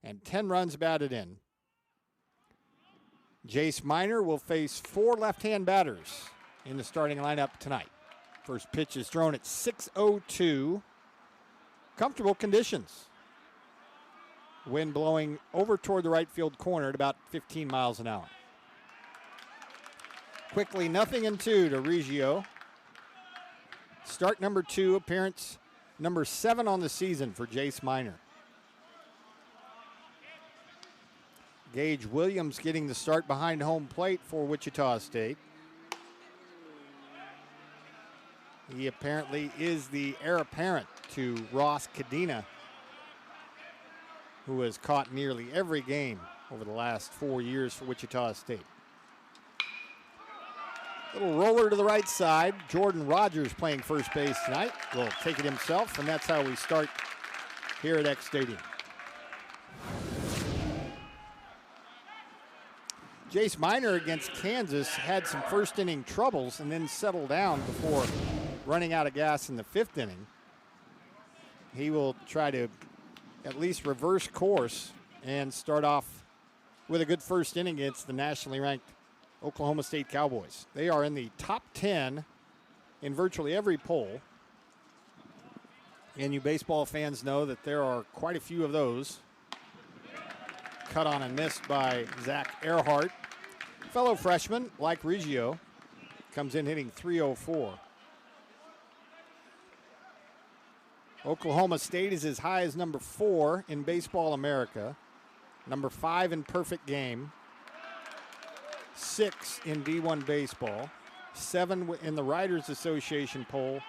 and 10 runs batted in. Jace Miner will face 4 left-hand batters in the starting lineup tonight. First pitch is thrown at 6:02. Comfortable conditions. Wind blowing over toward the right field corner at about 15 miles an hour. Quickly, 0-2 to Reggio. Start number 2, appearance number 7 on the season for Jace Miner. Gage Williams getting the start behind home plate for Wichita State. He apparently is the heir apparent to Ross Cadena, who has caught nearly every game over the last 4 years for Wichita State. Little roller to the right side. Jordan Rogers playing first base tonight. Will take it himself, and that's how we start here at X Stadium. Jace Miner against Kansas had some first inning troubles and then settled down before running out of gas in the 5th inning. He will try to at least reverse course and start off with a good first inning against the nationally ranked Oklahoma State Cowboys. They are in the top 10 in virtually every poll. And you baseball fans know that there are quite a few of those. Cut on and missed by Zach Earhart. Fellow freshman, like Reggio, comes in hitting .304. Oklahoma State is as high as number 4 in Baseball America, number 5 in perfect game, 6 in D1 baseball, 7 in the Writers Association poll,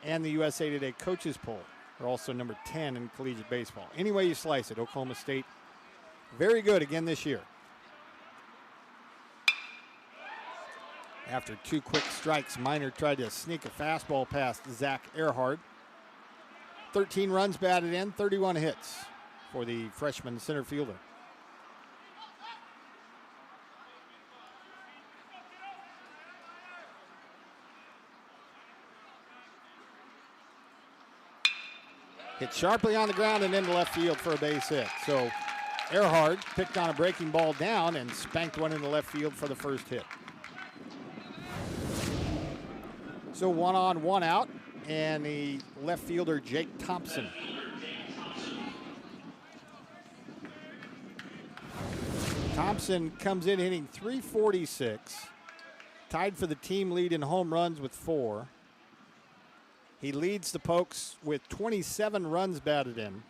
and the USA Today coaches poll. They're also number 10 in collegiate baseball. Any way you slice it, Oklahoma State, very good again this year. After 2 quick strikes, Miner tried to sneak a fastball past Zach Earhart. 13 runs batted in, 31 hits for the freshman center fielder. Hit sharply on the ground and into left field for a base hit. So Earhart picked on a breaking ball down and spanked one into left field for the first hit. So 1 on, 1 out, and the left fielder Jake Thompson. Thompson comes in hitting .346, tied for the team lead in home runs with 4. He leads the Pokes with 27 runs batted in.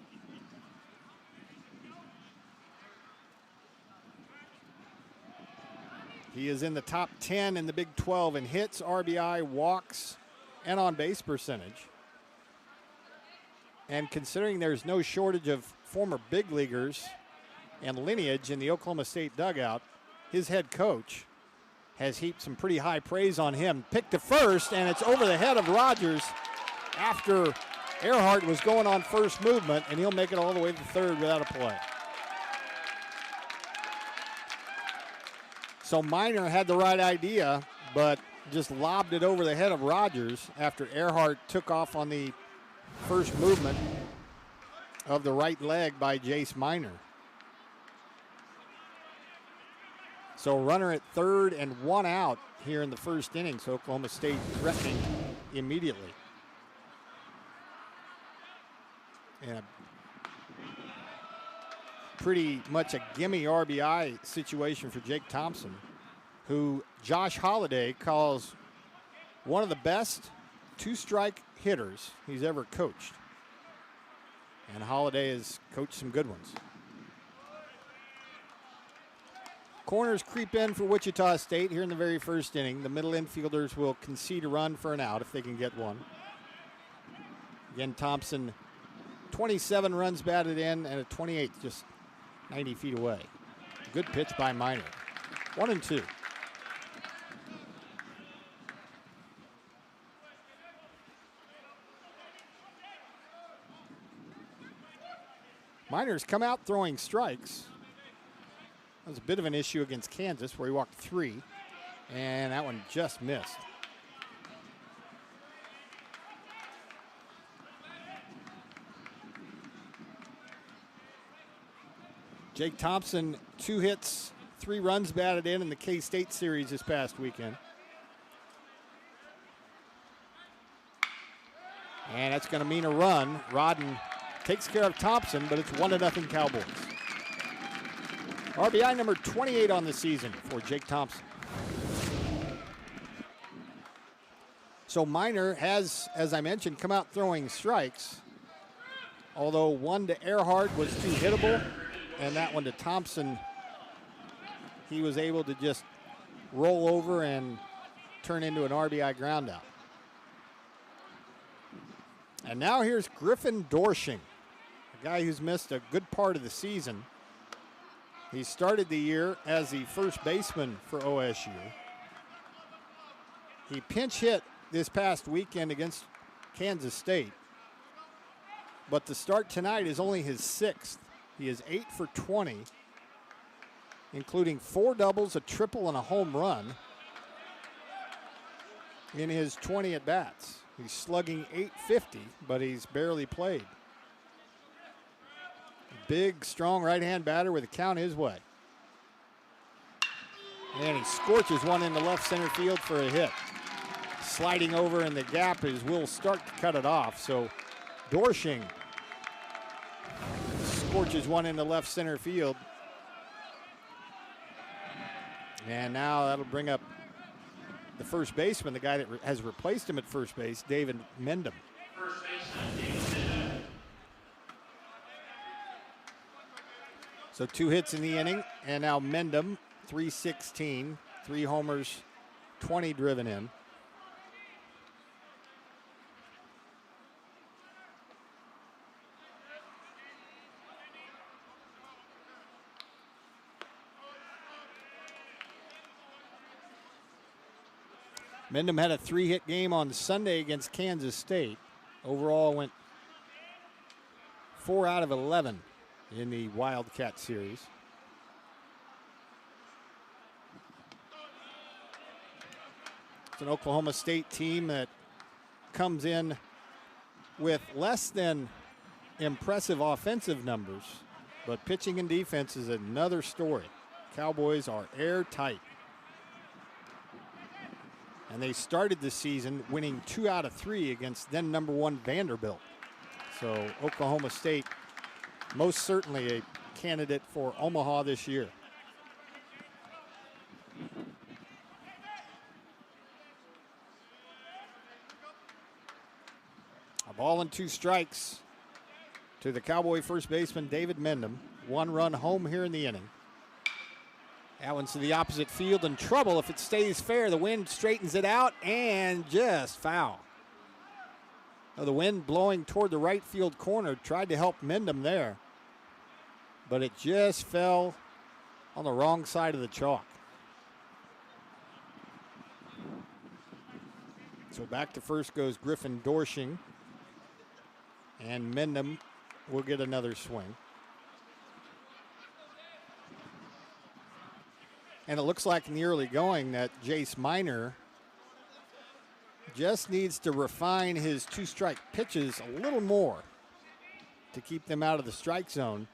He is in the top 10 in the Big 12 in hits, RBI, walks, and on-base percentage. And considering there's no shortage of former big leaguers and lineage in the Oklahoma State dugout, his head coach has heaped some pretty high praise on him. Picked to first, and it's over the head of Rogers after Earhart was going on first movement, and he'll make it all the way to third without a play. So Miner had the right idea, but just lobbed it over the head of Rogers after Earhart took off on the first movement of the right leg by Jace Miner. So runner at third and 1 out here in the first inning. So Oklahoma State threatening immediately. And pretty much a gimme RBI situation for Jake Thompson, who Josh Holliday calls one of the best 2-strike hitters he's ever coached. And Holliday has coached some good ones. Corners creep in for Wichita State here in the very first inning. The middle infielders will concede a run for an out if they can get one. Again, Thompson, 27 runs batted in, and a 28 just 90 feet away. Good pitch by Miner. 1-2. Miner's come out throwing strikes. That was a bit of an issue against Kansas where he walked 3, and that one just missed. Jake Thompson, 2 hits, 3 runs batted in the K-State series this past weekend. And that's going to mean a run. Rodden takes care of Thompson, but it's 1-0 Cowboys. RBI number 28 on the season for Jake Thompson. So Minor has, as I mentioned, come out throwing strikes. Although one to Earhart was too hittable, and that one to Thompson, he was able to just roll over and turn into an RBI groundout. And now here's Griffin Dorsching, a guy who's missed a good part of the season. He started the year as the first baseman for OSU. He pinch hit this past weekend against Kansas State. But the start tonight is only his 6th. He is 8 for 20, including 4 doubles, a triple, and a home run in his 20 at-bats. He's slugging .850, but he's barely played. Big, strong right-hand batter with a count his way. And he scorches one into left center field for a hit. Sliding over in the gap is Will Stark to cut it off. So Dorsching scorches one into left center field. And now that'll bring up the first baseman, the guy that has replaced him at first base, David Mendham. First baseman, David Mendham. So 2 hits in the inning, and now Mendham, 316, 3 homers, 20 driven in. Mendham had a 3-hit game on Sunday against Kansas State. Overall went 4 out of 11 in the Wildcat series. It's an Oklahoma State team that comes in with less than impressive offensive numbers, but pitching and defense is another story. Cowboys are airtight. And they started the season winning 2 out of 3 against then number 1 Vanderbilt. So Oklahoma State most certainly a candidate for Omaha this year. A ball and 2 strikes to the Cowboy first baseman David Mendham. 1 run home here in the inning. That one's to the opposite field, in trouble if it stays fair. The wind straightens it out and just foul. Now the wind blowing toward the right field corner tried to help Mendham there, but it just fell on the wrong side of the chalk. So back to first goes Griffin Dorsching, and Mendham will get another swing. And it looks like in the early going that Jace Minor just needs to refine his 2-strike pitches a little more to keep them out of the strike zone,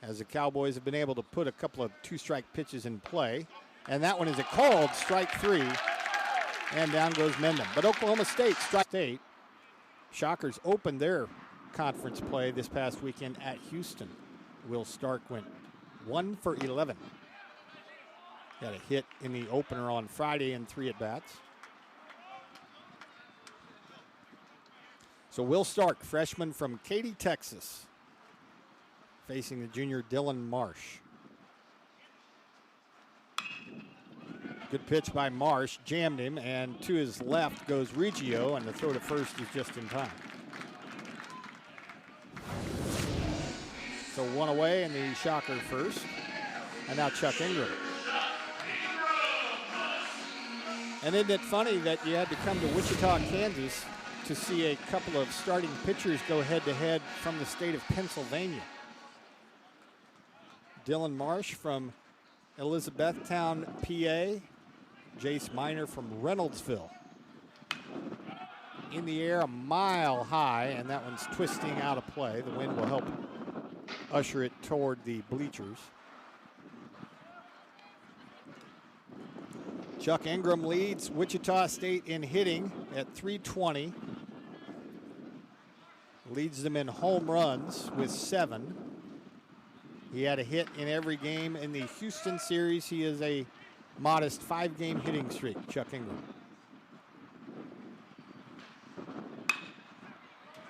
as the Cowboys have been able to put a couple of 2-strike pitches in play. And that one is a called strike 3, and down goes Mendham. But Oklahoma State, strike 8. Shockers opened their conference play this past weekend at Houston. Will Stark went 1 for 11. Got a hit in the opener on Friday in 3 at-bats. So Will Stark, freshman from Katy, Texas, facing the junior Dylan Marsh. Good pitch by Marsh, jammed him, and to his left goes Reggio, and the throw to first is just in time. So 1 away, and the Shocker first. And now Chuck Ingram. And isn't it funny that you had to come to Wichita, Kansas to see a couple of starting pitchers go head-to-head from the state of Pennsylvania? Dylan Marsh from Elizabethtown, PA. Jace Minor from Reynoldsville. In the air, a mile high, and that one's twisting out of play. The wind will help usher it toward the bleachers. Chuck Ingram leads Wichita State in hitting at 320. Leads them in home runs with 7. He had a hit in every game in the Houston series. He is a modest 5-game hitting streak, Chuck Ingram.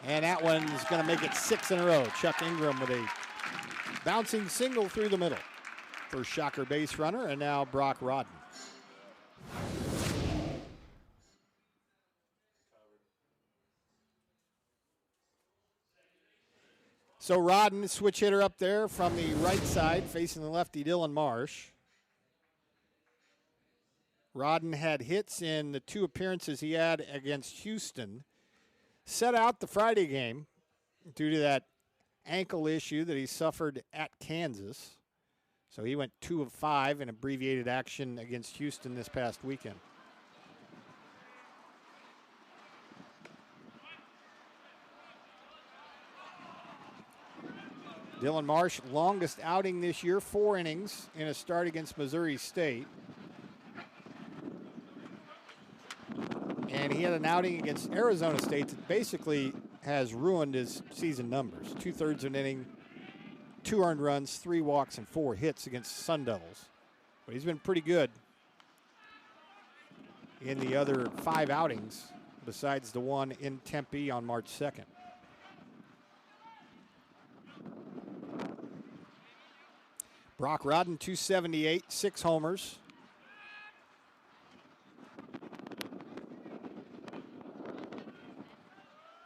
And that one's going to make it 6 in a row. Chuck Ingram with a bouncing single through the middle. First shocker base runner, and now Brock Rodden. So Rodden, switch hitter up there from the right side, facing the lefty Dylan Marsh. Rodden had hits in the 2 appearances he had against Houston. Set out the Friday game due to that ankle issue that he suffered at Kansas. So he went 2 of 5 in abbreviated action against Houston this past weekend. Dylan Marsh, longest outing this year, 4 innings in a start against Missouri State. And he had an outing against Arizona State that basically has ruined his season numbers. 2/3 an inning, 2 earned runs, 3 walks, and 4 hits against Sun Devils. But he's been pretty good in the other 5 outings besides the one in Tempe on March 2nd. Brock Rodden, 278, 6 homers.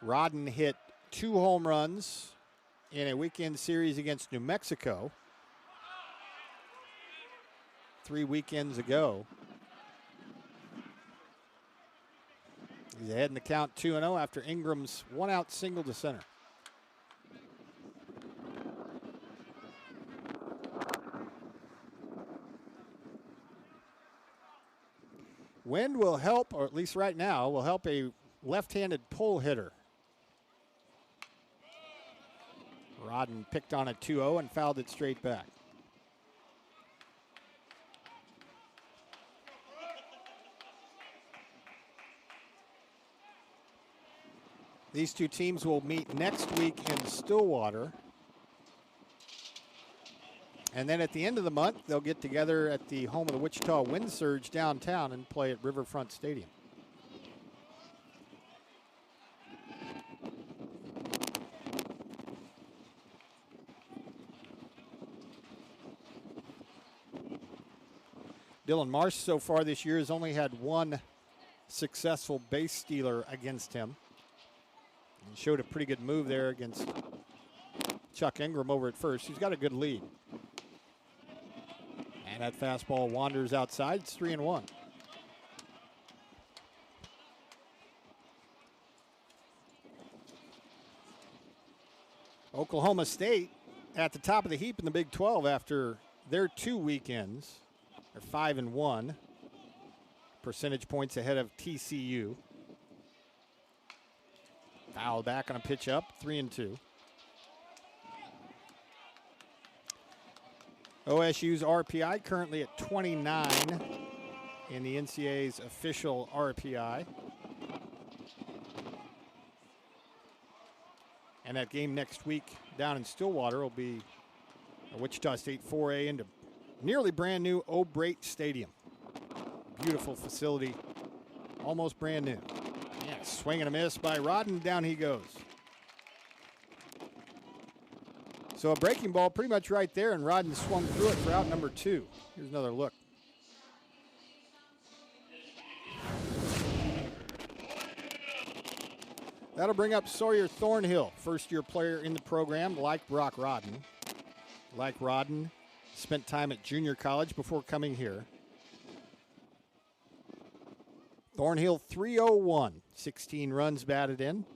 Rodden hit 2 home runs in a weekend series against New Mexico 3 weekends ago. He's ahead in the count 2-0 after Ingram's 1-out single to center. Wind will help, or at least right now, will help a left-handed pull hitter. Rodden picked on a 2-0 and fouled it straight back. These 2 teams will meet next week in Stillwater. And then at the end of the month, they'll get together at the home of the Wichita Wind Surge downtown and play at Riverfront Stadium. Dylan Marsh so far this year has only had 1 successful base stealer against him. He showed a pretty good move there against Chuck Ingram over at first. He's got a good lead. And that fastball wanders outside. It's 3-1. Oklahoma State at the top of the heap in the Big 12 after their 2 weekends. They're 5-1. Percentage points ahead of TCU. Foul back on a pitch up, 3-2. OSU's RPI currently at 29 in the NCAA's official RPI. And that game next week down in Stillwater will be a Wichita State 4A into nearly brand new O'Brate Stadium. Beautiful facility, almost brand new. Yeah, swing and a miss by Rodden, down he goes. So a breaking ball pretty much right there, and Rodden swung through it for out number 2. Here's another look. That'll bring up Sawyer Thornhill, first-year player in the program, like Brock Rodden. Like Rodden, spent time at junior college before coming here. Thornhill 301, 16 runs batted in.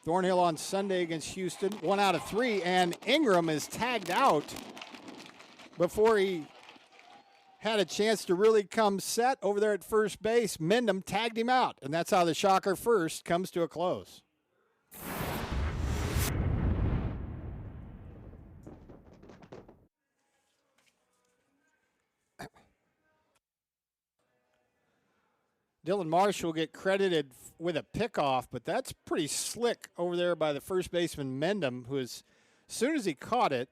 Thornhill on Sunday against Houston, 1 out of 3, and Ingram is tagged out before he had a chance to really come set over there at first base. Mendham tagged him out, and that's how the Shocker first comes to a close. Dylan Marsh will get credited with a pickoff, but that's pretty slick over there by the first baseman Mendham, who as soon as he caught it,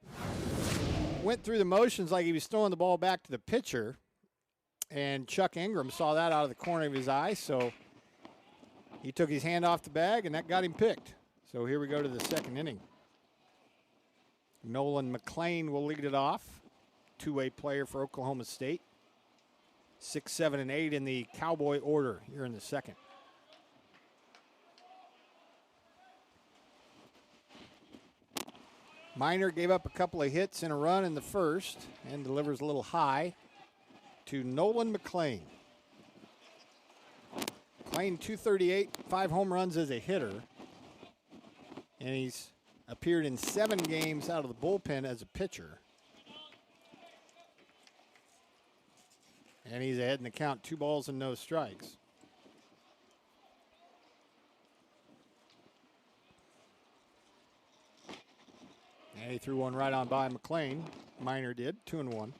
went through the motions like he was throwing the ball back to the pitcher, and Chuck Ingram saw that out of the corner of his eye, so he took his hand off the bag, and that got him picked. So here we go to the second inning. Nolan McLean will lead it off, two-way player for Oklahoma State. 6, 7, and 8 in the Cowboy order here in the second. Miner gave up a couple of hits and a run in the first and delivers a little high to Nolan McLean. McLean 238, 5 home runs as a hitter. And he's appeared in 7 games out of the bullpen as a pitcher. And he's ahead in the count, 2 balls and no strikes. And he threw one right on by McLean. Miner did, 2-1.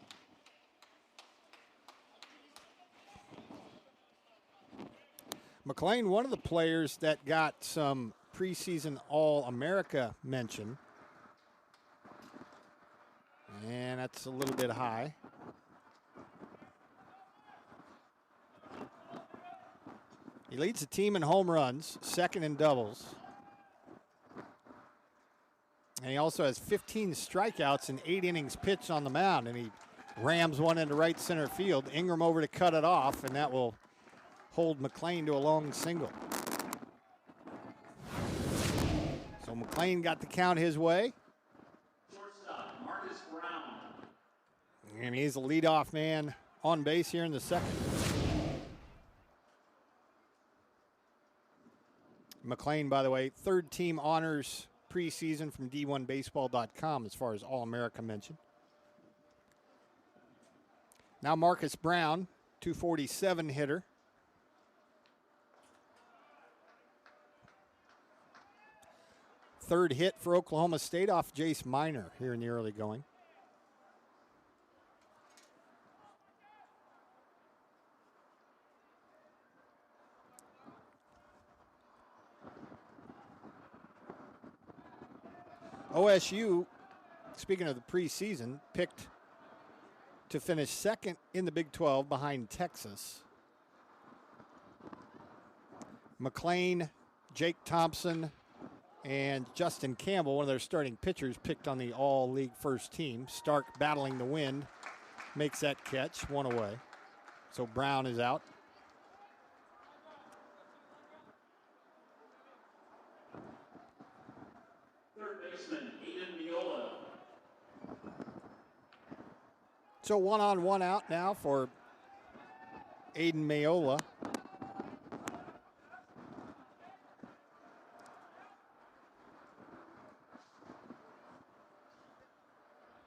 McLean, one of the players that got some preseason All-America mention. And that's a little bit high. He leads the team in home runs, second in doubles. And he also has 15 strikeouts in 8 innings pitched on the mound, and he rams one into right center field. Ingram over to cut it off, and that will hold McLean to a long single. So McLean got the count his way. Shortstop, Marcus Brown. And he's the leadoff man on base here in the second. McLean, by the way, third team honors preseason from D1Baseball.com as far as All-America mention. Now Marcus Brown, 247 hitter. Third hit for Oklahoma State off Jace Miner here in the early going. OSU, speaking of the preseason, picked to finish second in the Big 12 behind Texas. McLean, Jake Thompson, and Justin Campbell, one of their starting pitchers, picked on the all-league first team. Stark battling the wind, makes that catch, one away. So Brown is out. So 1-on-1 out now for Aiden Mayola.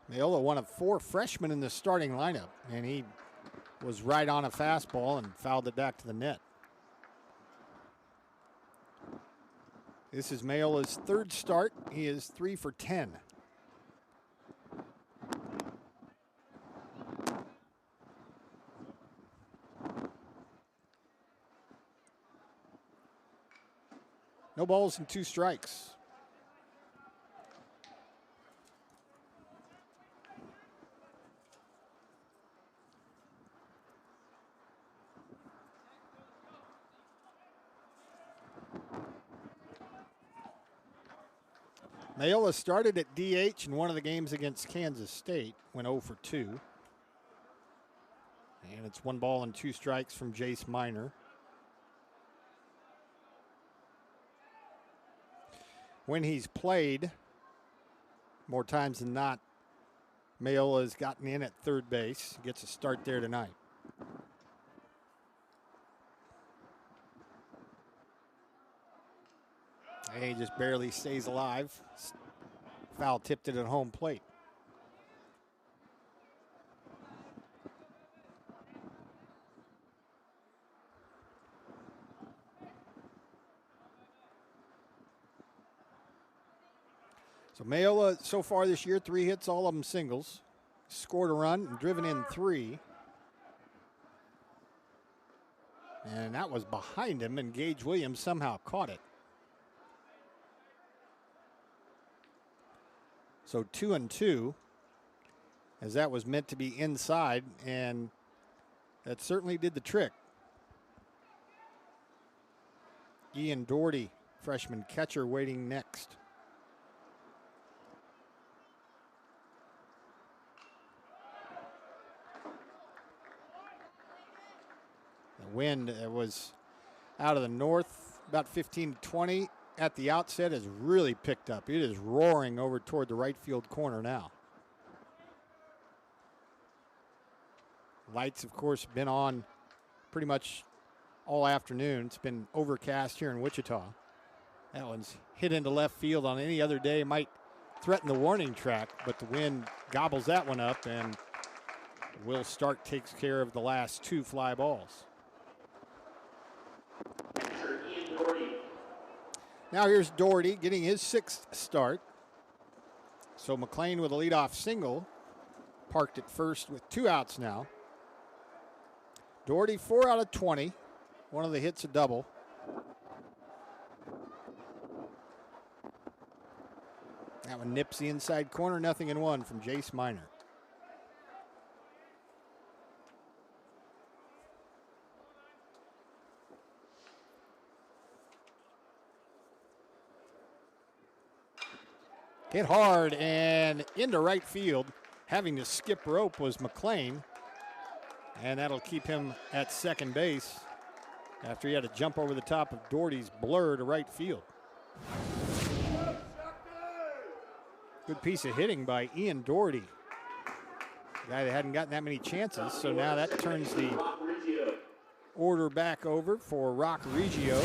Mayola, one of 4 freshmen in the starting lineup, and he was right on a fastball and fouled it back to the net. This is Mayola's third start. He is 3 for 10. No balls and 2 strikes. Mayola started at DH in one of the games against Kansas State, went 0 for 2. And it's 1 ball and 2 strikes from Jace Miner. When he's played, more times than not, Mayola has gotten in at third base. Gets a start there tonight. And he just barely stays alive. Foul tipped it at home plate. So Mayola so far this year, 3 hits, all of them singles. Scored a run and driven in 3. And that was behind him, and Gage Williams somehow caught it. So 2-2, as that was meant to be inside, and that certainly did the trick. Ian Doherty, freshman catcher, waiting next. The wind was out of the north, about 15 to 20 at the outset, has really picked up. It is roaring over toward the right field corner now. Lights, of course, been on pretty much all afternoon. It's been overcast here in Wichita. That one's hit into left field. On any other day might threaten the warning track, but the wind gobbles that one up, and Will Stark takes care of the last 2 fly balls. Now here's Doherty getting his 6th start. So McLean with a leadoff single, parked at first with 2 outs now. Doherty 4 out of 20. One of the hits a double. That one nips the inside corner, 0-1 from Jace Miner. Hit hard and into right field. Having to skip rope was McLean, and that'll keep him at second base after he had to jump over the top of Doherty's blur to right field. Good piece of hitting by Ian Doherty, a guy that hadn't gotten that many chances, so now that turns the order back over for Rock Reggio.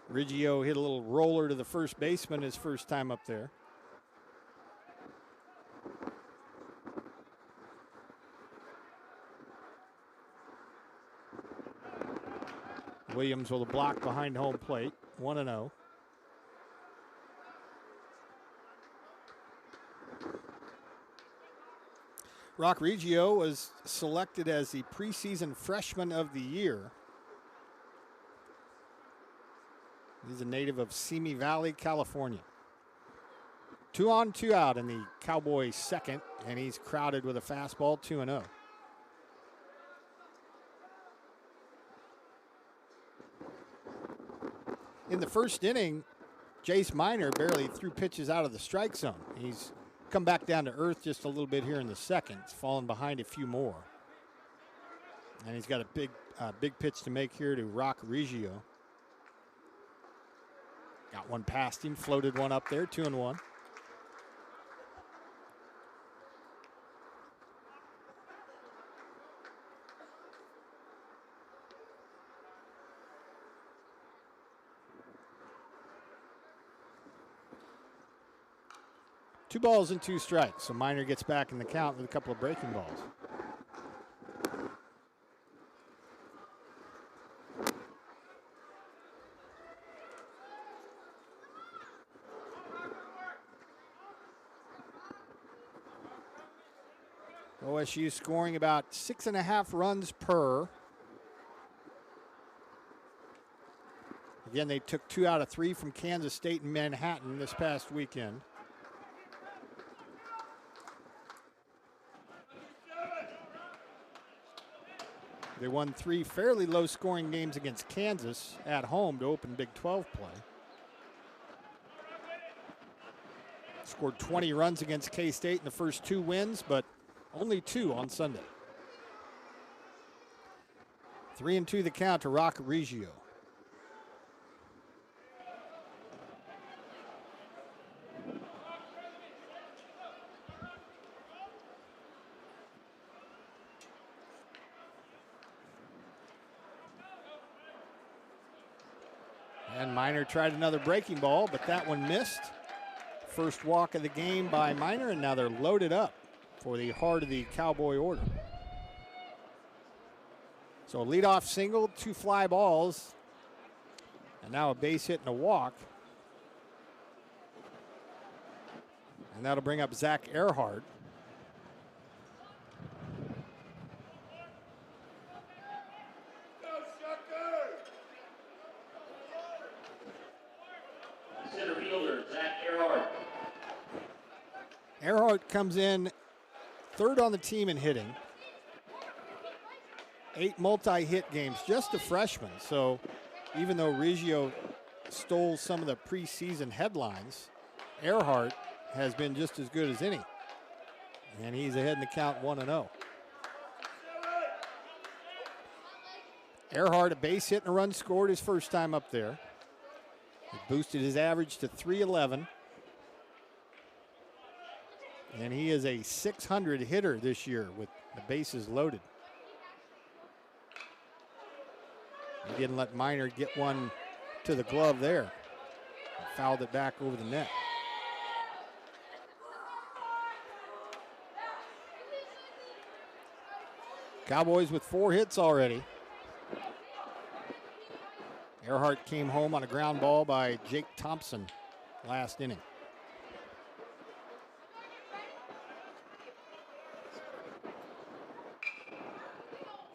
Reggio hit a little roller to the first baseman his first time up there. Williams with a block behind home plate, 1-0. Rock Reggio was selected as the preseason freshman of the year. He's a native of Simi Valley, California. 2 on, 2 out in the Cowboys' second, and he's crowded with a fastball, 2-0. In the first inning, Jace Miner barely threw pitches out of the strike zone. He's come back down to earth just a little bit here in the second. He's fallen behind a few more. And he's got a big pitch to make here to Rock Reggio. Got one past him, floated one up there, 2-1. Two balls and 2 strikes, so Miner gets back in the count with a couple of breaking balls. OSU scoring about 6.5 runs per. Again, they took 2 out of 3 from Kansas State and Manhattan this past weekend. They won 3 fairly low-scoring games against Kansas at home to open Big 12 play. Scored 20 runs against K-State in the first 2 wins, but only 2 on Sunday. 3-2 the count to Rock Reggio. And Miner tried another breaking ball, but that one missed. First walk of the game by Miner, and now they're loaded up for the heart of the Cowboy order. So a leadoff single, 2 fly balls, And now a base hit and a walk. And that'll bring up Zach Earhart. Center fielder, Zach Earhart. Earhart comes in third on the team in hitting. 8 multi-hit games, just a freshman. So even though Riggio stole some of the preseason headlines, Earhart has been just as good as any. And he's ahead in the count 1-0. Earhart, a base hit and a run scored his first time up there. He boosted his average to .311. And he is a .600 hitter this year with the bases loaded. He didn't let Miner get one to the glove there. He fouled it back over the net. Cowboys with 4 hits already. Earhart came home on a ground ball by Jake Thompson last inning.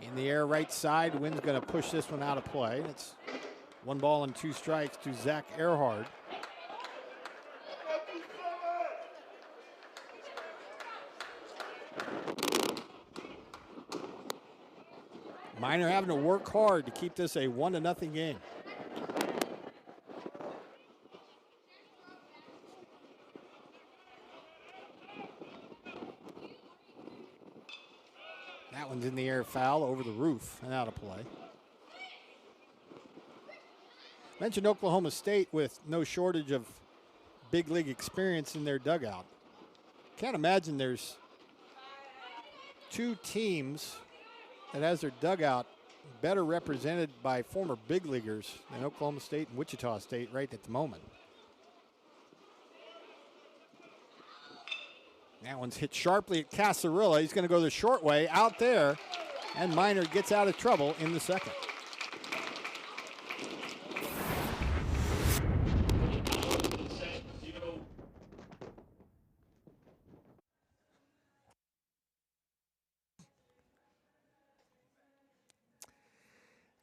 In the air right side, Wynn's going to push this one out of play. It's 1 ball and 2 strikes to Zach Earhart. Miner having to work hard to keep this a 1-0 game. That one's in the air, foul over the roof and out of play. Mentioned Oklahoma State with no shortage of big league experience in their dugout. Can't imagine there's 2 teams that has their dugout better represented by former big leaguers than Oklahoma State and Wichita State right at the moment. That one's hit sharply at Casarilla. He's going to go the short way out there, and Miner gets out of trouble in the second.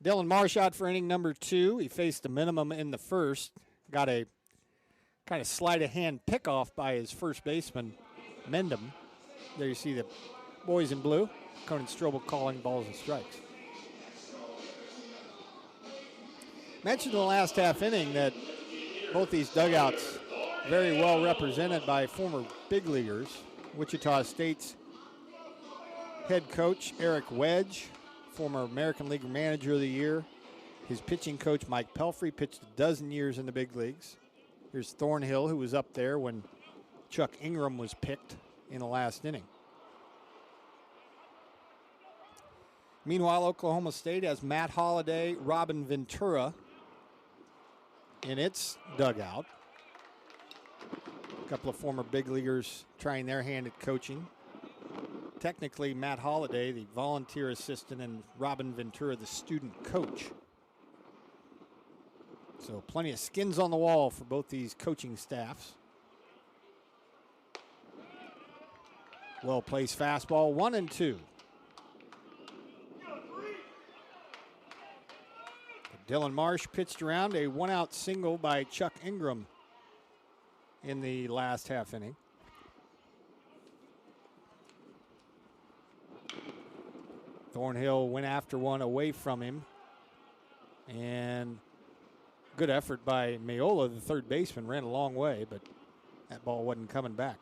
Dylan Marsh out for inning number 2. He faced a minimum in the first. Got a kind of sleight of hand pickoff by his first baseman, Mendham. There you see the boys in blue. Conan Strobel calling balls and strikes. Mentioned in the last half inning that both these dugouts very well represented by former big leaguers. Wichita State's head coach, Eric Wedge, former American League Manager of the Year. His pitching coach, Mike Pelfrey, pitched 12 years in the big leagues. Here's Thornhill, who was up there when Chuck Ingram was picked in the last inning. Meanwhile, Oklahoma State has Matt Holliday, Robin Ventura in its dugout. A couple of former big leaguers trying their hand at coaching. Technically, Matt Holliday, the volunteer assistant, and Robin Ventura, the student coach. So plenty of skins on the wall for both these coaching staffs. Well-placed fastball, 1-2. Dylan Marsh pitched around a 1-out single by Chuck Ingram in the last half inning. Thornhill went after one away from him. And good effort by Mayola, the third baseman, ran a long way, but that ball wasn't coming back.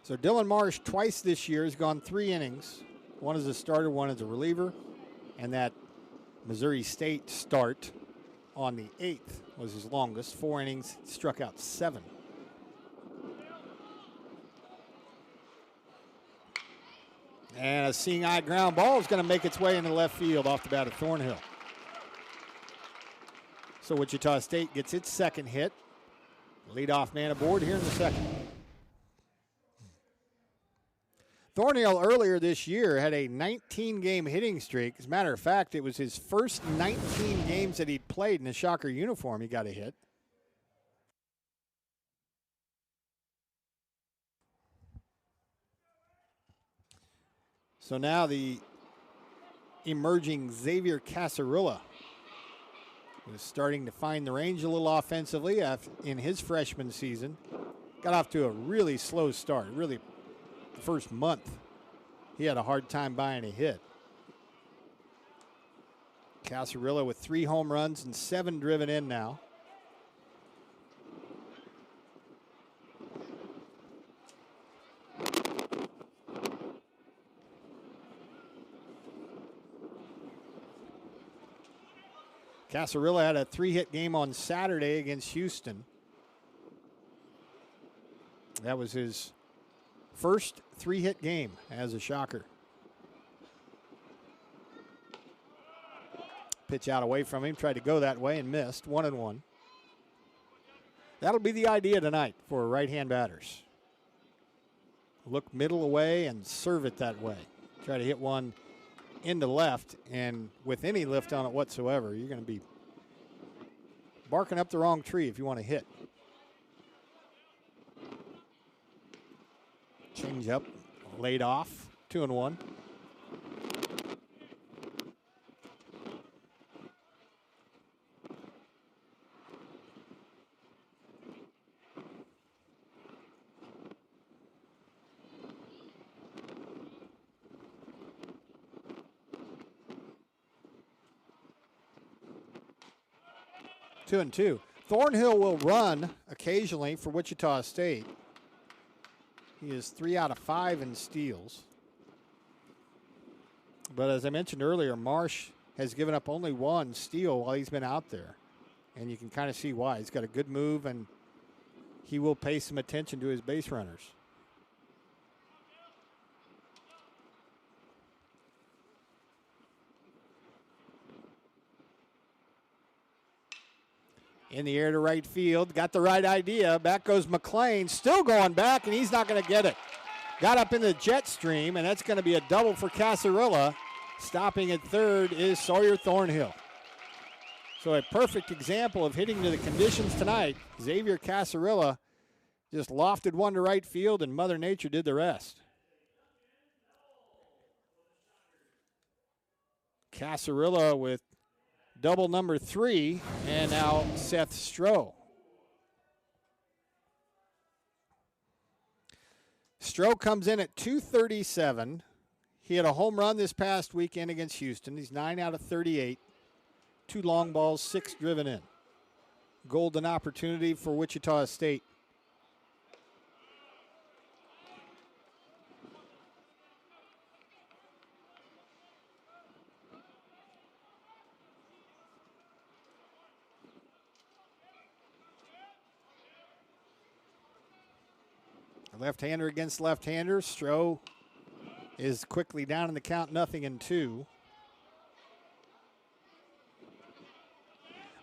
So Dylan Marsh twice this year has gone 3 innings. One as a starter, one as a reliever. And that Missouri State start on the 8th was his longest. 4 innings, struck out 7. And a seeing eye ground ball is going to make its way into left field off the bat of Thornhill. So Wichita State gets its second hit. Leadoff man aboard here in the second. Thornhill earlier this year had a 19-game hitting streak. As a matter of fact, it was his first 19 games that he'd played in a Shocker uniform he got a hit. So now the emerging Xavier Casarilla is starting to find the range a little offensively in his freshman season. Got off to a really slow start. Really, the first month, he had a hard time buying a hit. Casarilla with 3 home runs and 7 driven in now. Casarilla had a 3-hit game on Saturday against Houston. That was his first 3-hit game as a Shocker. Pitch out away from him, tried to go that way and missed, 1-1. That'll be the idea tonight for right-hand batters. Look middle away and serve it that way. Try to hit one into left, and with any lift on it whatsoever, you're going to be barking up the wrong tree if you want to hit. Change up, laid off, 2-1. Two and two. Thornhill will run occasionally for Wichita State. He is 3 out of 5 in steals. But as I mentioned earlier, Marsh has given up only 1 steal while he's been out there. And you can kind of see why. He's got a good move, and he will pay some attention to his base runners. In the air to right field, got the right idea. Back goes McLean, still going back, and he's not going to get it. Got up in the jet stream, and that's going to be a double for Casarilla. Stopping at third is Sawyer Thornhill. So a perfect example of hitting to the conditions tonight. Xavier Casarilla just lofted one to right field, and Mother Nature did the rest. Casarilla with double number 3, and now Seth Stroh. Stroh comes in at 237. He had a home run this past weekend against Houston. He's 9 out of 38. 2 long balls, 6 driven in. Golden opportunity for Wichita State. Left-hander against left-hander. Stroh is quickly down in the count, 0-2.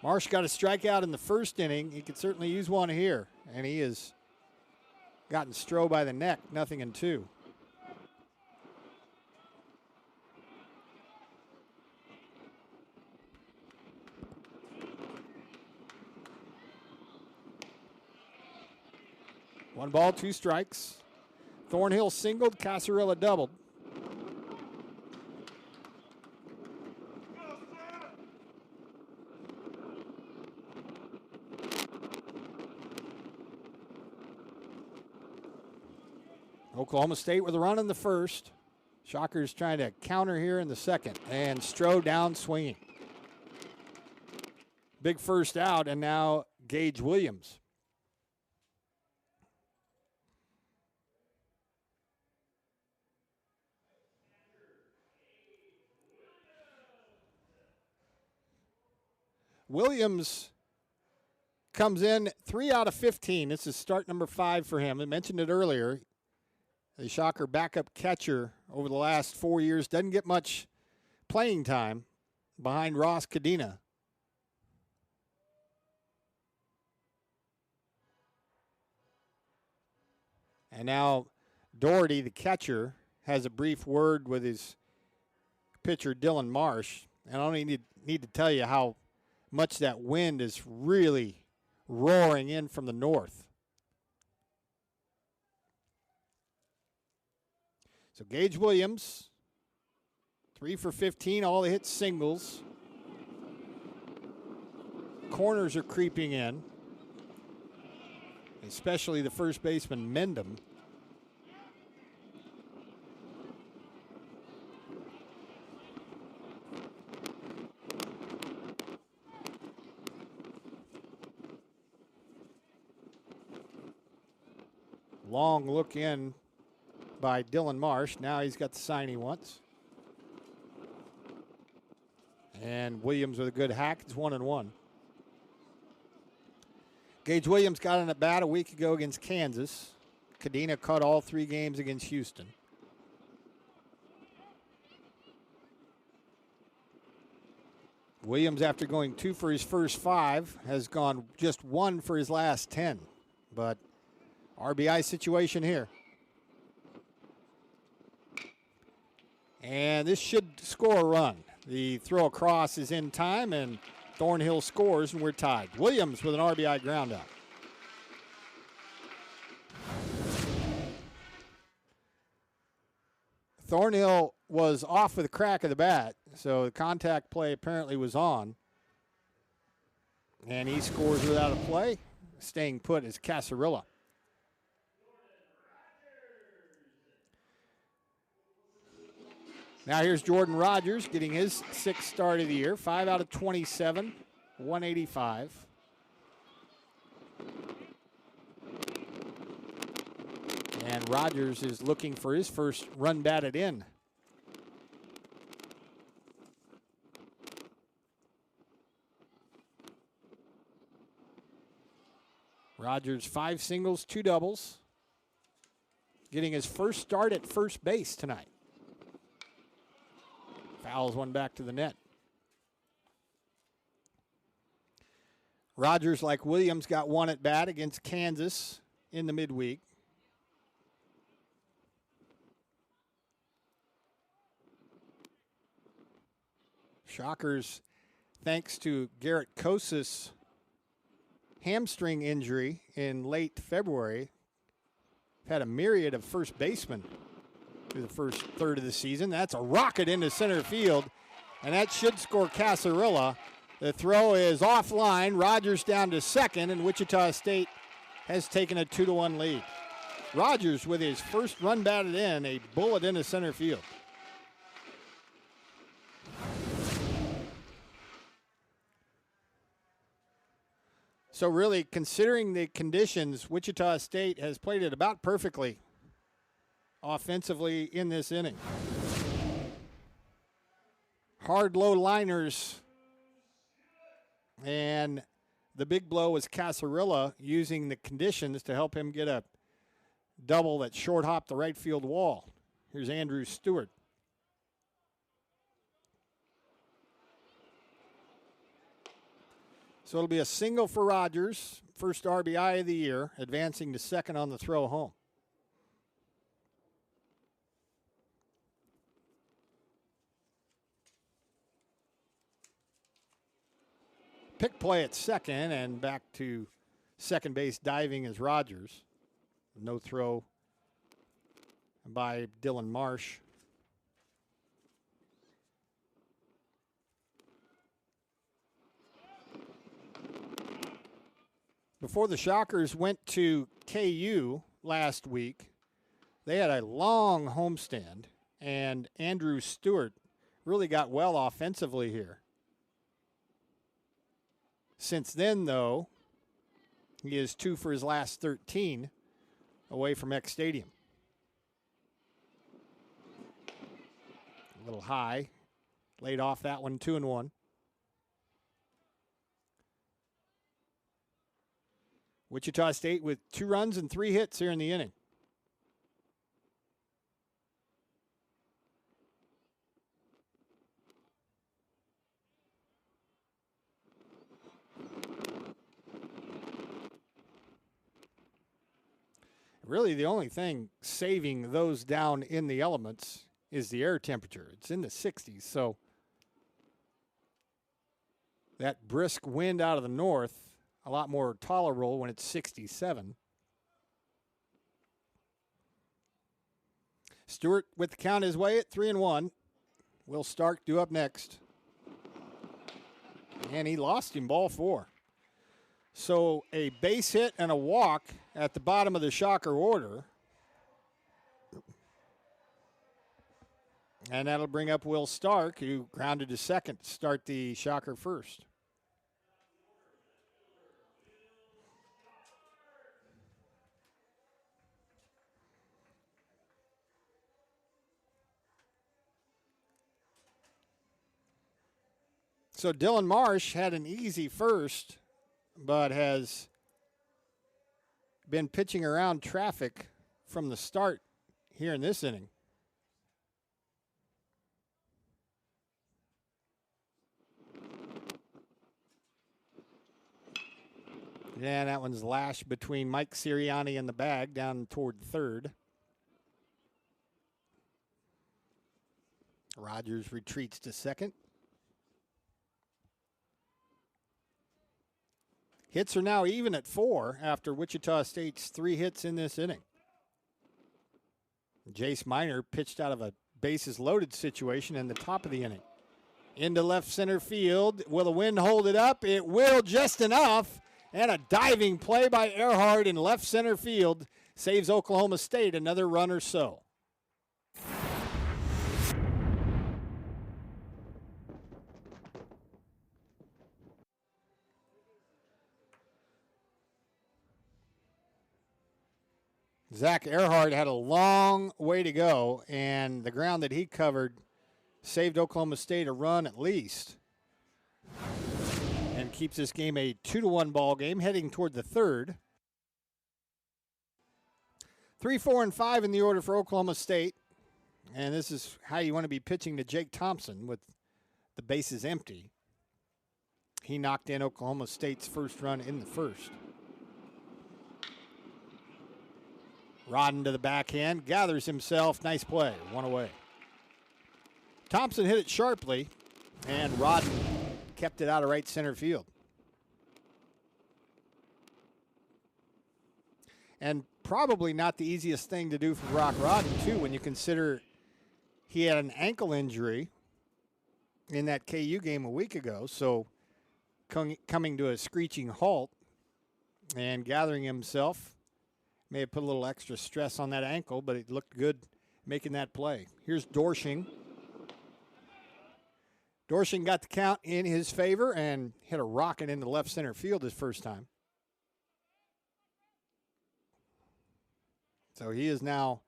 Marsh got a strikeout in the first inning. He could certainly use one here, and he has gotten Stroh by the neck, 0-2. One ball, 2 strikes. Thornhill singled, Casarilla doubled. Oklahoma State with a run in the first. Shockers trying to counter here in the second. And Stroh down swinging. Big first out, and now Gage Williams. Williams comes in 3 out of 15. This is start number 5 for him. I mentioned it earlier. The Shocker backup catcher over the last 4 years doesn't get much playing time behind Ross Cadena. And now Doherty, the catcher, has a brief word with his pitcher, Dylan Marsh. And I don't even need to tell you how much that wind is really roaring in from the north. So Gage Williams, 3 for 15, all the hits singles. Corners are creeping in, especially the first baseman, Mendham. Long look in by Dylan Marsh. Now he's got the sign he wants. And Williams with a good hack. It's 1-1. Gage Williams got an at bat a week ago against Kansas. Cadena caught all 3 games against Houston. Williams, after going 2 for his first 5, has gone just 1 for his last 10. But RBI situation here. And this should score a run. The throw across is in time, and Thornhill scores, and we're tied. Williams with an RBI ground out. Thornhill was off with a crack of the bat, so the contact play apparently was on. And he scores without a play. Staying put is Casarilla. Now here's Jordan Rogers getting his 6th start of the year. 5 out of 27, 185. And Rogers is looking for his first run batted in. Rogers 5 singles, 2 doubles. Getting his first start at first base tonight. Fouls one back to the net. Rogers, like Williams, got 1 at bat against Kansas in the midweek. Shockers, thanks to Garrett Kosis' hamstring injury in late February, had a myriad of first basemen through the first third of the season. That's a rocket into center field, and that should score Casarilla. The throw is offline. Rogers down to second, and Wichita State has taken a 2-1 lead. Rogers with his first run batted in, a bullet into center field. So really, considering the conditions, Wichita State has played it about perfectly offensively in this inning. Hard low liners, and the big blow was Casarilla using the conditions to help him get a double that short hopped the right field wall. Here's Andrew Stewart. So it'll be a single for Rogers, first RBI of the year, advancing to second on the throw home. Pick play at second, and back to second base diving is Rogers. No throw by Dylan Marsh. Before the Shockers went to KU last week, they had a long homestand, and Andrew Stewart really got well offensively here. Since then, though, he is 2 for his last 13 away from Eck Stadium. A little high. Laid off that one, 2-1. Wichita State with 2 runs and 3 hits here in the inning. Really, the only thing saving those down in the elements is the air temperature. It's in the 60s, so that brisk wind out of the north, a lot more tolerable when it's 67. Stewart with the count his way at 3-1. Will Stark due up next. And he lost him ball 4. So a base hit and a walk at the bottom of the Shocker order. And that'll bring up Will Stark, who grounded to second to start the Shocker first. So Dylan Marsh had an easy first, but has been pitching around traffic from the start here in this inning. Yeah, that one's lashed between Mike Sirianni and the bag down toward third. Rogers retreats to second. Hits are now even at 4 after Wichita State's 3 hits in this inning. Jace Miner pitched out of a bases loaded situation in the top of the inning. Into left center field. Will the wind hold it up? It will, just enough. And a diving play by Earhart in left center field saves Oklahoma State another run or so. Zach Earhart had a long way to go, and the ground that he covered saved Oklahoma State a run at least, and keeps this game a 2-1 ball game, heading toward the third. 3, 4, and 5 in the order for Oklahoma State, and this is how you want to be pitching to Jake Thompson with the bases empty. He knocked in Oklahoma State's first run in the first. Rodden to the backhand, gathers himself. Nice play, 1 away. Thompson hit it sharply, and Rodden kept it out of right center field. And probably not the easiest thing to do for Brock Rodden, too, when you consider he had an ankle injury in that KU game a week ago. So coming to a screeching halt and gathering himself. May have put a little extra stress on that ankle, but it looked good making that play. Here's Dorsching. Dorsching got the count in his favor and hit a rocket into left center field his first time. So he is now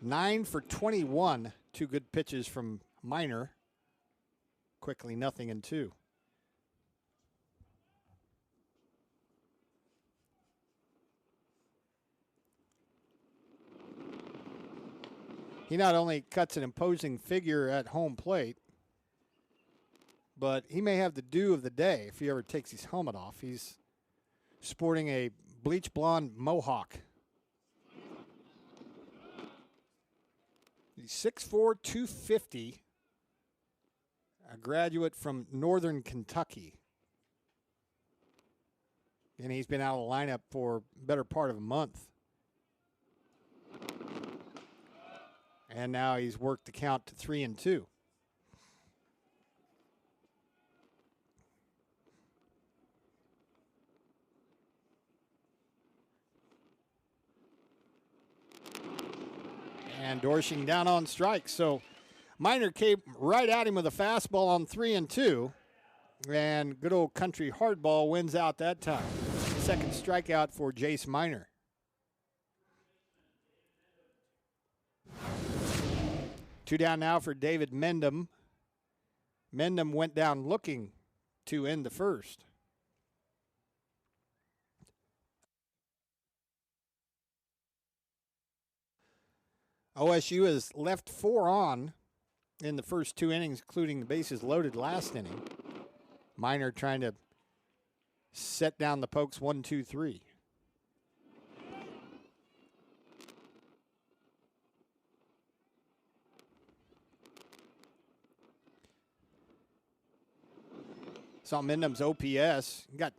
9 for 21. 2 good pitches from Miner. Quickly 0-2. He not only cuts an imposing figure at home plate, but he may have the dew of the day if he ever takes his helmet off. He's sporting a bleach blonde mohawk. He's 6'4", 250, a graduate from Northern Kentucky. And he's been out of the lineup for the better part of a month. And now he's worked the count to 3-2. And Dorsching down on strike. So Miner came right at him with a fastball on 3-2. And good old country hardball wins out that time. Second strikeout for Jace Miner. Two down now for David Mendham. Mendham went down looking to end the first. OSU has left 4 on in the first 2 innings, including the bases loaded last inning. Miner trying to set down the Pokes 1, 2, 3. Saw Mendham's OPS. He got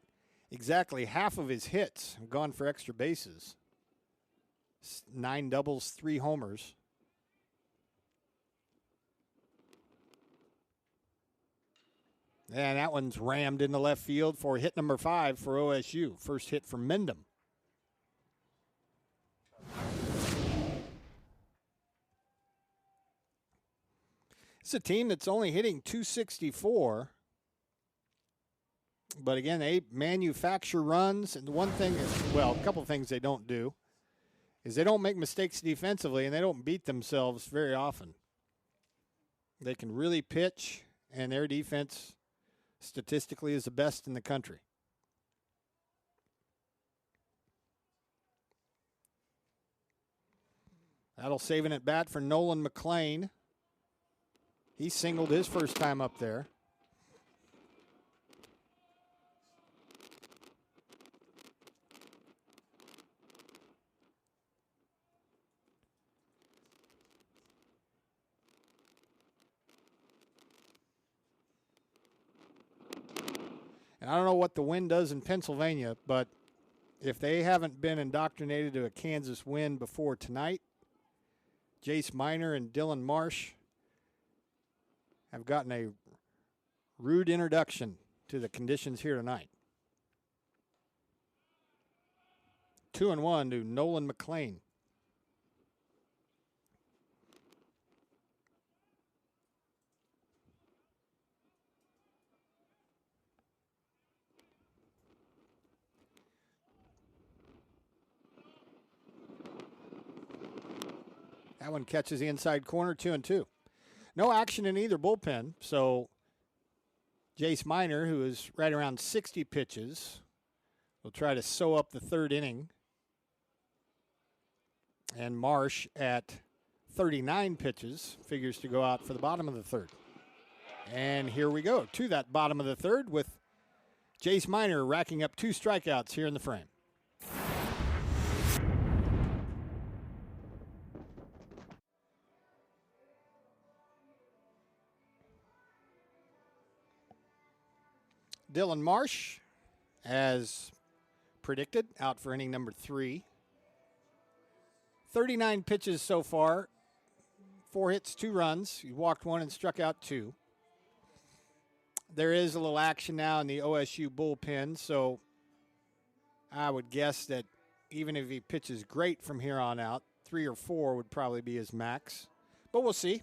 exactly half of his hits have gone for extra bases. 9 doubles, 3 homers. And that one's rammed into left field for hit number 5 for OSU. First hit from Mendham. It's a team that's only hitting .264. But again, they manufacture runs. And the one thing is, well, a couple of things they don't do is they don't make mistakes defensively, and they don't beat themselves very often. They can really pitch, and their defense statistically is the best in the country. That'll save an at bat for Nolan McLean. He singled his first time up there. And I don't know what the wind does in Pennsylvania, but if they haven't been indoctrinated to a Kansas win before tonight, Jace Miner and Dylan Marsh have gotten a rude introduction to the conditions here tonight. 2-1 to Nolan McLean. That one catches the inside corner, 2-2. No action in either bullpen, so Jace Miner, who is right around 60 pitches, will try to sew up the third inning. And Marsh at 39 pitches figures to go out for the bottom of the third. And here we go to that bottom of the third with Jace Miner racking up 2 strikeouts here in the frame. Dylan Marsh, as predicted, out for inning number 3. 39 pitches so far, 4 hits, 2 runs. He walked 1 and struck out 2. There is a little action now in the OSU bullpen, so I would guess that even if he pitches great from here on out, 3 or 4 would probably be his max. But we'll see.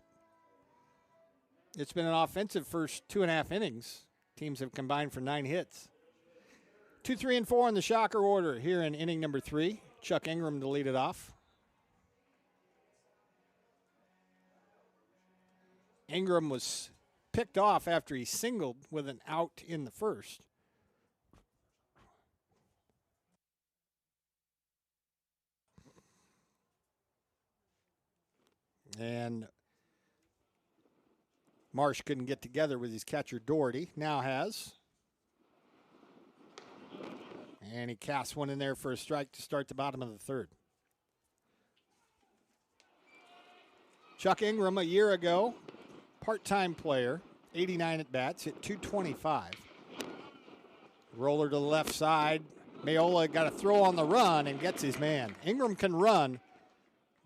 It's been an offensive first 2.5 innings. Teams have combined for 9 hits. 2, 3, and 4 in the shocker order here in inning number 3. Chuck Ingram to lead it off. Ingram was picked off after he singled with an out in the first. And Marsh couldn't get together with his catcher Doherty. Now has. And he casts one in there for a strike to start the bottom of the third. Chuck Ingram, a year ago, part-time player, 89 at-bats, hit .225. Roller to the left side. Mayola got a throw on the run and gets his man. Ingram can run,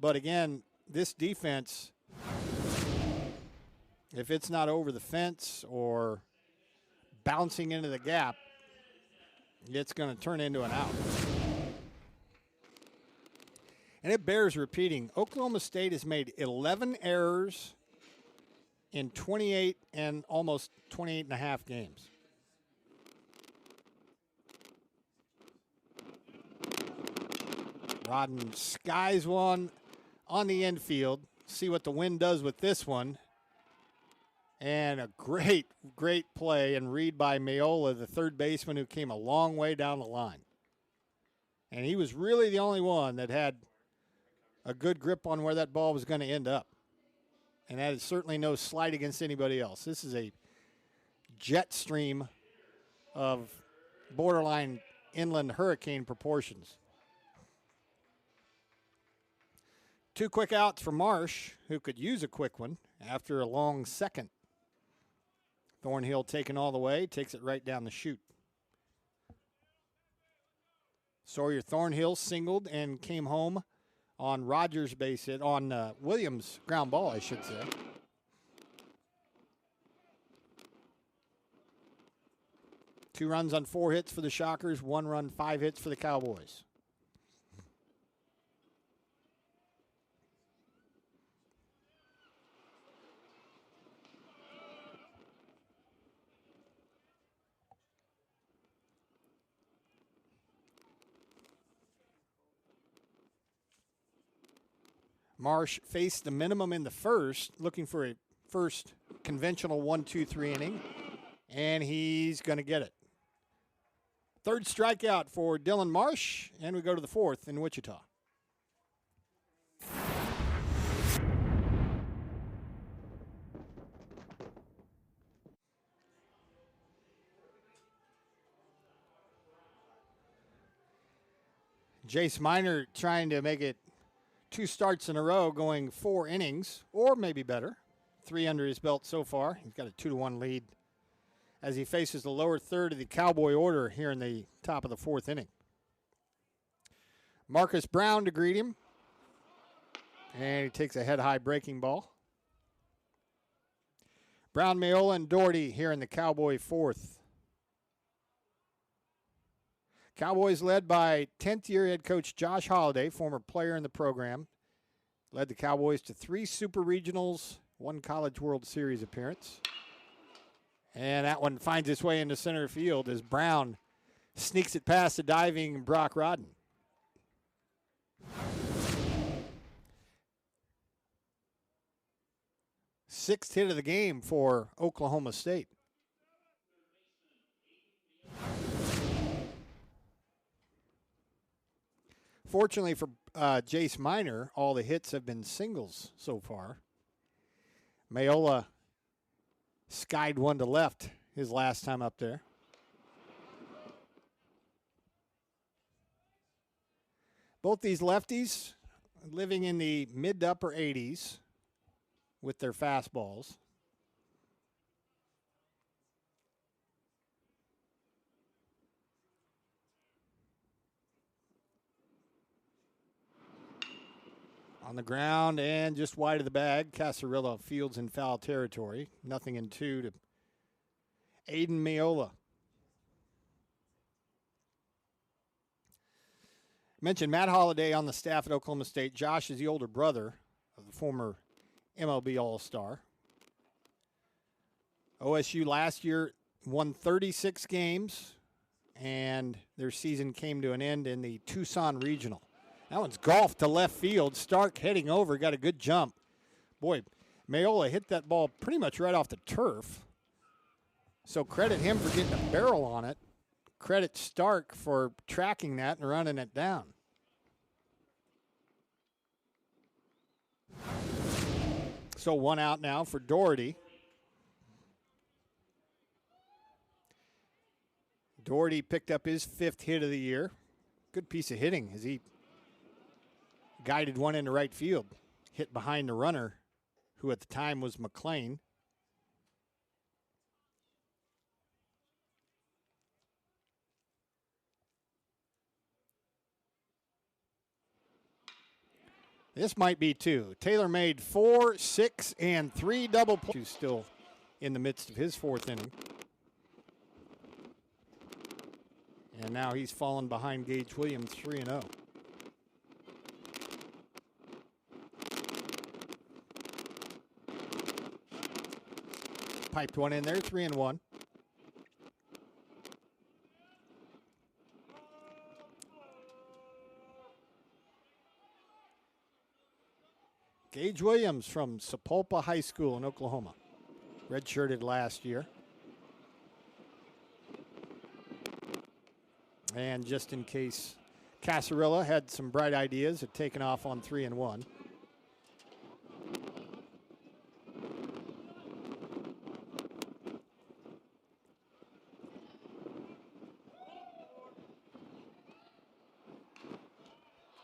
but again, this defense, if it's not over the fence or bouncing into the gap, it's going to turn into an out. And it bears repeating. Oklahoma State has made 11 errors in 28 and almost 28 and a half games. Rodden skies one on the infield. See what the wind does with this one. And a great, great play and read by Mayola, the third baseman, who came a long way down the line. And he was really the only one that had a good grip on where that ball was going to end up. And that is certainly no slight against anybody else. This is a jet stream of borderline inland hurricane proportions. 2 quick outs for Marsh, who could use a quick one after a long second. Thornhill taking all the way, takes it right down the chute. Sawyer Thornhill singled and came home on Rogers' base hit, on Williams' ground ball, I should say. Two runs on 4 hits for the Shockers, 1 run, 5 hits for the Cowboys. Marsh faced the minimum in the first, looking for a first conventional 1-2-3 inning, and he's going to get it. Third strikeout for Dylan Marsh, and we go to the 4th in Wichita. Jace Miner trying to make it 2 starts in a row, going 4 innings, or maybe better. 3 under his belt so far. He's got a 2-1 lead as he faces the lower third of the Cowboy order here in the top of the 4th inning. Marcus Brown to greet him, and he takes a head-high breaking ball. Brown, Mayola, and Doherty here in the Cowboy 4th. Cowboys led by 10th-year head coach Josh Holliday, former player in the program. Led the Cowboys to 3 Super Regionals, 1 College World Series appearance. And that one finds its way into center field as Brown sneaks it past the diving Brock Rodden. Sixth hit of the game for Oklahoma State. Fortunately for Jace Miner, all the hits have been singles so far. Mayola skied one to left his last time up there. Both these lefties living in the mid to upper 80s with their fastballs. On the ground and just wide of the bag. Casarilla fields in foul territory. 0-2 to Aiden Mayola. Mentioned Matt Holliday on the staff at Oklahoma State. Josh is the older brother of the former MLB All-Star. OSU last year won 36 games, and their season came to an end in the Tucson Regional. That one's golfed to left field. Stark heading over, got a good jump. Boy, Mayola hit that ball pretty much right off the turf. So credit him for getting a barrel on it. Credit Stark for tracking that and running it down. So 1 out now for Doherty. Doherty picked up his 5th hit of the year. Good piece of hitting as he guided one into right field. Hit behind the runner, who at the time was McLean. This might be 2. Taylor made 4, 6, and 3 double plays. Still in the midst of his 4th inning. And now he's fallen behind Gage Williams 3-0. Piped one in there, 3-1. Gage Williams from Sapulpa High School in Oklahoma. Redshirted last year. And just in case Casarilla had some bright ideas, had taken off on 3-1.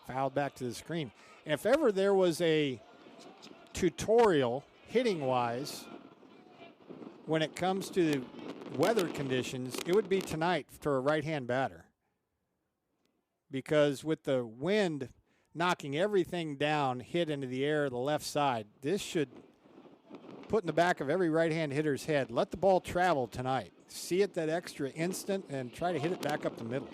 Fouled back to the screen. And if ever there was a tutorial hitting-wise when it comes to weather conditions, it would be tonight for a right-hand batter. Because with the wind knocking everything down, hit into the air, the left side, this should put in the back of every right-hand hitter's head. Let the ball travel tonight. See it that extra instant and try to hit it back up the middle.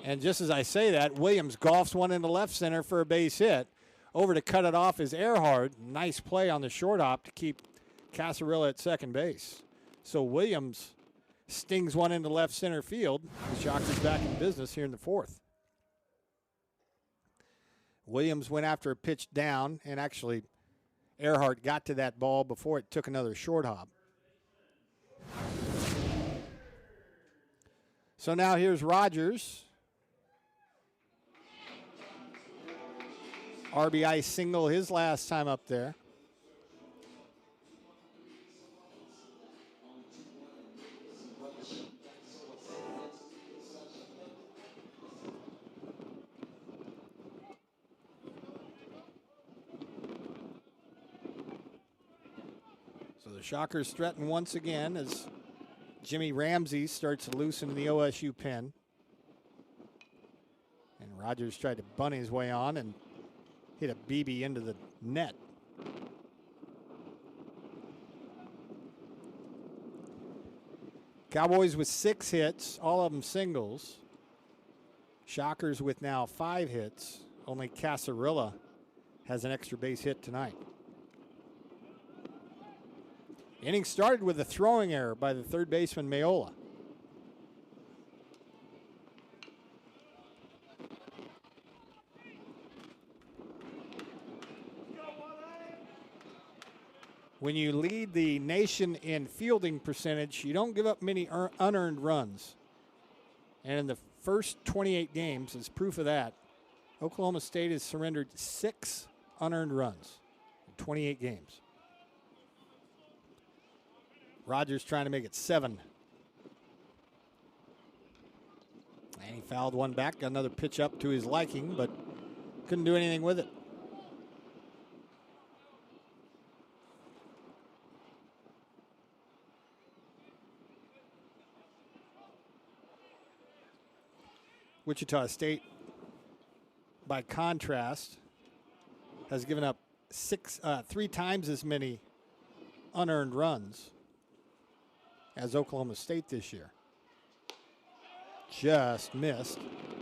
And just as I say that, Williams golfs one into left center for a base hit. Over to cut it off is Earhart. Nice play on the short hop to keep Casarilla at second base. So Williams stings one into left center field. The Shockers back in business here in the fourth. Williams went after a pitch down, and actually Earhart got to that ball before it took another short hop. So now here's Rogers. RBI single his last time up there. So the Shockers threaten once again as Jimmy Ramsey starts to loosen the OSU pen. And Rogers tried to bunt his way on and hit a BB into the net. Cowboys with 6 hits, all of them singles. Shockers with now 5 hits. Only Casarilla has an extra base hit tonight. Inning started with a throwing error by the third baseman Mayola. When you lead the nation in fielding percentage, you don't give up many unearned runs. And in the first 28 games, as proof of that, Oklahoma State has surrendered 6 unearned runs in 28 games. Rogers trying to make it 7. And he fouled one back, got another pitch up to his liking, but couldn't do anything with it. Wichita State, by contrast, has given up 3 times as many unearned runs as Oklahoma State this year. Just missed.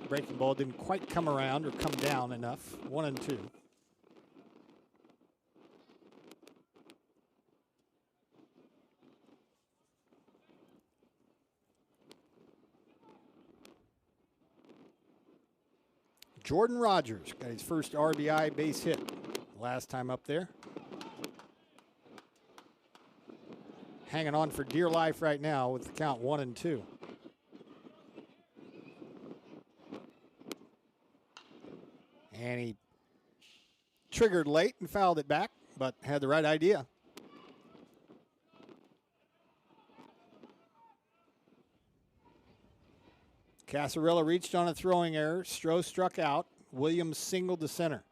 Breaking ball didn't quite come around or come down enough. 1-2. Jordan Rogers got his first RBI base hit last time up there. Hanging on for dear life right now with the count 1-2. And he triggered late and fouled it back, but had the right idea. Casarilla reached on a throwing error. Stroh struck out. Williams singled to center.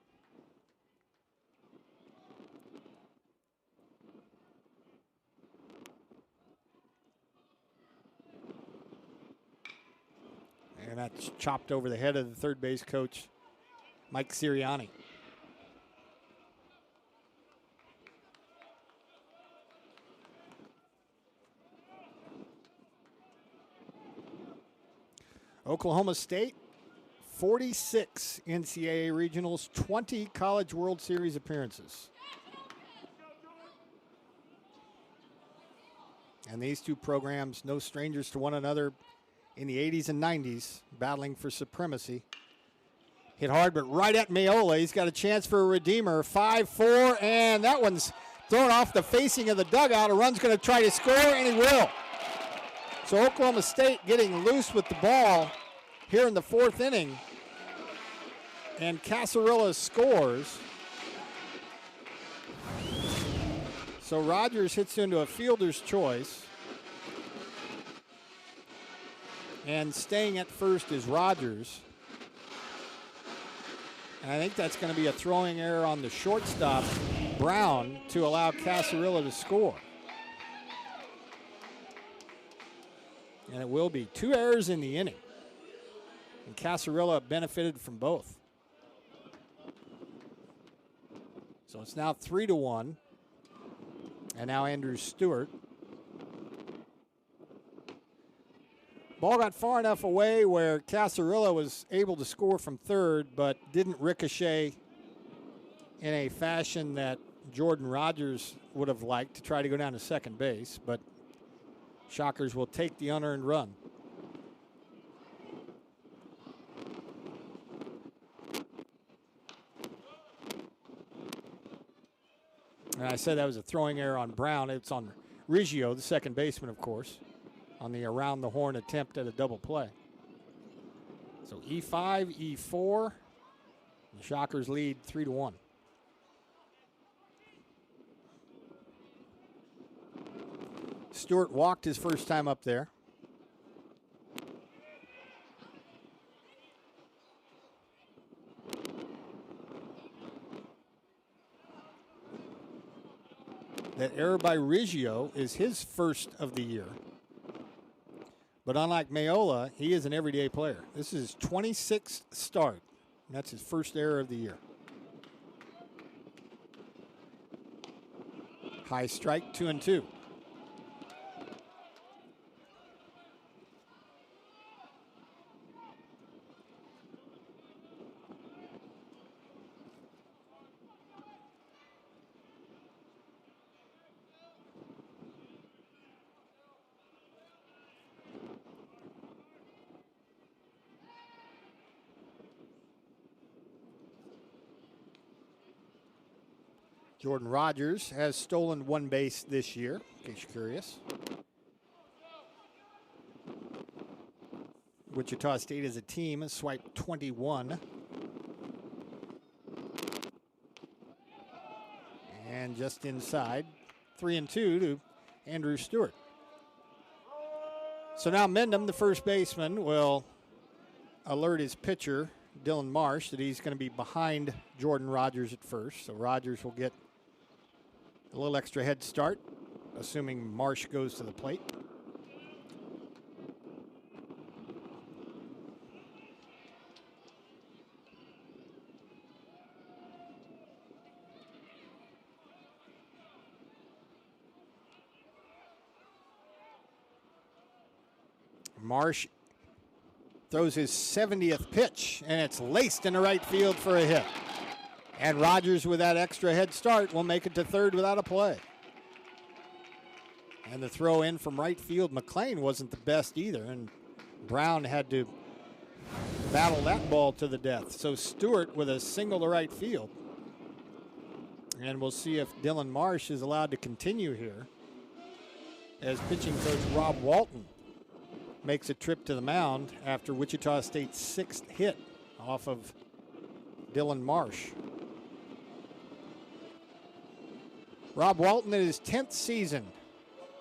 And that's chopped over the head of the third base coach, Mike Sirianni. Oklahoma State, 46 NCAA regionals, 20 College World Series appearances. And these two programs, no strangers to one another in the 80s and 90s, battling for supremacy. Hit hard, but right at Mayola. He's got a chance for a redeemer. 5-4, and that one's thrown off the facing of the dugout. A run's going to try to score, and he will. So Oklahoma State getting loose with the ball here in the fourth inning. And Casarilla scores. So Rogers hits into a fielder's choice. And staying at first is Rogers. And I think that's going to be a throwing error on the shortstop, Brown, to allow Casarilla to score. And it will be 2 errors in the inning. And Casarilla benefited from both. So it's now 3-1. And now Andrew Stewart. Ball got far enough away where Casarilla was able to score from third, but didn't ricochet in a fashion that Jordan Rogers would have liked to try to go down to second base. But Shockers will take the unearned run. And I said that was a throwing error on Brown. It's on Riggio, the second baseman, of course, on the around the horn attempt at a double play. So E5, E4. The Shockers lead 3-1. Stewart walked his first time up there. That error by Riggio is his first of the year. But unlike Mayola, he is an everyday player. This is his 26th start. And that's his first error of the year. High strike, 2-2. Jordan Rogers has stolen 1 base this year, in case you're curious. Wichita State as a team has swiped 21. And just inside, 3-2 to Andrew Stewart. So now Mendham, the first baseman, will alert his pitcher, Dylan Marsh, that he's going to be behind Jordan Rogers at first. So Rogers will get a little extra head start, assuming Marsh goes to the plate. Marsh throws his 70th pitch, and it's laced into right field for a hit. And Rogers, with that extra head start, will make it to third without a play. And the throw in from right field, McLean wasn't the best either, and Brown had to battle that ball to the death. So Stewart with a single to right field. And we'll see if Dylan Marsh is allowed to continue here as pitching coach Rob Walton makes a trip to the mound after Wichita State's 6th hit off of Dylan Marsh. Rob Walton in his 10th season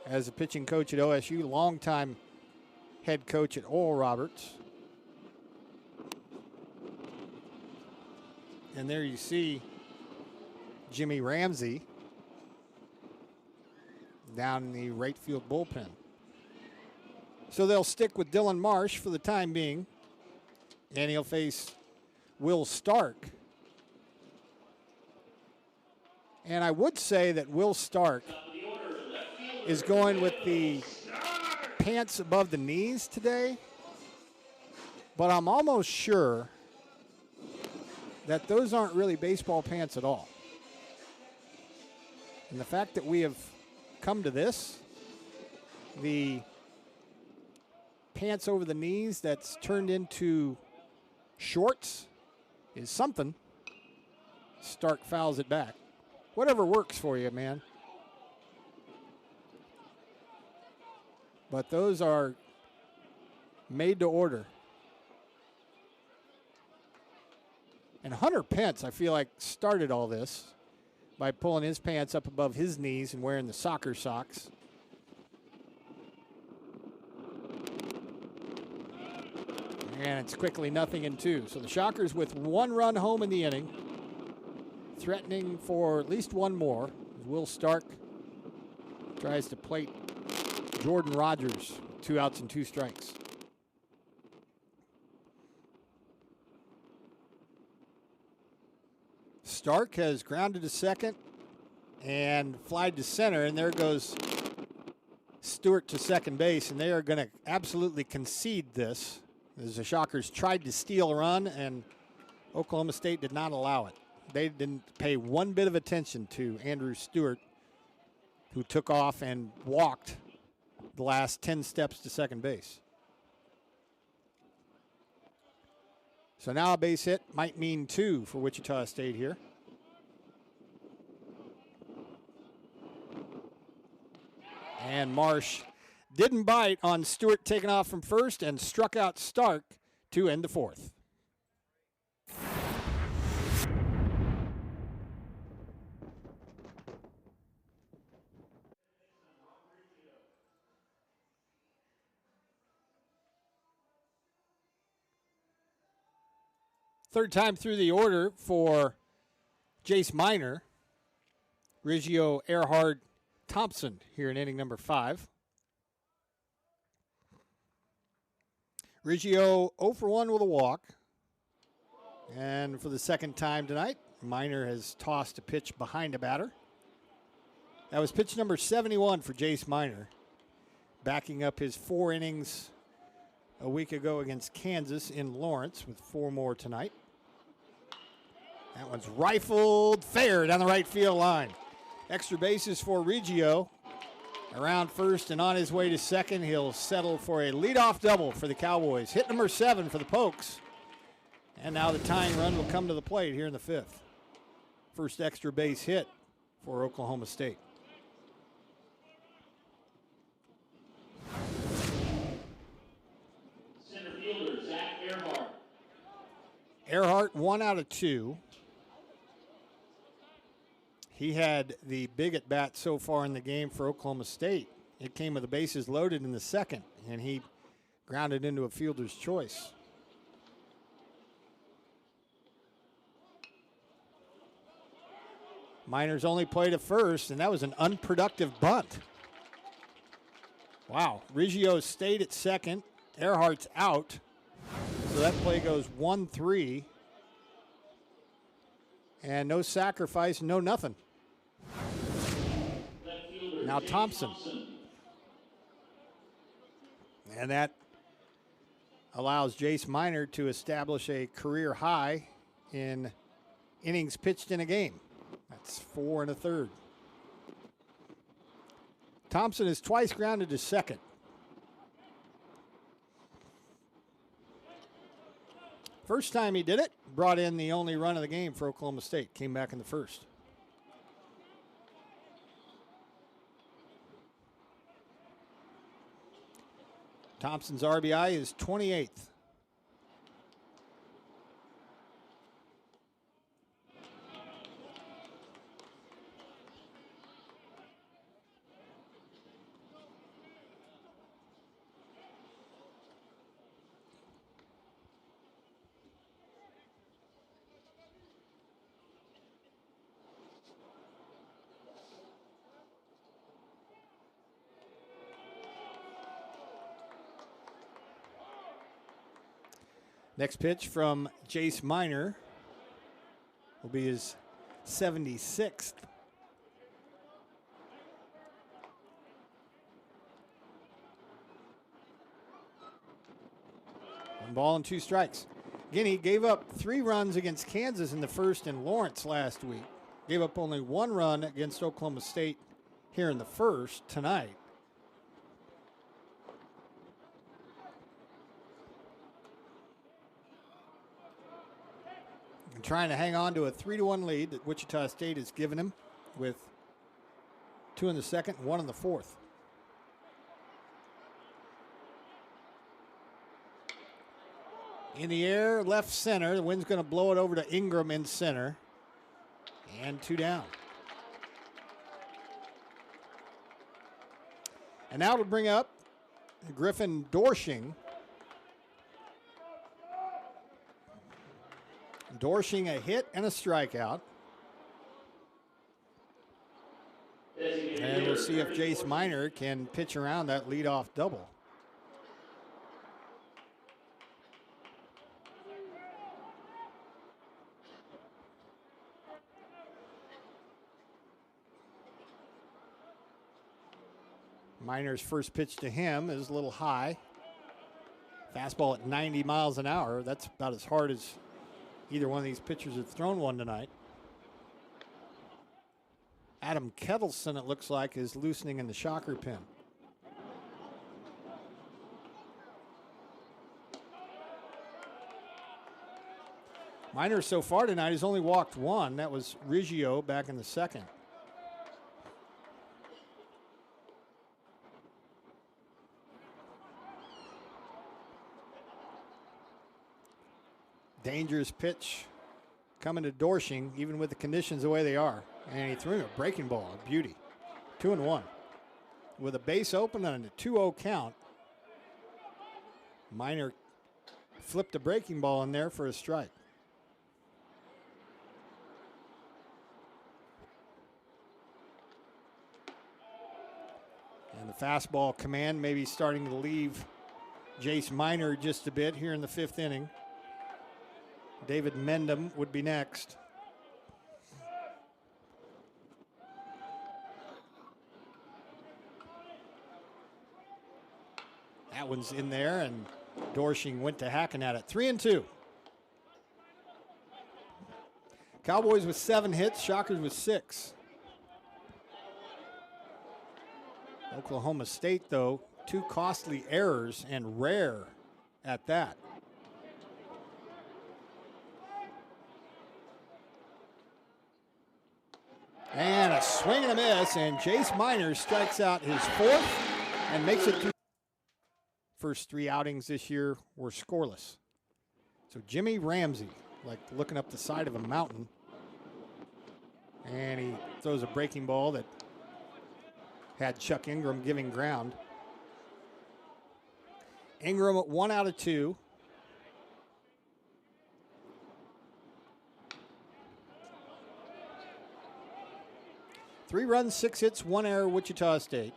as a pitching coach at OSU, longtime head coach at Oral Roberts. And there you see Jimmy Ramsey down in the right field bullpen. So they'll stick with Dylan Marsh for the time being, and he'll face Will Stark. And I would say that Will Stark is going with the pants above the knees today, but I'm almost sure that those aren't really baseball pants at all. And the fact that we have come to this, the pants over the knees that's turned into shorts, is something. Stark fouls it back. Whatever works for you, man. But those are made to order. And Hunter Pence, I feel like, started all this by pulling his pants up above his knees and wearing the soccer socks. And it's quickly 0-2. So the Shockers with 1 run home in the inning, threatening for at least one more. Will Stark tries to plate Jordan Rogers. 2 outs and 2 strikes. Stark has grounded to second and flied to center, and there goes Stewart to second base, and they are going to absolutely concede this as the Shockers tried to steal a run, and Oklahoma State did not allow it. They didn't pay one bit of attention to Andrew Stewart, who took off and walked the last 10 steps to second base. So now a base hit might mean 2 for Wichita State here. And Marsh didn't bite on Stewart taking off from first and struck out Stark to end the 4th. Third time through the order for Jace Miner. Riggio, Earhart, Thompson here in inning number 5. Riggio 0 for 1 with a walk. And for the second time tonight, Miner has tossed a pitch behind a batter. That was pitch number 71 for Jace Miner, backing up his 4 innings a week ago against Kansas in Lawrence with 4 more tonight. That one's rifled fair down the right field line. Extra bases for Riggio. Around first and on his way to second, he'll settle for a leadoff double for the Cowboys. Hit number 7 for the Pokes. And now the tying run will come to the plate here in the 5th. First extra base hit for Oklahoma State. Center fielder, Zach Earhart. Earhart 1 out of 2. He had the big at bat so far in the game for Oklahoma State. It came with the bases loaded in the second, and he grounded into a fielder's choice. Miner's only played at first, and that was an unproductive bunt. Wow. Riggio stayed at second. Earhart's out. So that play goes 1-3. And no sacrifice, no nothing. Now Thompson. And that allows Jace Miner to establish a career high in innings pitched in a game. That's 4 1/3. Thompson is twice grounded to second. First time he did it, brought in the only run of the game for Oklahoma State. Came back in the first. Thompson's RBI is 28th. Next pitch from Jace Miner will be his 76th. 1 ball and 2 strikes. Again, he gave up 3 runs against Kansas in the first and Lawrence last week. Gave up only 1 run against Oklahoma State here in the first tonight. And trying to hang on to a 3-1 lead that Wichita State has given him with 2 in the second and 1 in the fourth. In the air, left center. The wind's going to blow it over to Ingram in center. And 2 down. And now to bring up Griffin Dorsching. Dorsching a hit and a strikeout. And we'll see if Jace Miner can pitch around that leadoff double. Miner's first pitch to him is a little high. Fastball at 90 miles an hour. That's about as hard as either one of these pitchers have thrown one tonight. Adam Kettleson, it looks like, is loosening in the shocker pin. Miner so far tonight has only walked one. That was Riggio back in the second. Dangerous pitch coming to Dorsching, even with the conditions the way they are. And he threw him a breaking ball, a beauty. 2-1. With a base open and a 2-0 count, Miner flipped a breaking ball in there for a strike. And the fastball command maybe starting to leave Jace Miner just a bit here in the fifth inning. David Mendham would be next. That one's in there, and Dorsching went to hacking at it. 3-2. Cowboys with 7 hits, Shockers with 6. Oklahoma State, though, 2 costly errors, and rare at that. And a swing and a miss, and Jace Miner strikes out his 4th and makes it 2. First 3 outings this year were scoreless. So Jimmy Ramsey, like looking up the side of a mountain, and he throws a breaking ball that had Chuck Ingram giving ground. Ingram at 1 out of 2. Three runs, 6 hits, 1 error, Wichita State.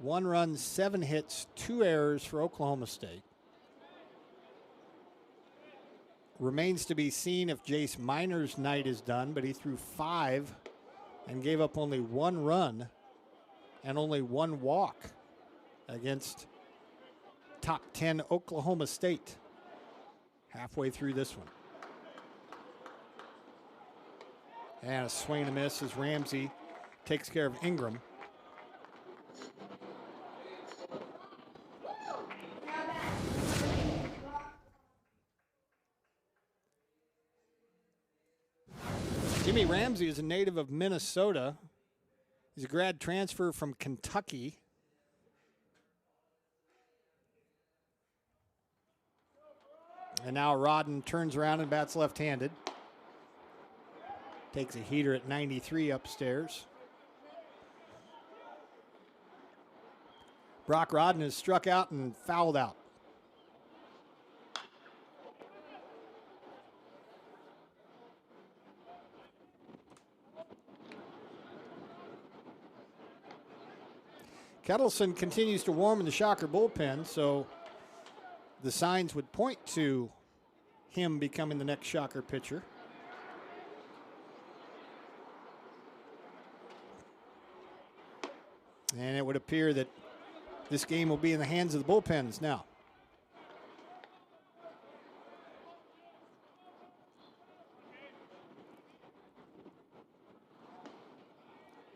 1 run, 7 hits, 2 errors for Oklahoma State. Remains to be seen if Jace Miner's night is done, but he threw 5 and gave up only 1 run and only 1 walk against top 10 Oklahoma State halfway through this one. And a swing and a miss as Ramsey takes care of Ingram. Jimmy Ramsey is a native of Minnesota. He's a grad transfer from Kentucky. And now Rodden turns around and bats left-handed. Takes a heater at 93 upstairs. Brock Rodden is struck out and fouled out. Kettleson continues to warm in the Shocker bullpen, so the signs would point to him becoming the next Shocker pitcher. And it would appear that this game will be in the hands of the bullpens now.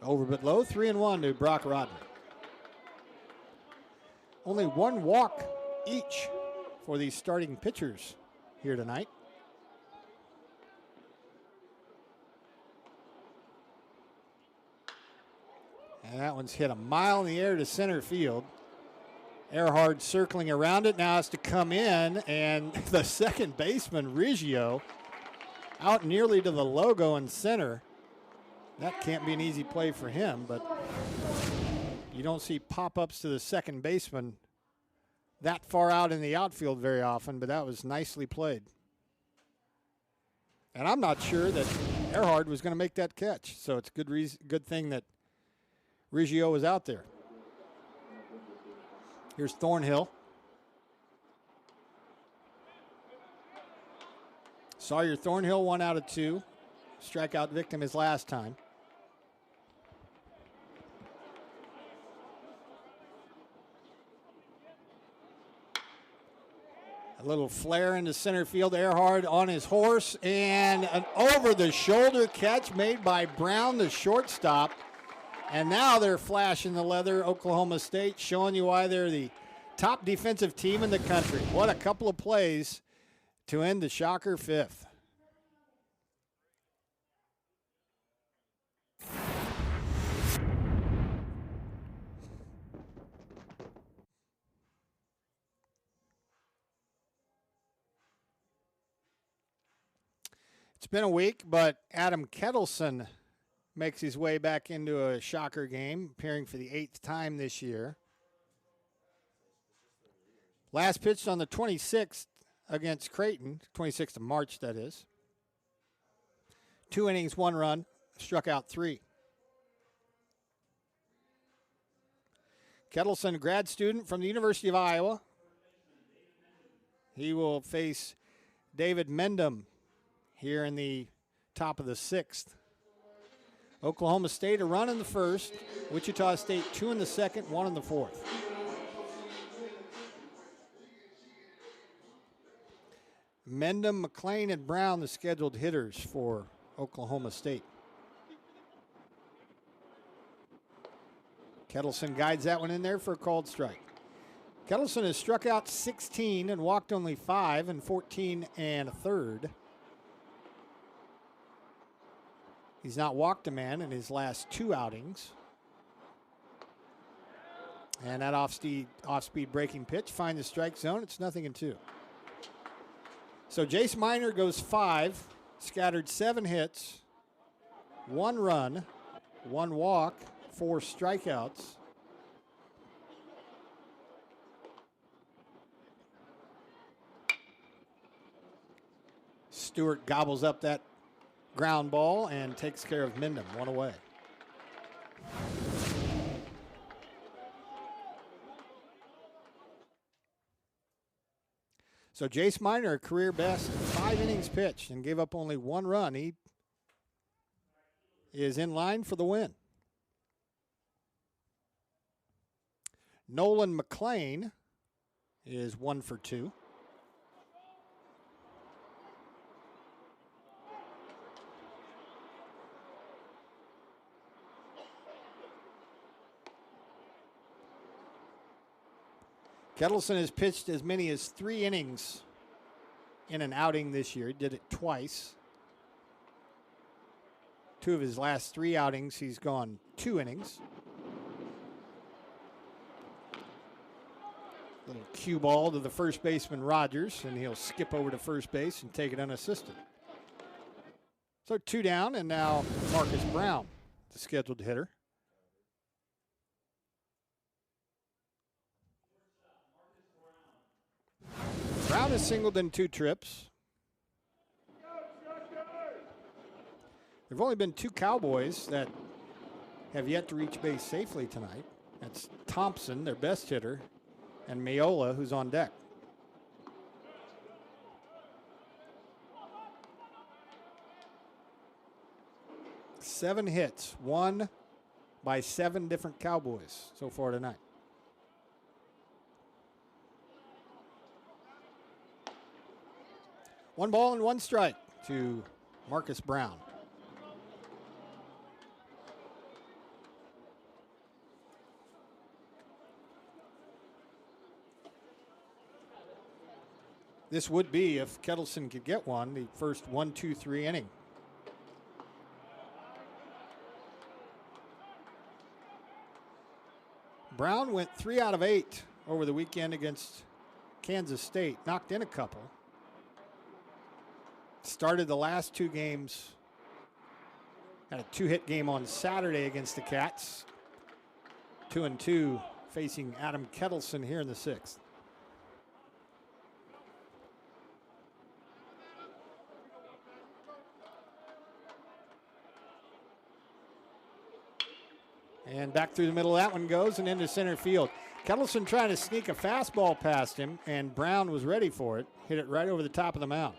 Over but low, 3-1 to Brock Rodden. Only 1 walk each for these starting pitchers here tonight. And that one's hit a mile in the air to center field. Earhart circling around it, now has to come in, and the second baseman, Riggio, out nearly to the logo in center. That can't be an easy play for him, but you don't see pop-ups to the second baseman that far out in the outfield very often, but that was nicely played. And I'm not sure that Earhart was going to make that catch, so it's good thing that Riggio was out there. Here's Thornhill. Sawyer Thornhill, 1 out of 2. Strikeout victim his last time. A little flare into center field. Earhart on his horse, and an over-the-shoulder catch made by Brown, the shortstop. And now they're flashing the leather, Oklahoma State, showing you why they're the top defensive team in the country. What a couple of plays to end the Shocker fifth. It's been a week, but Adam Kettleson makes his way back into a Shocker game, appearing for the 8th time this year. Last pitched on the 26th against Creighton, 26th of March, that is. 2 innings, 1 run, struck out 3. Kettleson, grad student from the University of Iowa. He will face David Mendham here in the top of the 6th. Oklahoma State a run in the first. Wichita State 2 in the second, 1 in the fourth. Mendham, McLean, and Brown, the scheduled hitters for Oklahoma State. Kettleson guides that one in there for a called strike. Kettleson has struck out 16 and walked only 5 in 14 and a third. He's not walked a man in his last 2 outings. And that off-speed breaking pitch finds the strike zone. It's 0-2. So Jace Miner goes 5, scattered 7 hits, 1 run, 1 walk, 4 strikeouts. Stewart gobbles up that ground ball and takes care of Mendham, 1 away. So Jace Miner, career best, 5 innings pitched and gave up only 1 run. He is in line for the win. Nolan McLean is 1 for 2. Kettleson has pitched as many as 3 innings in an outing this year. He did it twice. 2 of his last 3 outings, he's gone 2 innings. Little cue ball to the first baseman, Rogers, and he'll skip over to first base and take it unassisted. So 2 down, and now Marcus Brown, the scheduled hitter. Brown has singled in 2 trips. There have only been 2 Cowboys that have yet to reach base safely tonight. That's Thompson, their best hitter, and Miola, who's on deck. Seven hits, won by 7 different Cowboys so far tonight. One ball and 1 strike to Marcus Brown. This would be, if Kettleson could get one, the first 1-2-3 inning. Brown went 3 out of 8 over the weekend against Kansas State, knocked in a couple. Started the last 2 games, had a 2-hit game on Saturday against the Cats. 2-2 facing Adam Kettleson here in the 6th. And back through the middle of that one goes and into center field. Kettleson trying to sneak a fastball past him, and Brown was ready for it. Hit it right over the top of the mound.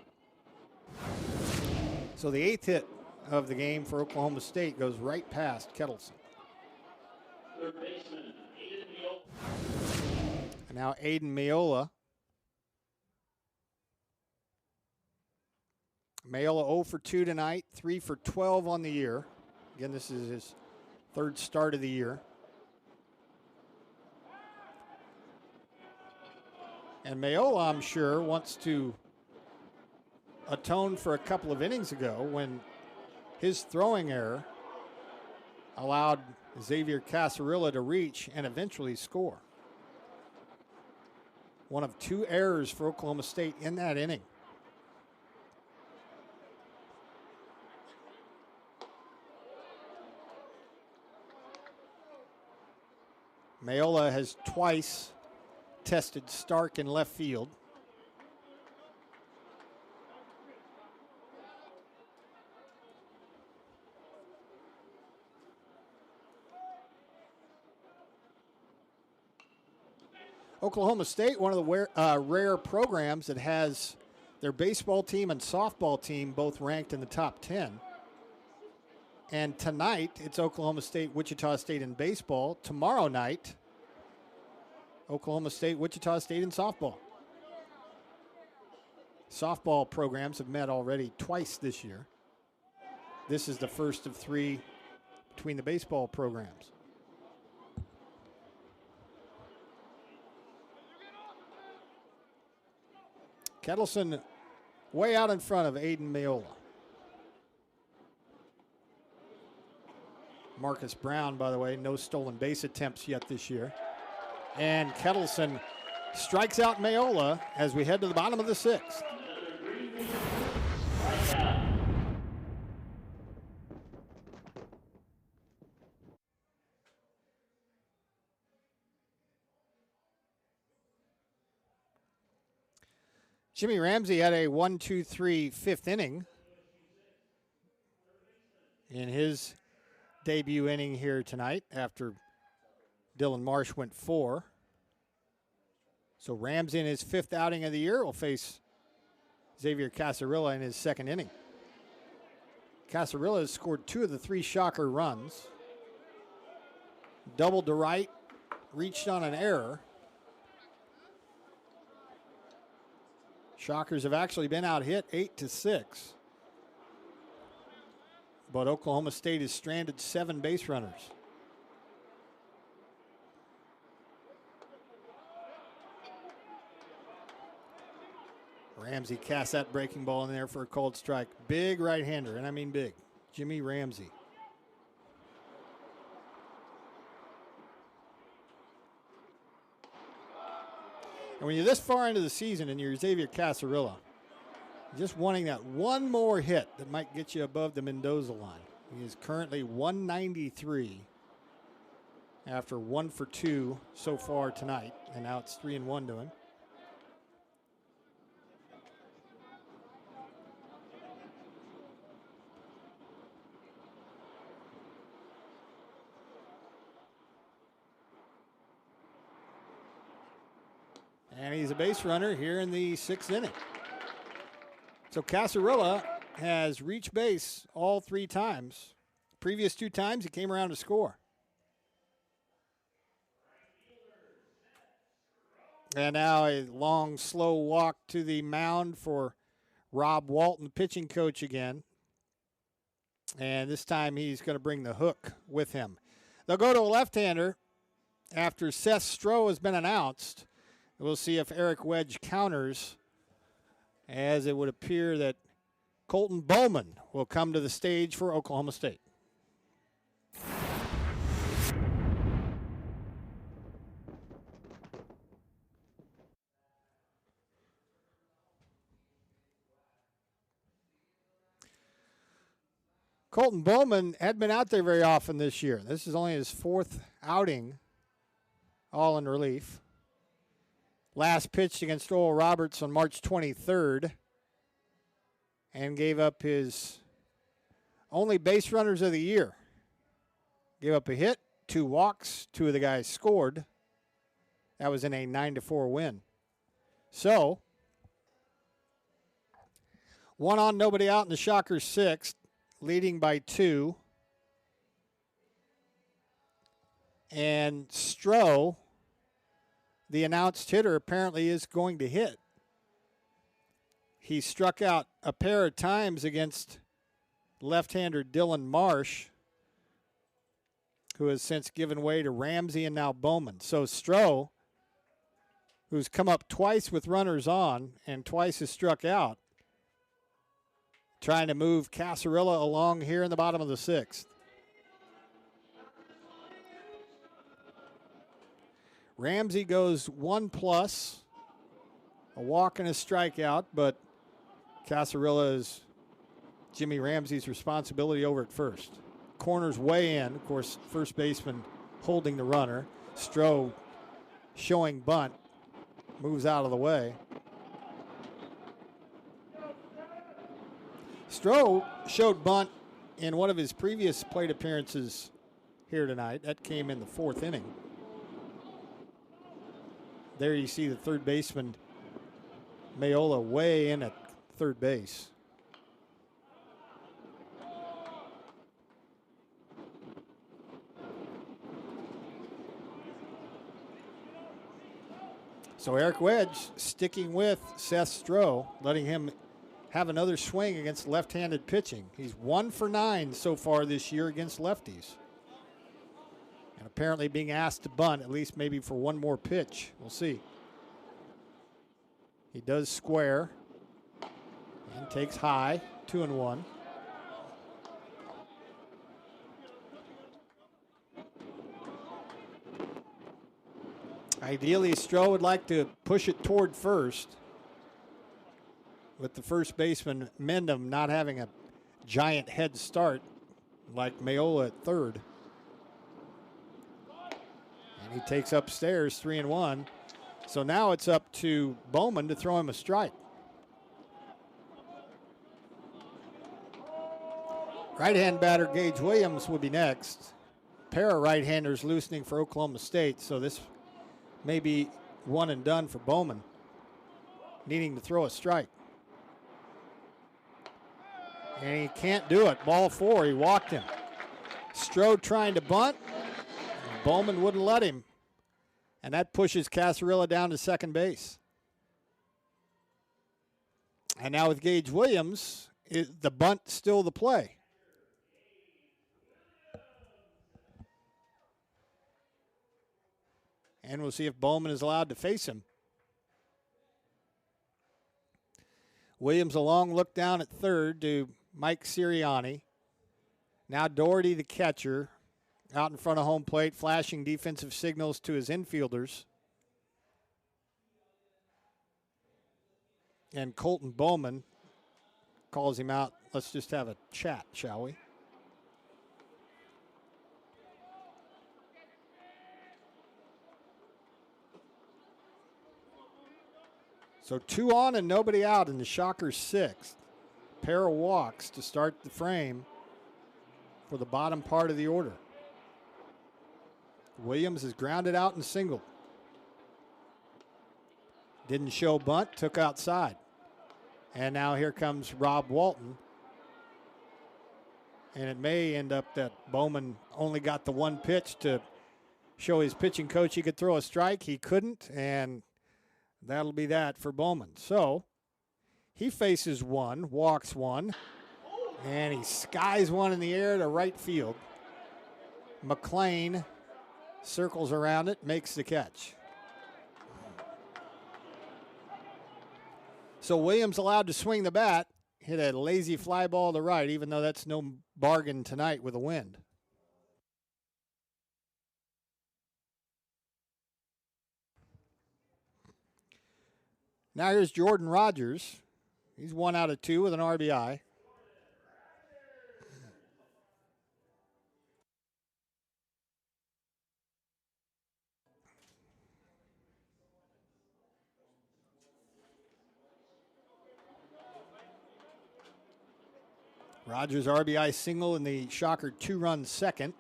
So the 8th hit of the game for Oklahoma State goes right past Kettleson. Third baseman, Aiden Miola. And now Aiden Miola Mayola 0 for 2 tonight, 3 for 12 on the year. Again, this is his third start of the year. And Mayola, I'm sure, wants to atone for a couple of innings ago when his throwing error allowed Xavier Casarilla to reach and eventually score. One of 2 errors for Oklahoma State in that inning. Mayola has twice tested Stark in left field. Oklahoma State, one of the rare programs that has their baseball team and softball team both ranked in the top 10. And tonight, it's Oklahoma State, Wichita State in baseball. Tomorrow night, Oklahoma State, Wichita State in softball. Softball programs have met already twice this year. This is the first of 3 between the baseball programs. Kettleson way out in front of Aiden Mayola. Marcus Brown, by the way, no stolen base attempts yet this year. And Kettleson strikes out Mayola as we head to the bottom of the 6th. Jimmy Ramsey had a 1-2-3 fifth inning in his debut inning here tonight after Dylan Marsh went 4. So Ramsey in his 5th outing of the year will face Xavier Casarilla in his 2nd inning. Casarilla has scored 2 of the 3 shocker runs. Doubled to right, reached on an error. Shockers have actually been out hit 8-6. But Oklahoma State has stranded 7 base runners. Ramsey casts that breaking ball in there for a called strike. Big right-hander, and I mean big. Jimmy Ramsey. And when you're this far into the season and you're Xavier Casarilla, just wanting that one more hit that might get you above the Mendoza line. He is currently 193 after 1 for 2 so far tonight, and now it's 3-1 to him. And he's a base runner here in the 6th inning. So Casarilla has reached base all 3 times. Previous 2 times, he came around to score. And now a long, slow walk to the mound for Rob Walton, pitching coach again. And this time he's going to bring the hook with him. They'll go to a left-hander after Seth Stroh has been announced. We'll see if Eric Wedge counters, as it would appear that Colton Bowman will come to the stage for Oklahoma State. Colton Bowman hadn't been out there very often this year. This is only his 4th outing, all in relief. Last pitched against Oral Roberts on March 23rd and gave up his only base runners of the year. Gave up a hit, 2 walks, 2 of the guys scored. That was in a 9-4 win. So, 1 on, nobody out in the Shockers' 6th, leading by 2. And Stroh, the announced hitter, apparently is going to hit. He struck out a pair of times against left-hander Dylan Marsh, who has since given way to Ramsey and now Bowman. So Stroh, who's come up twice with runners on and twice has struck out, trying to move Casarilla along here in the bottom of the 6th. Ramsey goes 1+, a walk and a strikeout, but Casarilla is Jimmy Ramsey's responsibility over at first. Corner's way in. Of course, first baseman holding the runner. Stroh showing bunt. Moves out of the way. Stroh showed bunt in one of his previous plate appearances here tonight. That came in the 4th inning. There you see the third baseman, Mayola, way in at third base. So Eric Wedge sticking with Seth Stroh, letting him have another swing against left-handed pitching. He's 1 for 9 so far this year against lefties. And apparently being asked to bunt, at least maybe for one more pitch. We'll see. He does square and takes high, 2-1. Ideally, Stroh would like to push it toward first, with the first baseman, Mendham, not having a giant head start like Mayola at third. And he takes upstairs, 3-1. So now it's up to Bowman to throw him a strike. Right-hand batter Gage Williams will be next. Pair of right-handers loosening for Oklahoma State, so this may be one and done for Bowman, needing to throw a strike. And he can't do it. Ball 4, he walked him. Stroh trying to bunt. Bowman wouldn't let him. And that pushes Casarilla down to second base. And now with Gage Williams, the bunt still the play. And we'll see if Bowman is allowed to face him. Williams a long look down at third to Mike Sirianni. Now Doherty, the catcher, out in front of home plate, flashing defensive signals to his infielders. And Colton Bowman calls him out. Let's just have a chat, shall we? So 2 on and nobody out in the Shockers' 6th. Pair of walks to start the frame for the bottom part of the order. Williams is grounded out and singled. Didn't show bunt, took outside. And now here comes Rob Walton. And it may end up that Bowman only got the one pitch to show his pitching coach he could throw a strike. He couldn't, and that'll be that for Bowman. So he faces one, walks one, and he skies one in the air to right field. McLean circles around it, makes the catch. So Williams allowed to swing the bat, hit a lazy fly ball to right, even though that's no bargain tonight with the wind. Now here's Jordan Rogers. He's 1 out of 2 with an RBI. Rogers RBI single in the Shocker 2-run second.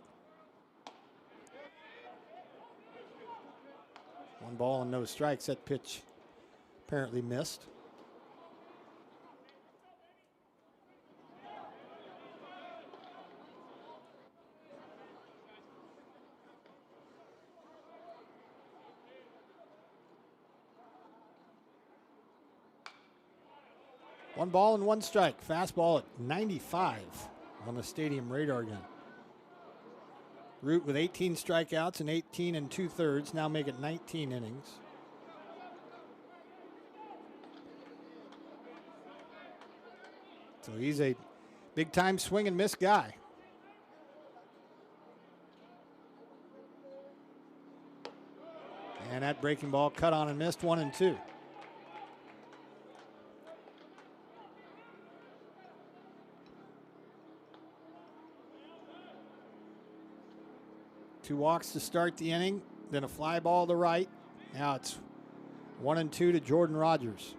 1 ball and no strikes. That pitch apparently missed. 1 ball and 1 strike. Fastball at 95 on the stadium radar gun. Root with 18 strikeouts and 18 2/3. Now make it 19 innings. So he's a big-time swing and miss guy. And that breaking ball cut on and missed, 1-2. Two walks to start the inning, then a fly ball to right. Now it's 1-2 to Jordan Rogers.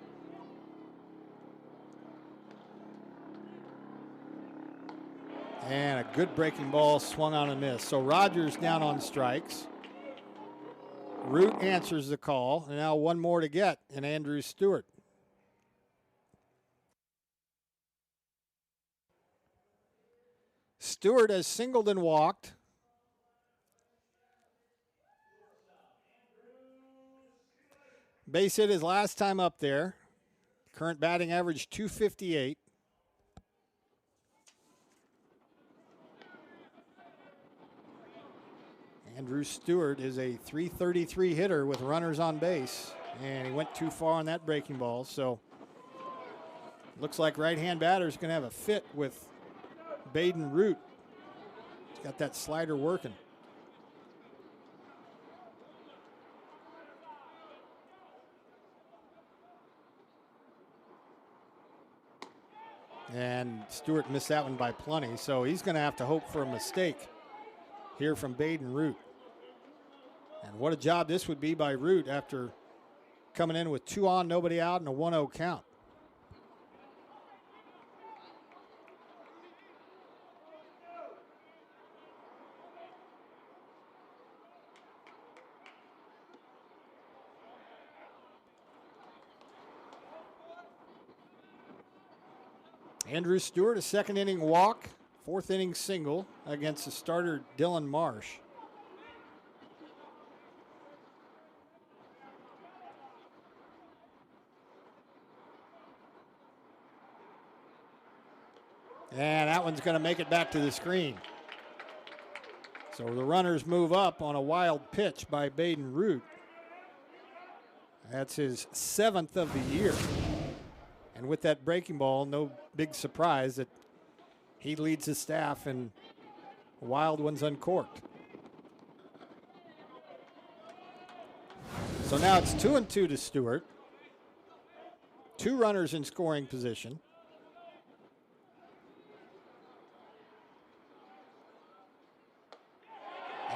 And a good breaking ball swung on and missed. So Rogers down on strikes. Root answers the call, and now one more to get, and Andrew Stewart. Stewart has singled and walked. Base hit his last time up there. Current batting average 258. Andrew Stewart is a .333 hitter with runners on base, and he went too far on that breaking ball. So looks like right-hand batter's going to have a fit with Baden Root. He's got that slider working. And Stewart missed that one by plenty, so he's going to have to hope for a mistake here from Baden Root. And what a job this would be by Root after coming in with 2 on, nobody out, and a 1-0 count. Andrew Stewart, a second inning walk, 4th inning single against the starter Dylan Marsh. And that one's going to make it back to the screen. So the runners move up on a wild pitch by Baden Root. That's his 7th of the year. And with that breaking ball, no big surprise that he leads his staff in wild ones uncorked. So now it's 2-2 to Stewart. 2 runners in scoring position.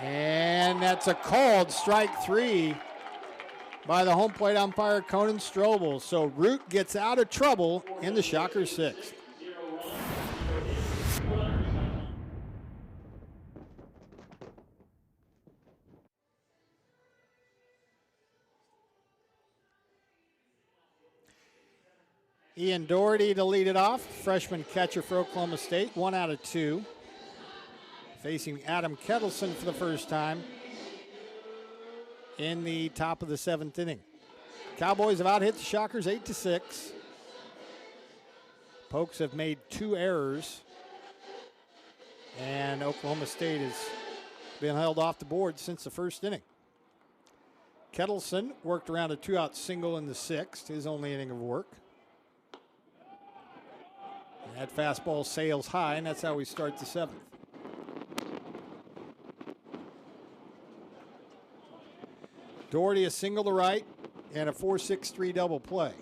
And that's a called strike 3 by the home plate umpire, Conan Strobel. So Root gets out of trouble in the Shockers 6th. Ian Doherty to lead it off, freshman catcher for Oklahoma State, 1 out of 2. Facing Adam Kettleson for the first time in the top of the 7th inning. Cowboys have out-hit the Shockers 8-6. Pokes have made 2 errors, and Oklahoma State has been held off the board since the first inning. Kettleson worked around a 2-out single in the 6th, his only inning of work. And that fastball sails high, and that's how we start the 7th. Doherty a single to right and a 4-6-3 double play.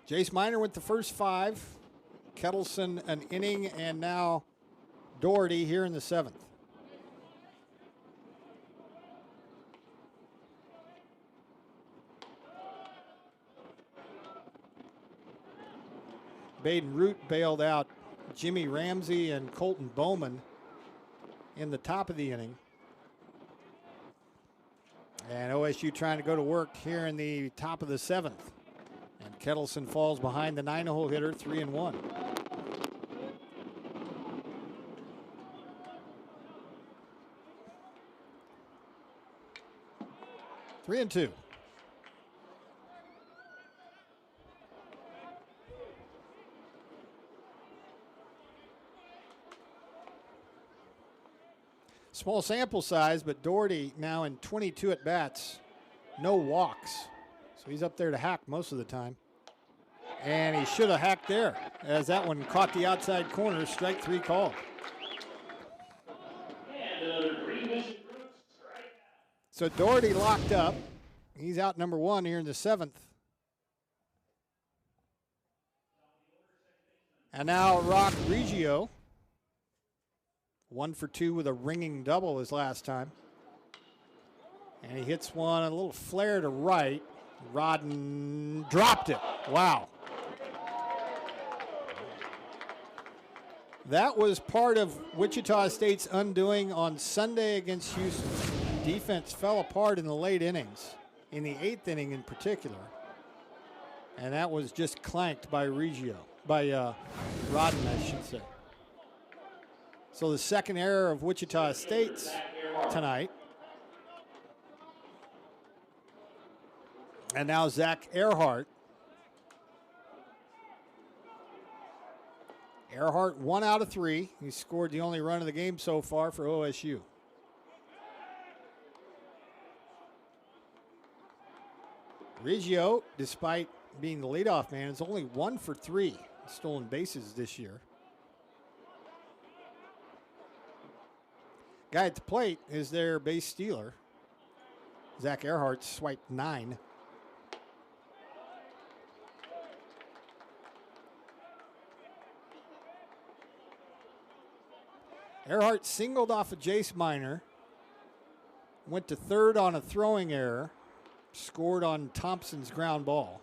Jace Miner went the first 5. Kettleson an inning, and now Doherty here in the 7th. Baden Root bailed out Jimmy Ramsey and Colton Bowman in the top of the inning. And OSU trying to go to work here in the top of the 7th. And Kettleson falls behind the 9-hole hitter, 3-1. Three and 2. Small sample size, but Doherty now in 22 at-bats, no walks. So he's up there to hack most of the time. And he should have hacked there, as that one caught the outside corner, strike 3 called. So Doherty locked up. He's out number 1 here in the 7th. And now Rock Reggio, 1 for 2 with a ringing double his last time. And he hits one, a little flare to right. Rodden dropped it. Wow. That was part of Wichita State's undoing on Sunday against Houston. Defense fell apart in the late innings, in the 8th inning in particular. And that was just clanked by Rodden, I should say. So the second error of Wichita State's tonight. And now Zach Earhart. Earhart 1 out of 3. He scored the only run of the game so far for OSU. Reggio, despite being the leadoff man, is only 1 for 3 stolen bases this year. Guy at the plate is their base stealer. Zach Earhart swiped 9. Earhart singled off of Jace Minor, went to third on a throwing error, scored on Thompson's ground ball.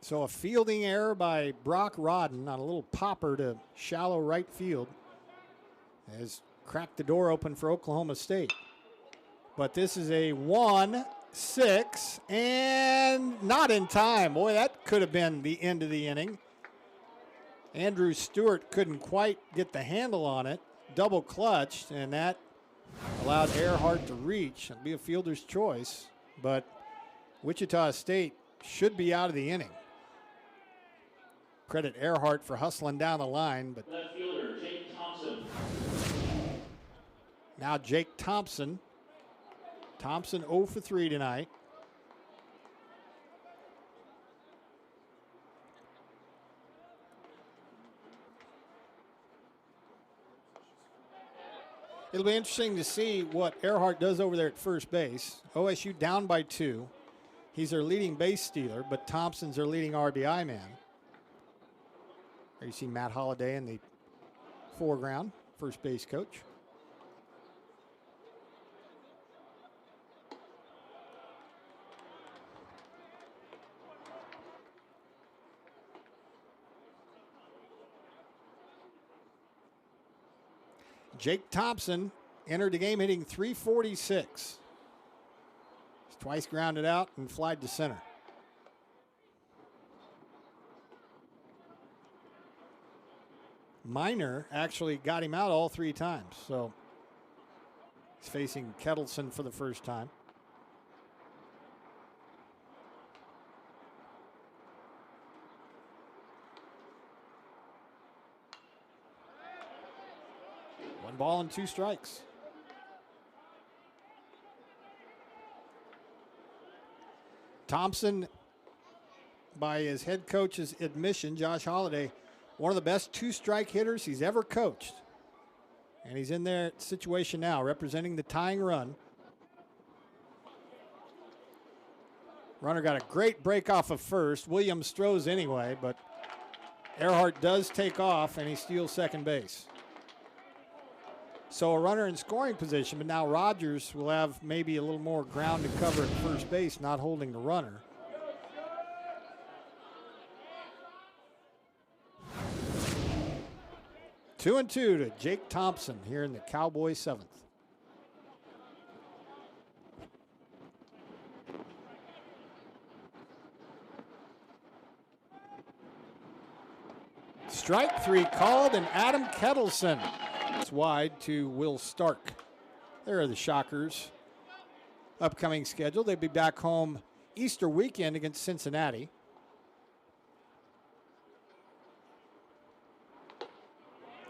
So a fielding error by Brock Rodden on a little popper to shallow right field has cracked the door open for Oklahoma State. But this is a 1-6 and not in time. Boy, that could have been the end of the inning. Andrew Stewart couldn't quite get the handle on it. Double clutched, and that allowed Earhart to reach. It'll be a fielder's choice, but Wichita State should be out of the inning. Credit Earhart for hustling down the line, but Left fielder, Jake Thompson. Now Jake Thompson. Thompson 0 for 3 tonight. It'll be interesting to see what Earhart does over there at first base. OSU down by 2. He's their leading base stealer, but Thompson's their leading RBI man. There you see Matt Holliday in the foreground, first base coach. Jake Thompson entered the game hitting .346. He's twice grounded out and flied to center. Minor actually got him out all 3 times, so he's facing Kettleson for the first time. One ball and 2 strikes. Thompson, by his head coach's admission, Josh Holliday, one of the best 2-strike hitters he's ever coached. And he's in their situation now, representing the tying run. Runner got a great break off of first. Williams throws anyway, but Earhart does take off, and he steals second base. So a runner in scoring position, but now Rogers will have maybe a little more ground to cover at first base, not holding the runner. Two and 2 to Jake Thompson here in the Cowboys 7th. Strike 3 called, and Adam Kettleson wide to Will Stark. There are the Shockers' upcoming schedule. They'll be back home Easter weekend against Cincinnati.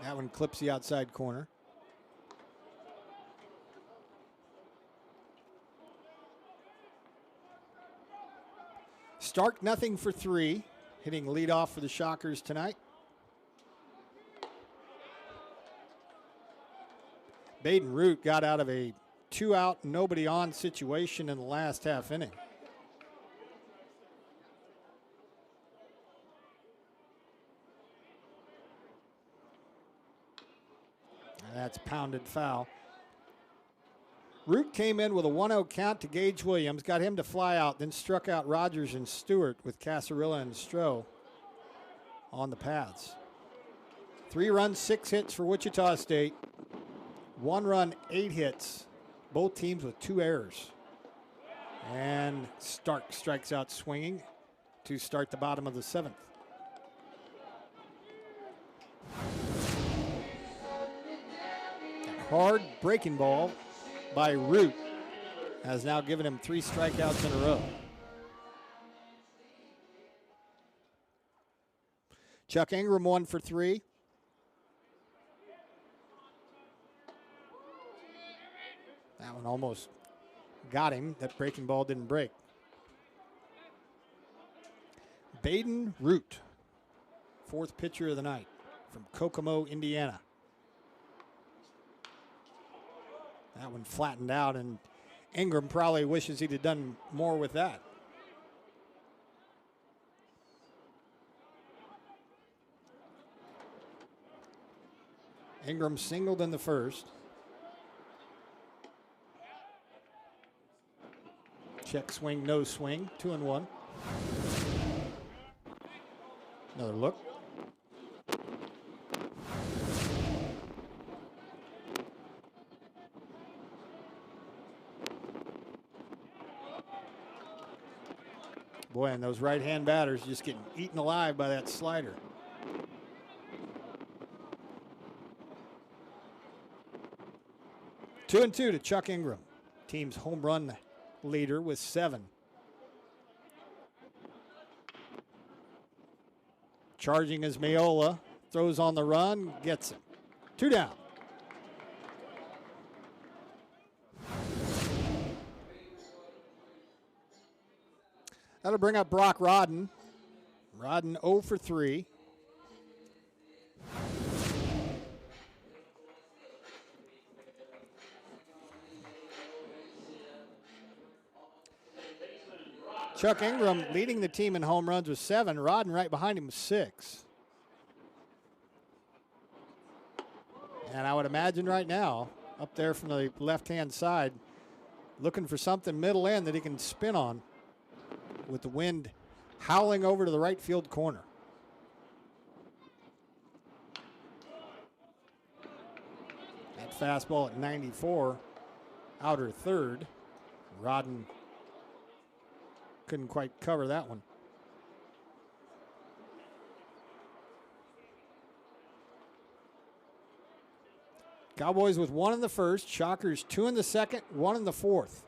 That one clips the outside corner. Stark nothing for three, hitting leadoff for the Shockers tonight. Baden Root got out of a 2-out, nobody on situation in the last half inning. And that's pounded foul. Root came in with a 1-0 count to Gage Williams, got him to fly out, then struck out Rogers and Stewart with Casarilla and Stroh on the paths. 3 runs, 6 hits for Wichita State. 1 run, 8 hits. Both teams with 2 errors. And Stark strikes out swinging to start the bottom of the 7th. A hard breaking ball by Root has now given him 3 strikeouts in a row. Chuck Ingram 1 for 3. That one almost got him. That breaking ball didn't break. Baden Root, 4th pitcher of the night from Kokomo, Indiana. That one flattened out, and Ingram probably wishes he'd have done more with that. Ingram singled in the first. Check swing, no swing, 2-1. Another look. Boy, and those right-hand batters just getting eaten alive by that slider. Two and two to Chuck Ingram, team's home run leader with 7. Charging is Mayola, throws on the run, gets it. 2 down. That'll bring up Brock Rodden. Rodden 0 for 3. Chuck Ingram leading the team in home runs with 7. Rodden right behind him with 6. And I would imagine right now, up there from the left-hand side, looking for something middle end that he can spin on with the wind howling over to the right field corner. That fastball at 94, outer third. Rodden couldn't quite cover that one. Cowboys with 1 in the first. Shockers 2 in the second, 1 in the fourth.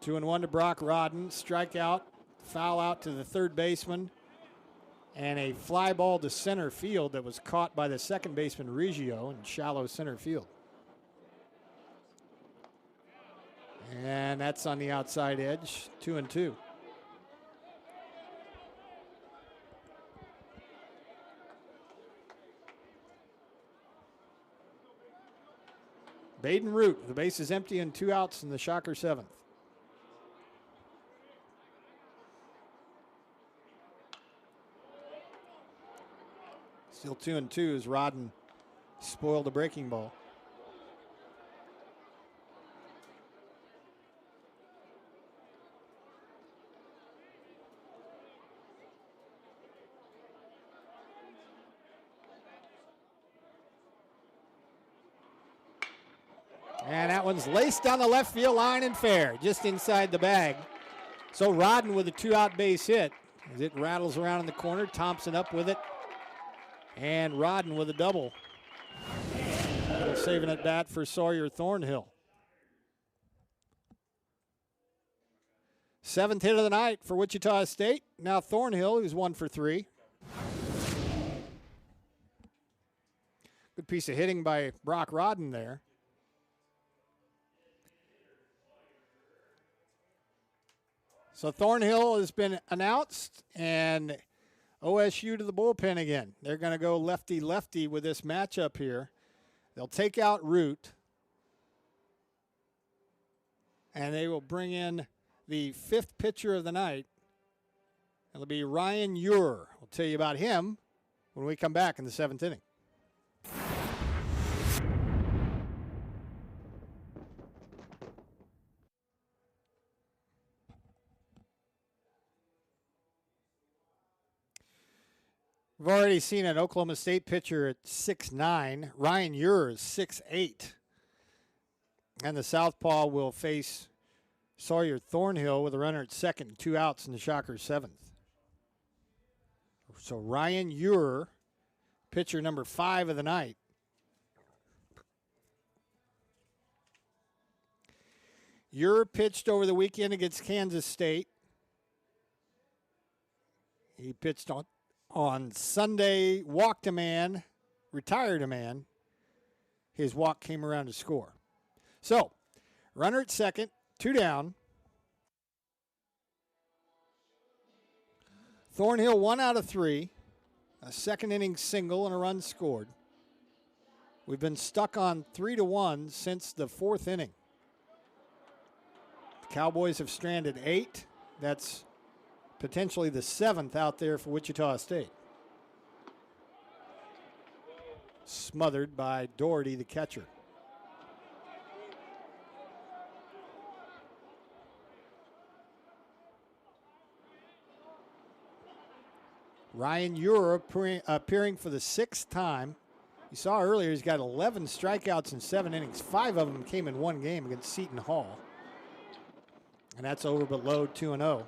Two and 1 to Brock Rodden. Strikeout, foul out to the third baseman, and a fly ball to center field that was caught by the second baseman Reggio in shallow center field. And that's on the outside edge, 2 and 2. Baden Root, the base is empty and 2 outs in the Shocker 7th. Still 2 and 2 as Rodden spoiled a breaking ball. And that one's laced down the left field line and fair, just inside the bag. So Rodden with a 2-out base hit as it rattles around in the corner. Thompson up with it. And Rodden with a double. Saving at bat for Sawyer Thornhill. 7th hit of the night for Wichita State. Now Thornhill, who's 1 for 3. Good piece of hitting by Brock Rodden there. So Thornhill has been announced, and OSU to the bullpen again. They're going to go lefty-lefty with this matchup here. They'll take out Root, and they will bring in the 5th pitcher of the night. It'll be Ryan Ure. We'll tell you about him when we come back in the 7th inning. We've already seen an Oklahoma State pitcher at 6'9". Ryan Ure is 6'8". And the southpaw will face Sawyer Thornhill with a runner at second, 2 outs in the Shockers' 7th. So Ryan Ure, pitcher number 5 of the night. Ure pitched over the weekend against Kansas State. He pitched on Sunday, walked a man, retired a man. His walk came around to score. So, runner at second, 2 down. Thornhill 1 out of 3. A 2nd inning single and a run scored. We've been stuck on 3-1 since the 4th inning. The Cowboys have stranded 8. That's potentially the 7th out there for Wichita State. Smothered by Doherty, the catcher. Ryan Ure appearing for the 6th time. You saw earlier he's got 11 strikeouts in 7 innings. 5 of them came in one game against Seton Hall. And that's over but low, 2-0.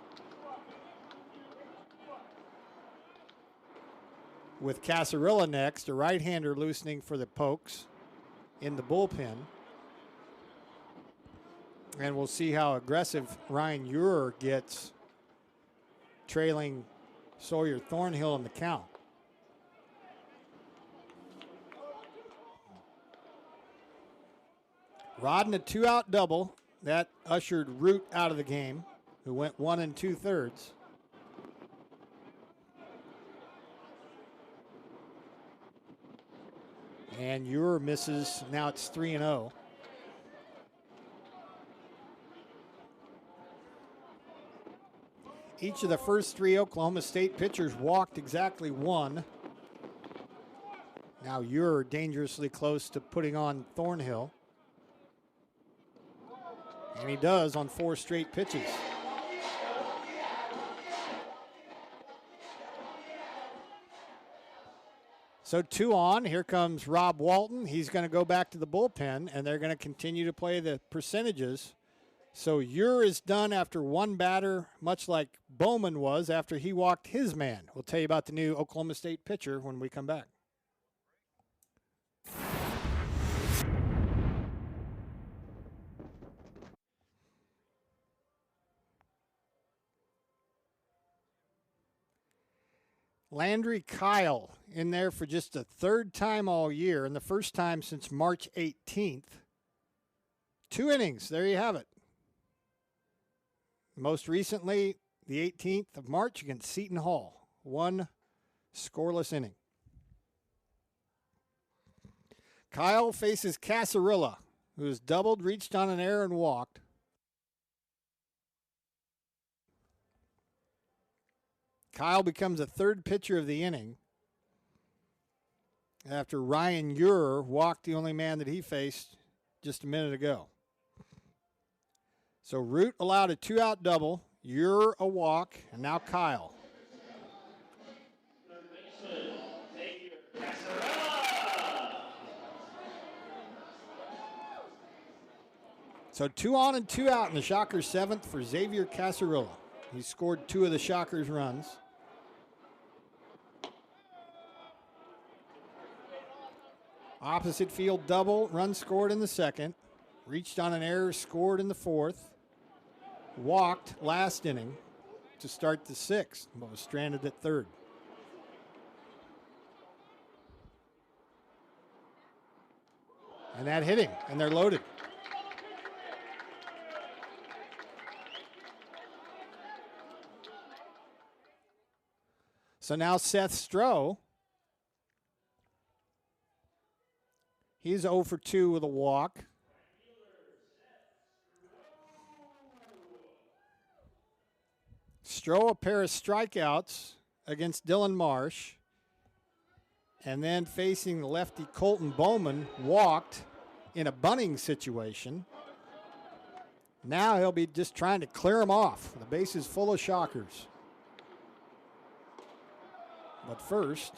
With Casarilla next, a right-hander loosening for the Pokes in the bullpen. And we'll see how aggressive Ryan Ure gets, trailing Sawyer Thornhill in the count. Rodden a 2-out double. That ushered Root out of the game, who went 1 2/3. And Ure misses. Now it's 3-0. Each of the first 3 Oklahoma State pitchers walked exactly 1. Now Ure dangerously close to putting on Thornhill. And he does on 4 straight pitches. So 2 on. Here comes Rob Walton. He's going to go back to the bullpen, and they're going to continue to play the percentages. So Ure is done after 1 batter, much like Bowman was after he walked his man. We'll tell you about the new Oklahoma State pitcher when we come back. Landry Kyle in there for just the 3rd time all year and the first time since March 18th. 2 innings, there you have it. Most recently, the 18th of March against Seton Hall. 1 scoreless inning. Kyle faces Casarilla, who has doubled, reached on an error, and walked. Kyle becomes the 3rd pitcher of the inning after Ryan Ure walked the only man that he faced just a minute ago. So Root allowed a 2-out double, Ure a walk, and now Kyle. So 2 on and 2 out in the Shockers' 7th for Xavier Casarilla. He scored 2 of the Shockers' runs. Opposite field double, run scored in the second. Reached on an error, scored in the fourth. Walked last inning to start the sixth, but was stranded at third. And that hit him, and they're loaded. So now Seth Stroh, he's 0 for 2 with a walk. Stroh, a pair of strikeouts against Dylan Marsh. And then facing the lefty Colton Bowman, walked in a bunting situation. Now he'll be just trying to clear him off. The base is full of Shockers. But first,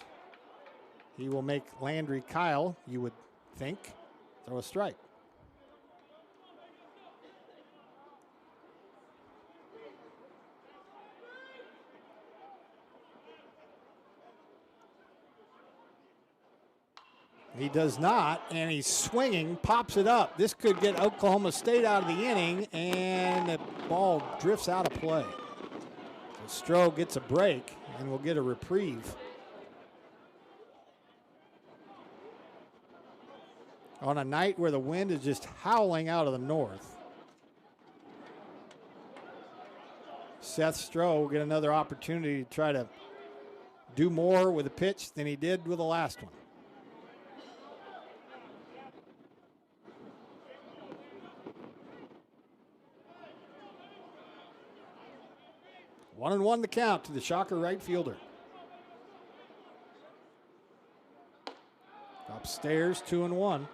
he will make Landry Kyle, you would think, throw a strike. He does not, and he's swinging, pops it up. This could get Oklahoma State out of the inning, and the ball drifts out of play. So Stroh gets a break, and will get a reprieve. On a night where the wind is just howling out of the north. Seth Stroh will get another opportunity to try to do more with a pitch than he did with the last one. 1-1 the count to the Shocker right fielder. Upstairs, 2-1.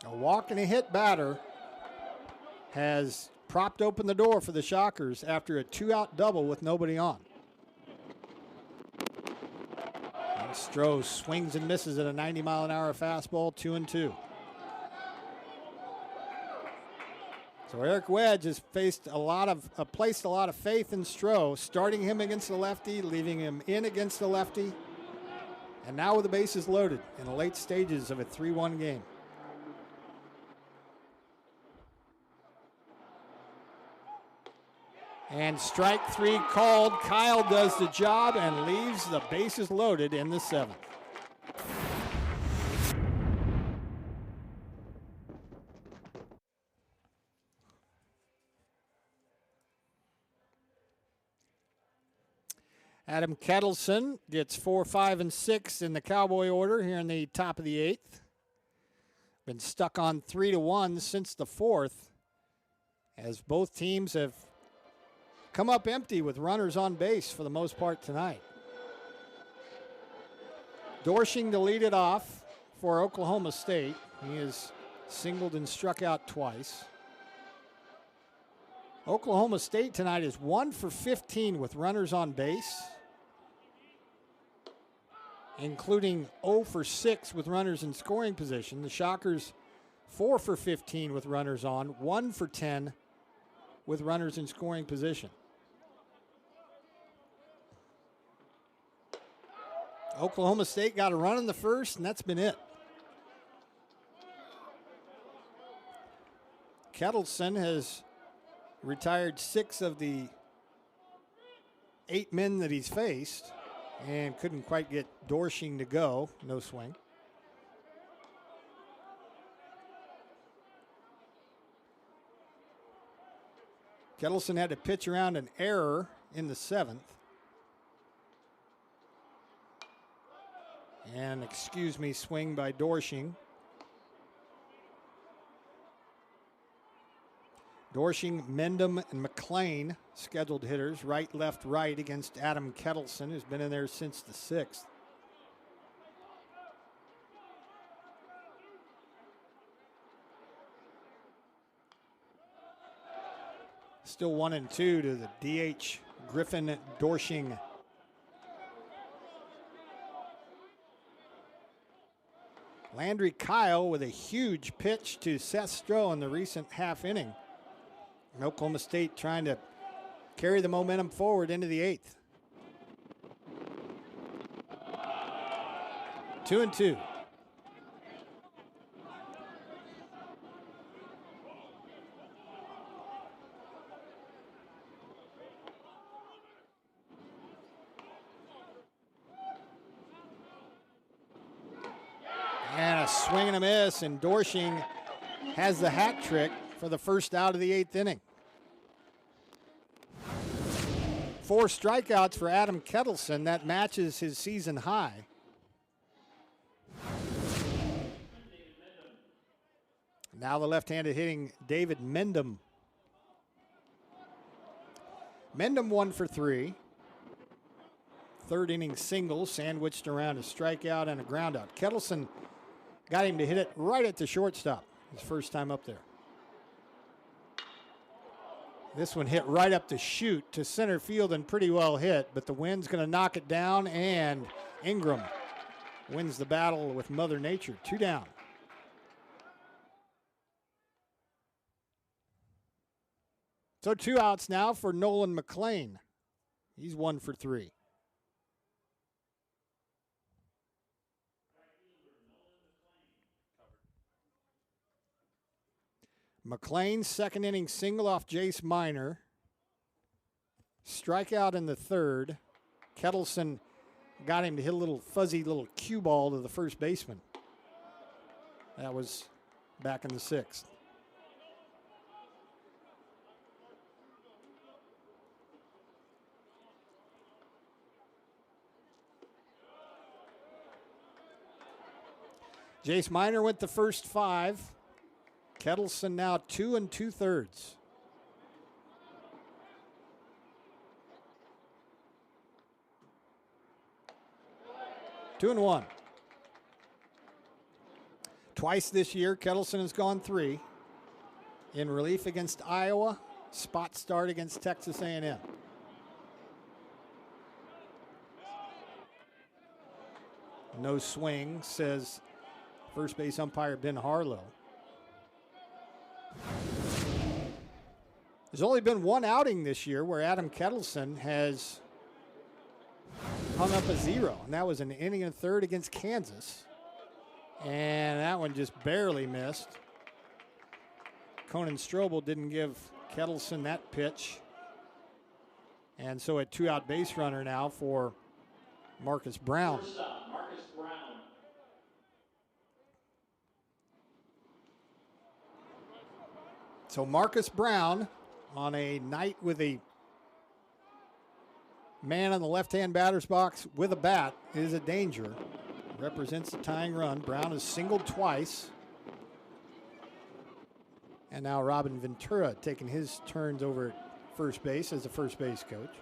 A walk and a hit batter has propped open the door for the Shockers after a 2-out double with nobody on. And Stroh swings and misses at a 90-mile-an-hour fastball, 2-2. So Eric Wedge has placed a lot of faith in Stroh, starting him against the lefty, leaving him in against the lefty, and now with the bases loaded in the late stages of a 3-1 game. And strike 3 called. Kyle does the job and leaves the bases loaded in the 7th. Adam Kettleson gets 4, 5, and 6 in the Cowboy order here in the top of the 8th. Been stuck on 3-1 since the 4th, as both teams have come up empty with runners on base for the most part tonight. Dorshing to lead it off for Oklahoma State. He has singled and struck out twice. Oklahoma State tonight is 1 for 15 with runners on base, including 0 for 6 with runners in scoring position. The Shockers 4 for 15 with runners on, 1 for 10 with runners in scoring position. Oklahoma State got a run in the first, and that's been it. Kettleson has retired 6 of the 8 men that he's faced and couldn't quite get Dorshing to go. No swing. Kettleson had to pitch around an error in the 7th. And swing by Dorshing. Dorshing, Mendham, and McLean, scheduled hitters, right, left, right, against Adam Kettleson, who's been in there since the 6th. Still 1-2 to the DH, Griffin Dorshing. Landry Kyle with a huge pitch to Seth Stroh in the recent half inning. And Oklahoma State trying to carry the momentum forward into the 8th. 2-2. And a swing and a miss, and Dorshing has the hat trick for the first out of the 8th inning. 4 strikeouts for Adam Kettleson. That matches his season high. Now the left-handed hitting David Mendham. Mendham 1 for 3. 3rd inning single sandwiched around a strikeout and a groundout. Kettleson got him to hit it right at the shortstop. His first time up there. This one hit right up the chute to center field and pretty well hit, but the wind's going to knock it down, and Ingram wins the battle with Mother Nature. 2 down. So 2 outs now for Nolan McLean. He's 1 for 3. McLean's 2nd inning single off Jace Minor. Strikeout in the 3rd. Kettleson got him to hit a little fuzzy little cue ball to the first baseman. That was back in the 6th. Jace Minor went the first 5. Kettleson now 2 2/3. Two and 1. Twice this year, Kettleson has gone 3. In relief against Iowa, spot start against Texas A&M. No swing, says first base umpire Ben Harlow. There's only been 1 outing this year where Adam Kettleson has hung up a 0, and that was an inning and a 3rd against Kansas. And that one just barely missed. Conan Strobel didn't give Kettleson that pitch. And so a 2-out base runner now for Marcus Brown. First up, Marcus Brown. So Marcus Brown, on a night with a man on the left-hand batter's box with a bat, is a danger. Represents a tying run. Brown has singled twice. And now Robin Ventura taking his turns over at first base as a first base coach.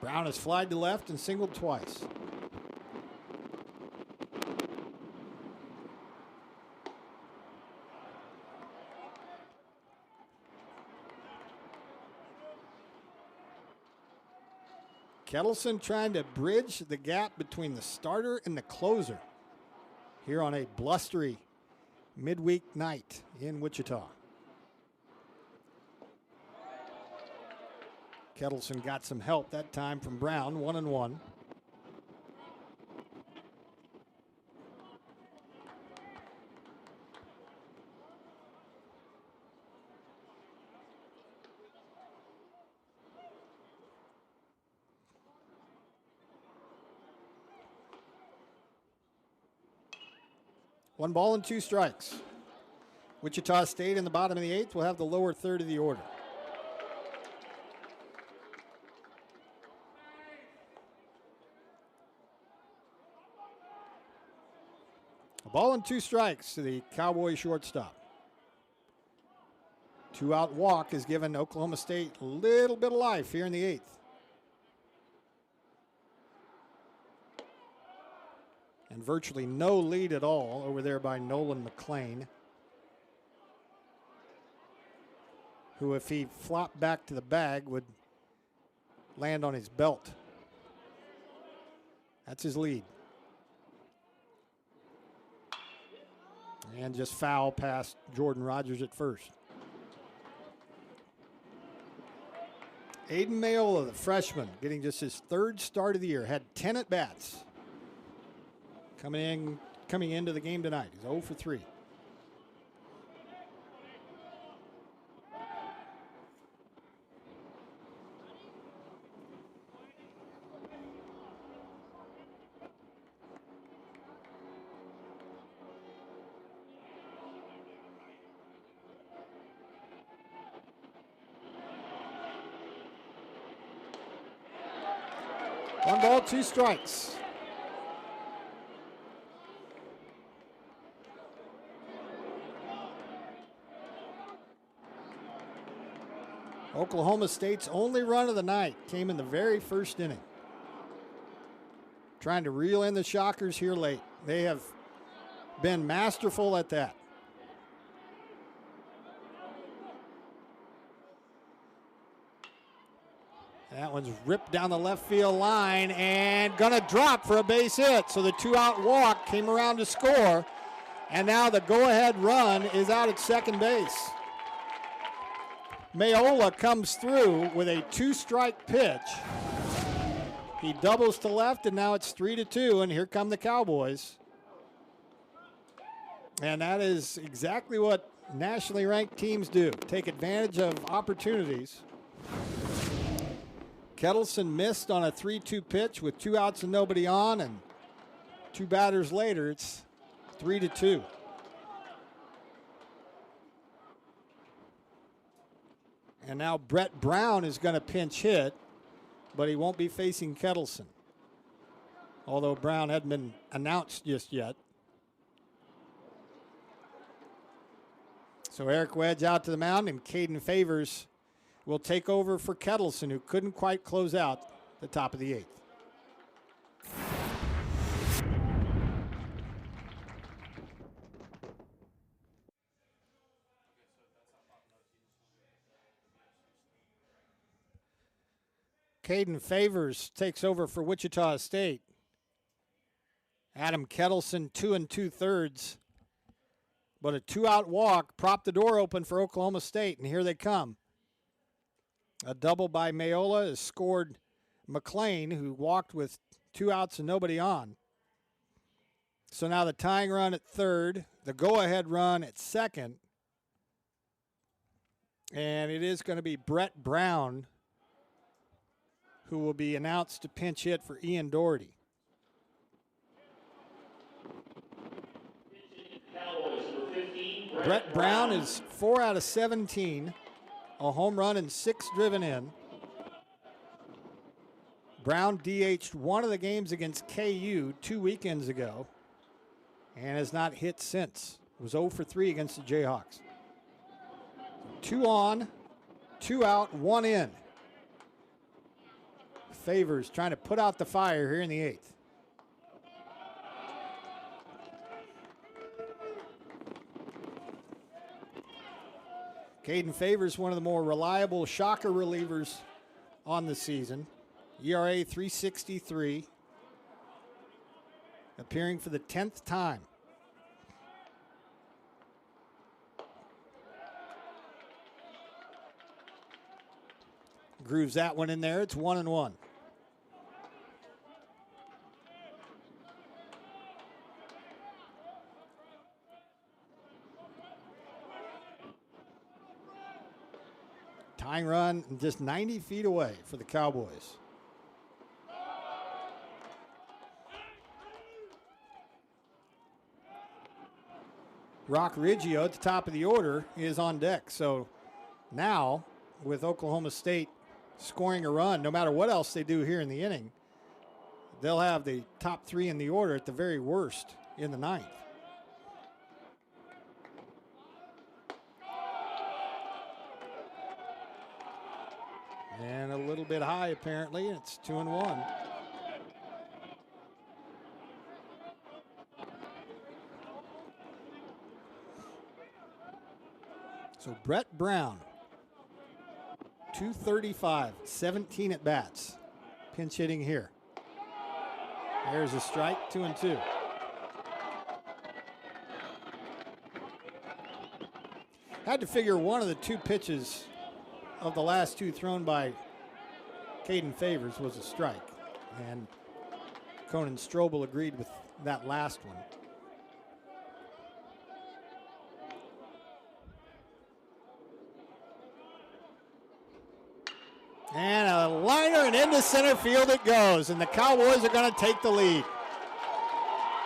Brown has flied to left and singled twice. Kettleson trying to bridge the gap between the starter and the closer here on a blustery midweek night in Wichita. Kettleson got some help that time from Brown, 1-1. One ball and 2 strikes. Wichita State in the bottom of the 8th will have the lower third of the order. A ball and 2 strikes to the Cowboy shortstop. 2-out walk has given Oklahoma State a little bit of life here in the 8th. And virtually no lead at all over there by Nolan McLean, who, if he flopped back to the bag, would land on his belt. That's his lead. And just foul past Jordan Rogers at first. Aiden Mayola, the freshman, getting just his third start of the year, had 10 at-bats. Coming into the game tonight. He's 0 for 3. One ball, 2 strikes. Oklahoma State's only run of the night came in the very first inning. Trying to reel in the Shockers here late. They have been masterful at that. That one's ripped down the left field line and gonna drop for a base hit. So the 2-out walk came around to score. And now the go-ahead run is out at second base. Mayola comes through with a 2-strike pitch. He doubles to left, and now it's 3-2, and here come the Cowboys. And that is exactly what nationally ranked teams do, take advantage of opportunities. Kettleson missed on a 3-2 pitch with 2 outs and nobody on, and 2 batters later, it's 3-2. And now Brett Brown is going to pinch hit, but he won't be facing Kettleson, although Brown hadn't been announced just yet. So Eric Wedge out to the mound, and Caden Favors will take over for Kettleson, who couldn't quite close out the top of the 8th. Caden Favors takes over for Wichita State. Adam Kettleson 2 2/3. But a 2-out walk propped the door open for Oklahoma State, and here they come. A double by Mayola has scored McLean, who walked with 2 outs and nobody on. So now the tying run at third, the go-ahead run at second, and it is going to be Brett Brown who will be announced to pinch hit for Ian Doherty. Brett Brown is 4 out of 17, a home run and 6 driven in. Brown DH'd one of the games against KU 2 weekends ago and has not hit since. It was 0 for 3 against the Jayhawks. 2 on, 2 out, 1 in. Favors trying to put out the fire here in the 8th. Caden Favors, one of the more reliable Shocker relievers on the season. ERA 3.63. Appearing for the 10th time. Grooves that one in there. It's 1-1. Tying run just 90 feet away for the Cowboys. Rock Riggio at the top of the order is on deck. So now, with Oklahoma State scoring a run, no matter what else they do here in the inning, they'll have the top 3 in the order at the very worst in the 9th. And a little bit high, apparently. It's 2-1. So Brett Brown 235, 17 at bats. Pinch hitting here. There's a strike, 2-2. Had to figure one of the two pitches of the last two thrown by Caden Favors was a strike. And Conan Strobel agreed with that last one. And a liner, and into center field it goes. And the Cowboys are going to take the lead.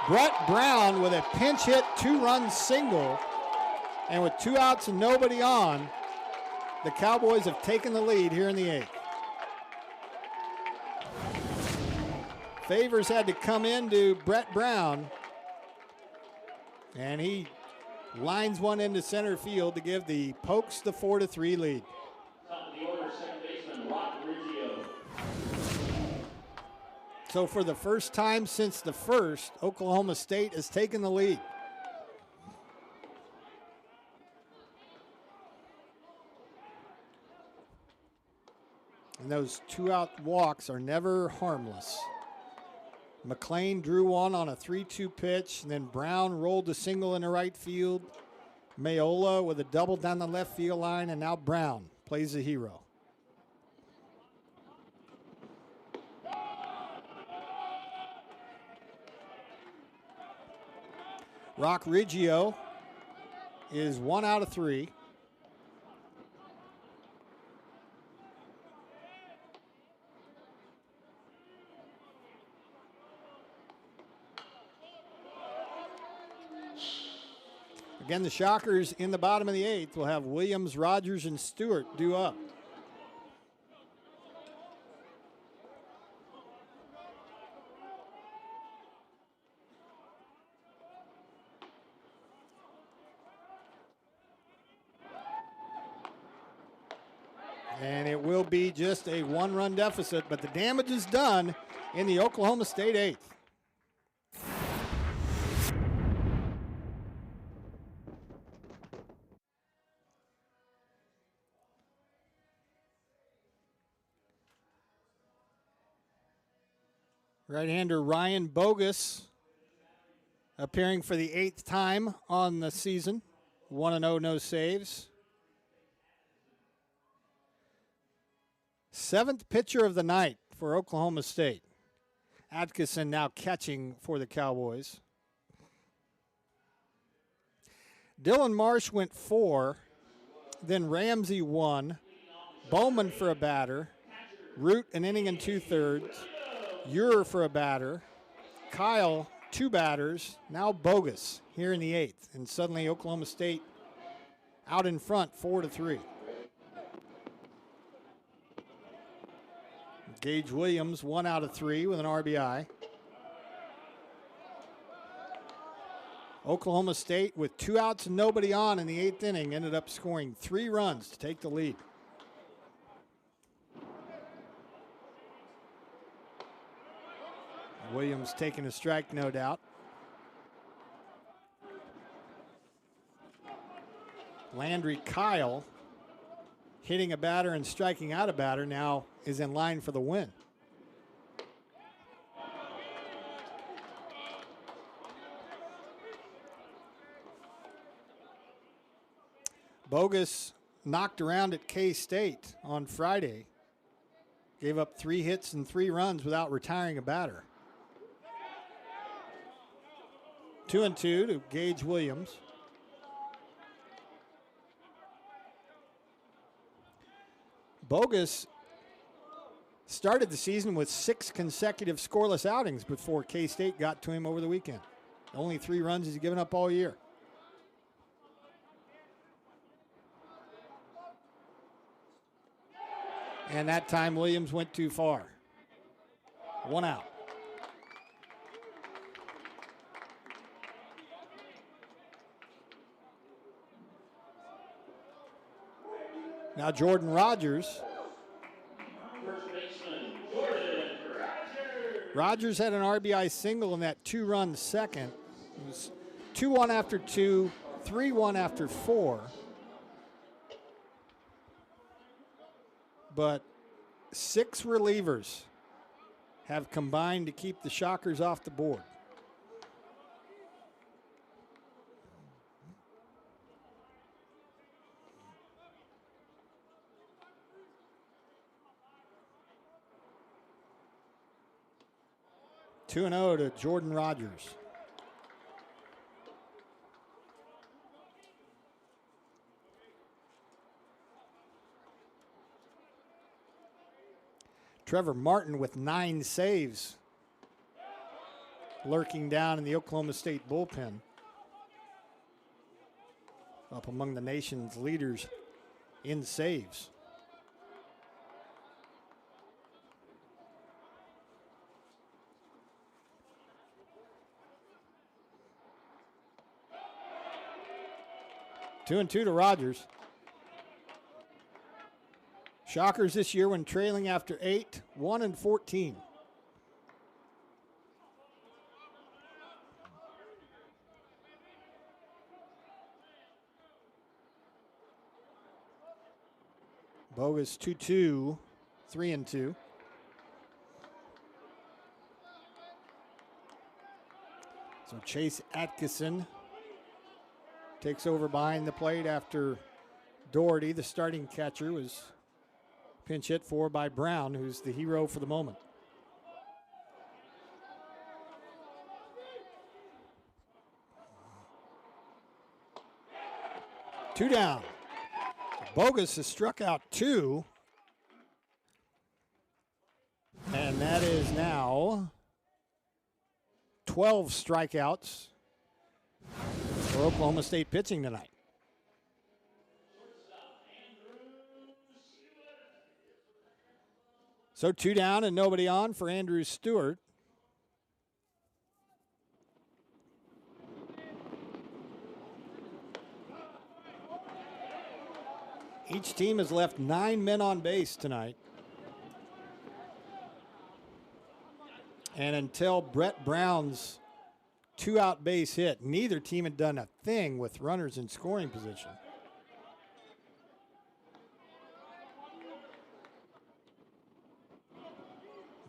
Brett Brown with a pinch hit, 2-run single. And with 2 outs and nobody on, the Cowboys have taken the lead here in the 8th. Favors had to come into Brett Brown. And he lines one into center field to give the Pokes the 4-3 lead. Top of the order, second baseman Rock Riggio. So for the first time since the first, Oklahoma State has taken the lead. And those 2-out walks are never harmless. McLean drew one on a 3-2 pitch, and then Brown rolled a single into right field. Mayola with a double down the left field line, and now Brown plays the hero. Rock Riggio is 1 out of 3. Again, the Shockers in the bottom of the 8th will have Williams, Rogers, and Stewart due up. And it will be just a 1-run deficit, but the damage is done in the Oklahoma State 8th. Right-hander Ryan Bogus appearing for the 8th time on the season. 1-0, no saves. 7th pitcher of the night for Oklahoma State. Atkinson now catching for the Cowboys. Dylan Marsh went 4. Then Ramsey 1. Bowman for a batter. Root an inning and 2/3. Ure for a batter. Kyle, 2 batters. Now Bogus here in the 8th. And suddenly Oklahoma State out in front, 4-3. Gage Williams, 1 out of 3 with an RBI. Oklahoma State, with 2 outs and nobody on in the 8th inning, ended up scoring 3 runs to take the lead. Williams taking a strike, no doubt. Landry Kyle, hitting a batter and striking out a batter, now is in line for the win. Bogus knocked around at K-State on Friday. Gave up 3 hits and 3 runs without retiring a batter. 2-2 to Gage Williams. Bogus started the season with 6 consecutive scoreless outings before K-State got to him over the weekend. Only 3 runs he's given up all year. And that time Williams went too far. 1 out. Now Jordan Rogers. First baseman Jordan Rogers. Rogers had an RBI single in that 2-run second. It was 2-1 after 2, 3-1 after 4. but 6 relievers have combined to keep the Shockers off the board. Two and 0 to Jordan Rogers. Trevor Martin with 9 saves, lurking down in the Oklahoma State bullpen, up among the nation's leaders in saves. Two and 2 to Rogers. Shockers this year when trailing after 8, 1-14. Bogus 2-2, 3-2. So Chase Atkinson takes over behind the plate after Doherty, the starting catcher, was pinch hit for by Brown, who's the hero for the moment. Two down. Bogus has struck out 2. And that is now 12 strikeouts for Oklahoma State pitching tonight. So 2 down and nobody on for Andrew Stewart. Each team has left 9 men on base tonight. And until Brett Brown's 2-out base hit, neither team had done a thing with runners in scoring position.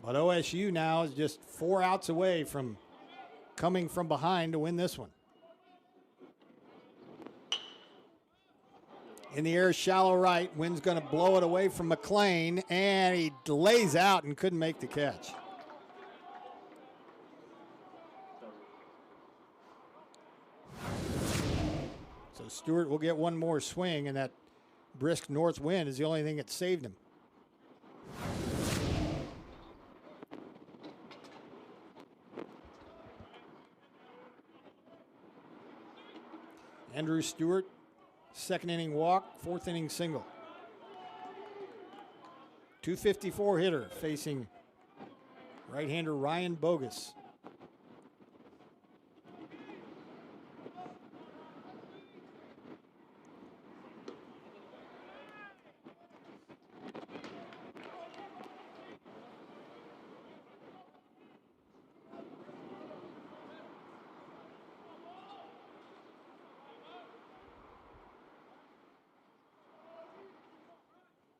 But OSU now is just 4 outs away from coming from behind to win this one. In the air, shallow right. Wind's going to blow it away from McLean, and he lays out and couldn't make the catch. So Stewart will get one more swing, and that brisk north wind is the only thing that saved him. Andrew Stewart, 2nd inning walk, 4th inning single. 254 hitter facing right-hander Ryan Bogus.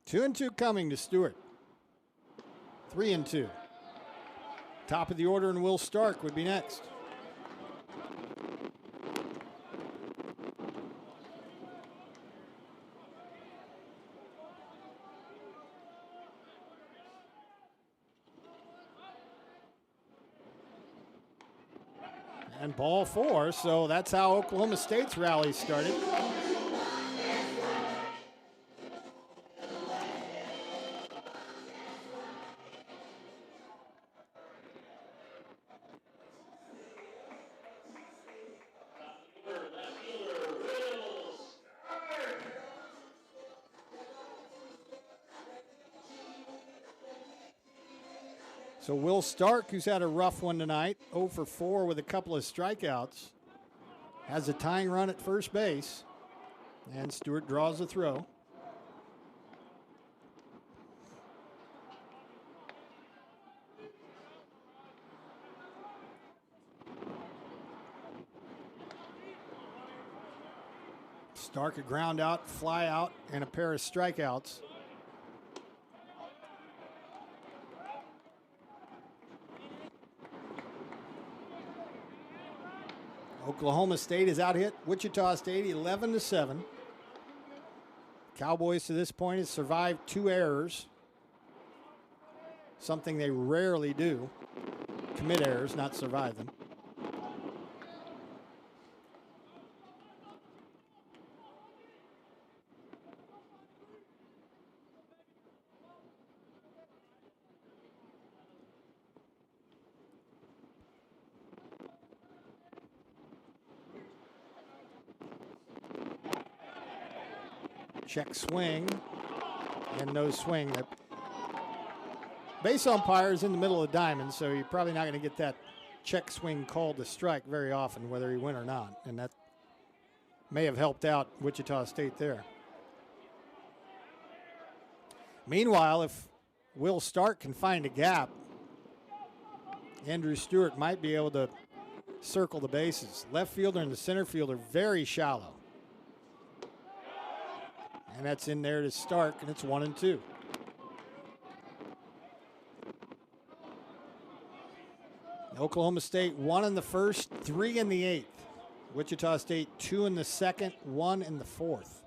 Two and 2 coming to Stewart. 3-2. Top of the order, and Will Stark would be next. And ball 4, so that's how Oklahoma State's rally started. So Will Stark, who's had a rough one tonight, 0 for 4 with a couple of strikeouts, has a tying run at first base, and Stewart draws the throw. Stark a ground out, fly out, and a pair of strikeouts. Oklahoma State is out hit Wichita State 11-7. Cowboys to this point has survived 2 errors, something they rarely do. Commit errors, not survive them. Check swing, and no swing. The base umpire is in the middle of the diamond, so you're probably not going to get that check swing called to strike very often, whether he win or not. And that may have helped out Wichita State there. Meanwhile, if Will Stark can find a gap, Andrew Stewart might be able to circle the bases. Left fielder and the center fielder very shallow. And that's in there to Stark, and it's 1-2. Oklahoma State 1 in the first, 3 in the 8th. Wichita State 2 in the second, 1 in the 4th.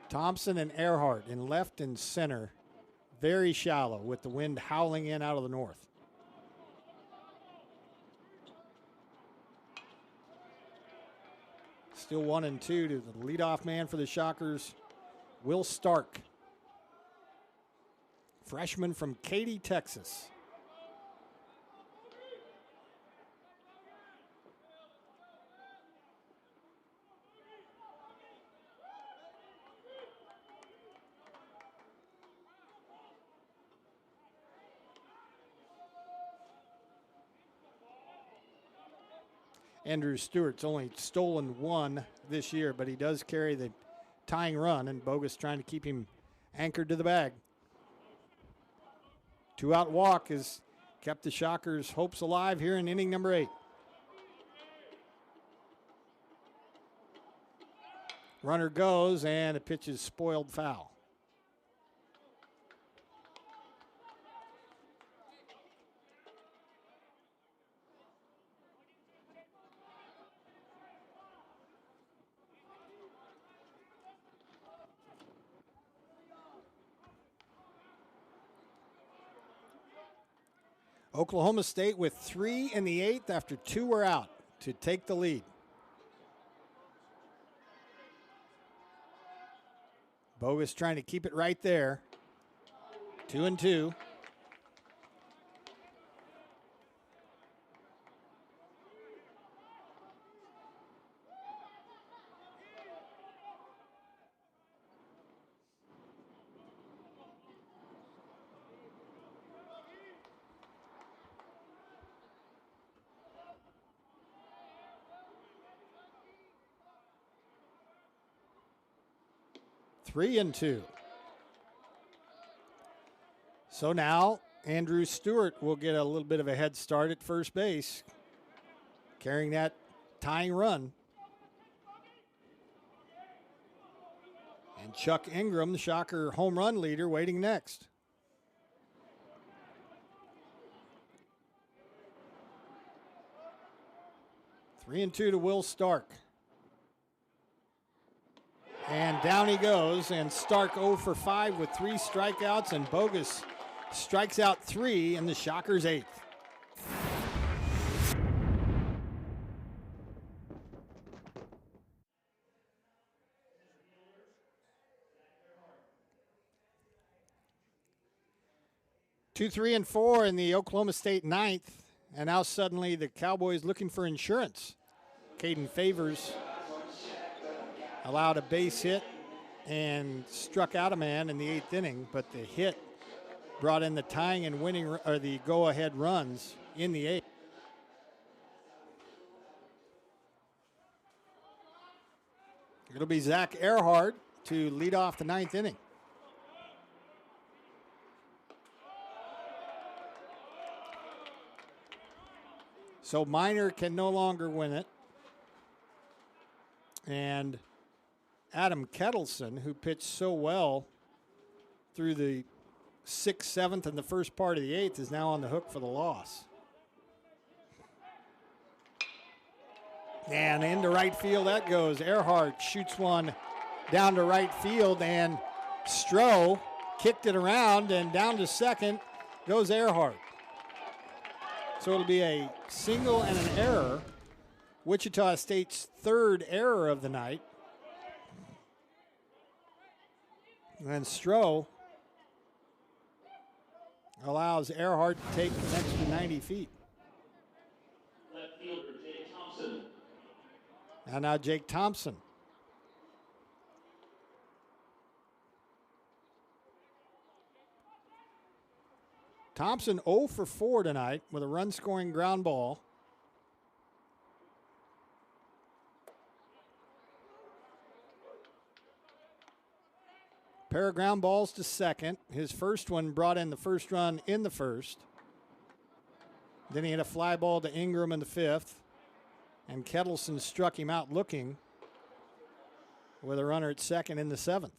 Thompson and Earhart in left and center, very shallow with the wind howling in out of the north. Still 1-2 to the leadoff man for the Shockers, Will Stark. Freshman from Katy, Texas. Andrew Stewart's only stolen 1 this year, but he does carry the tying run, and Bogus trying to keep him anchored to the bag. 2-out walk has kept the Shockers' hopes alive here in inning number 8. Runner goes, and the pitch is spoiled foul. Oklahoma State with 3 in the 8th after 2 were out to take the lead. Bogus trying to keep it right there. 2-2. Three and 2. So now Andrew Stewart will get a little bit of a head start at first base, carrying that tying run. And Chuck Ingram, the Shocker home run leader, waiting next. Three and 2 to Will Stark. And down he goes, and Stark 0 for 5 with 3 strikeouts, and Bogus strikes out 3 in the Shockers' 8th. Two, 3, and 4 in the Oklahoma State 9th, and now suddenly the Cowboys looking for insurance. Caden Favors allowed a base hit and struck out a man in the 8th inning, but the hit brought in the tying and winning, or the go-ahead runs in the 8th. It'll be Zach Earhart to lead off the 9th inning. So Minor can no longer win it. And Adam Kettleson, who pitched so well through the 6th, 7th, and the first part of the 8th is now on the hook for the loss. And into right field that goes. Earhart shoots one down to right field, and Stroh kicked it around, and down to second goes Earhart. So it'll be a single and an error. Wichita State's third error of the night. And Stroh allows Earhart to take an extra 90 feet. Left fielder Jake Thompson. And now Jake Thompson. Thompson 0 for 4 tonight with a run-scoring ground ball. Pair of ground balls to second. His first one brought in the first run in the first. Then he had a fly ball to Ingram in the 5th. And Kettleson struck him out looking with a runner at second in the 7th.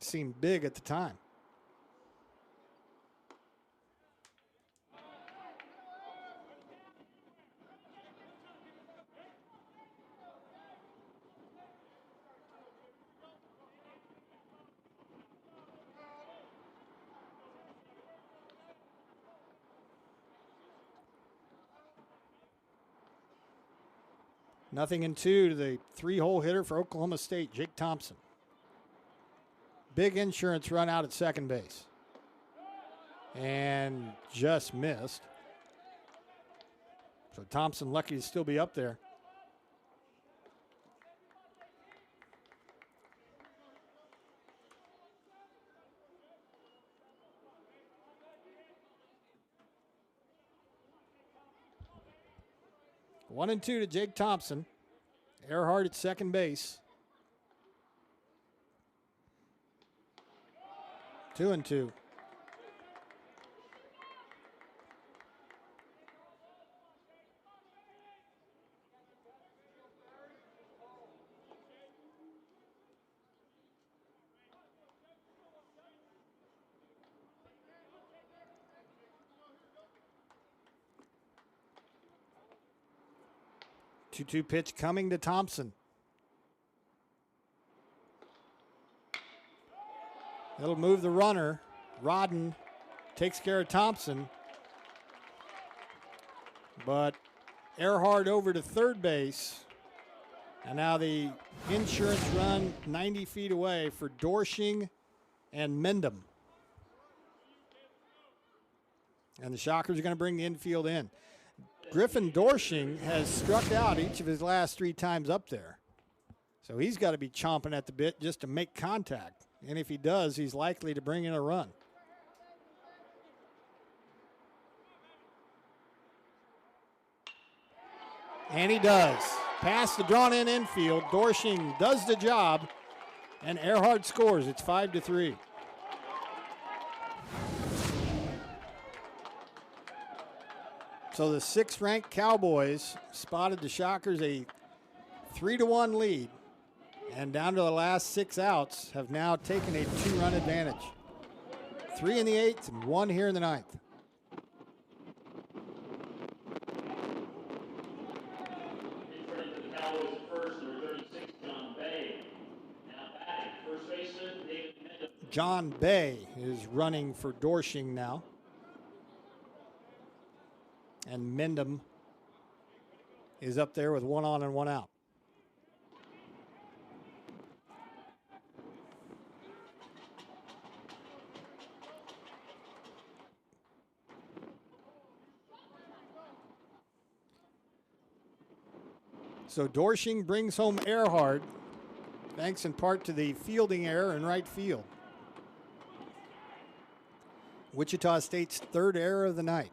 Seemed big at the time. Nothing in 2 to the 3-hole hitter for Oklahoma State, Jake Thompson. Big insurance run out at second base. And just missed. So Thompson lucky to still be up there. One and 2 to Jake Thompson. Earhart at second base. 2 and 2. Two-two pitch coming to Thompson. It'll move the runner. Rodden takes care of Thompson. But Earhart over to third base. And now the insurance run 90 feet away for Dorsching and Mendham. And the Shockers are going to bring the infield in. Griffin Dorsching has struck out each of his last 3 times up there. So he's got to be chomping at the bit just to make contact. And if he does, he's likely to bring in a run. And he does. Past the drawn-in infield. Dorsching does the job, and Earhart scores. It's 5-3. So the 6th-ranked Cowboys spotted the Shockers a 3-1 lead, and down to the last 6 outs have now taken a 2-run advantage. 3 in the 8th and 1 here in the 9th. Returning to the Cowboys at first, number 36, John Bay. Now batting, first baseman, David Mendham. John Bay is running for Dorsching now. And Mendham is up there with 1 on and 1 out. So Dorsching brings home Earhart, thanks in part to the fielding error in right field. Wichita State's 3rd error of the night.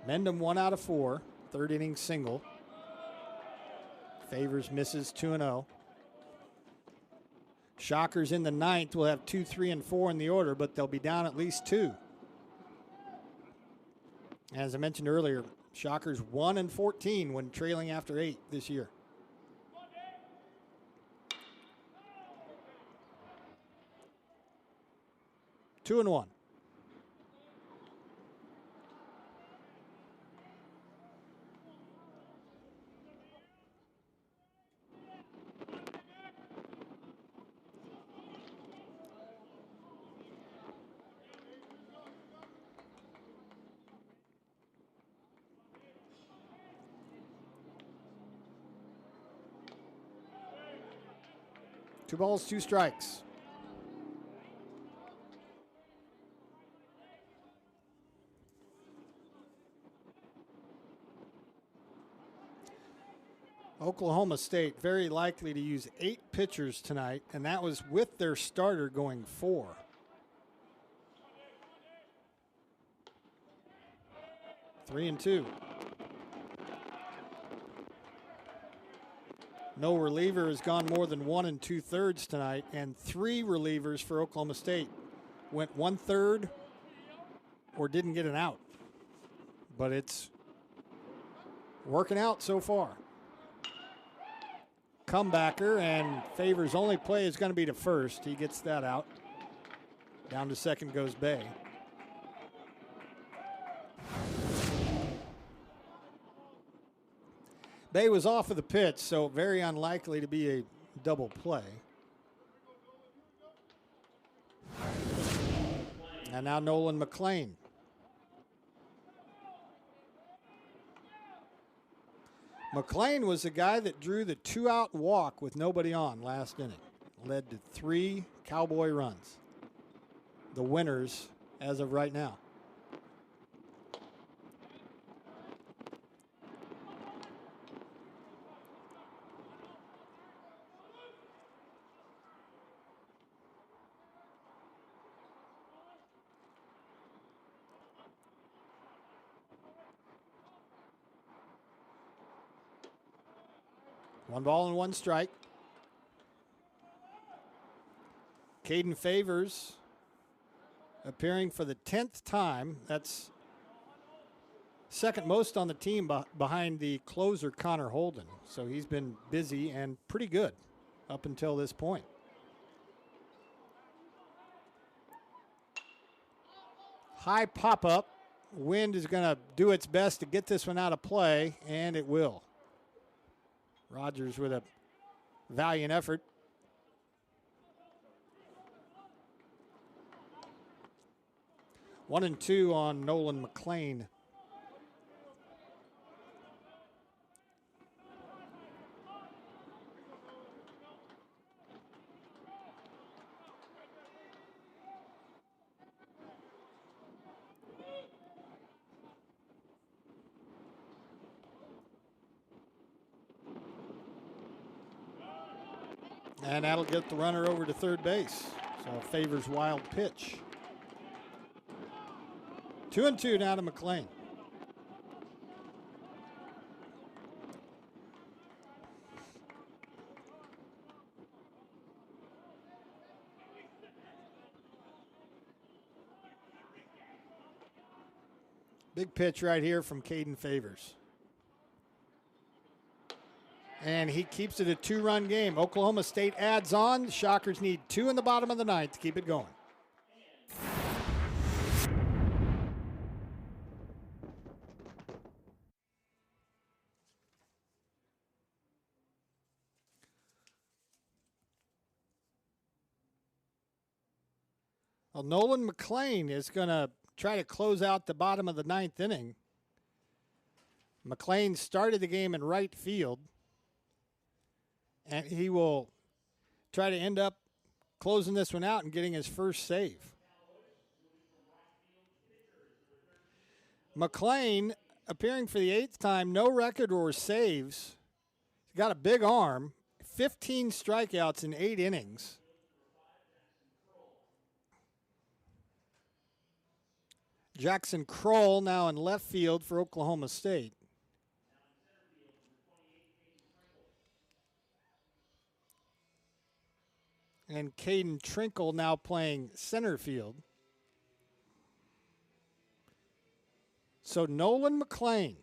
Mendham 1 out of 4, 3rd inning single. Favors misses 2-0. Shockers in the 9th will have 2, 3, and 4 in the order, but they'll be down at least 2. As I mentioned earlier, Shockers 1 and 14 when trailing after 8 this year. 2-1. Two balls, two strikes. Oklahoma State very likely to use 8 pitchers tonight, and that was with their starter going 4. 3-2. No reliever has gone more than 1 2/3 tonight, and 3 relievers for Oklahoma State went 1/3 or didn't get an out. But it's working out so far. Comebacker, and Favors' only play is going to be to first. He gets that out. Down to second goes Bay. Bay was off of the pitch, so very unlikely to be a double play. And now Nolan McLean. McLean was the guy that drew the 2-out walk with nobody on last inning. Led to 3 Cowboy runs. The winners as of right now. One ball and one strike. Caden Favors appearing for the 10th time. That's second most on the team behind the closer Connor Holden. So he's been busy and pretty good up until this point. High pop-up. Wind is going to do its best to get this one out of play, and it will. Rogers with a valiant effort. One and two on Nolan McLean. And that'll get the runner over to third base. So Favors wild pitch. 2-2 now to McLean. Big pitch right here from Caden Favors. And he keeps it a 2-run game. Oklahoma State adds on. The Shockers need 2 in the bottom of the 9th to keep it going. Well, Nolan McLean is going to try to close out the bottom of the 9th inning. McLean started the game in right field. And he will try to end up closing this one out and getting his first save. McLean appearing for the 8th time, no record or saves. He's got a big arm, 15 strikeouts in 8 innings. Jackson Kroll now in left field for Oklahoma State. And Caden Trinkle now playing center field. So Nolan McLean,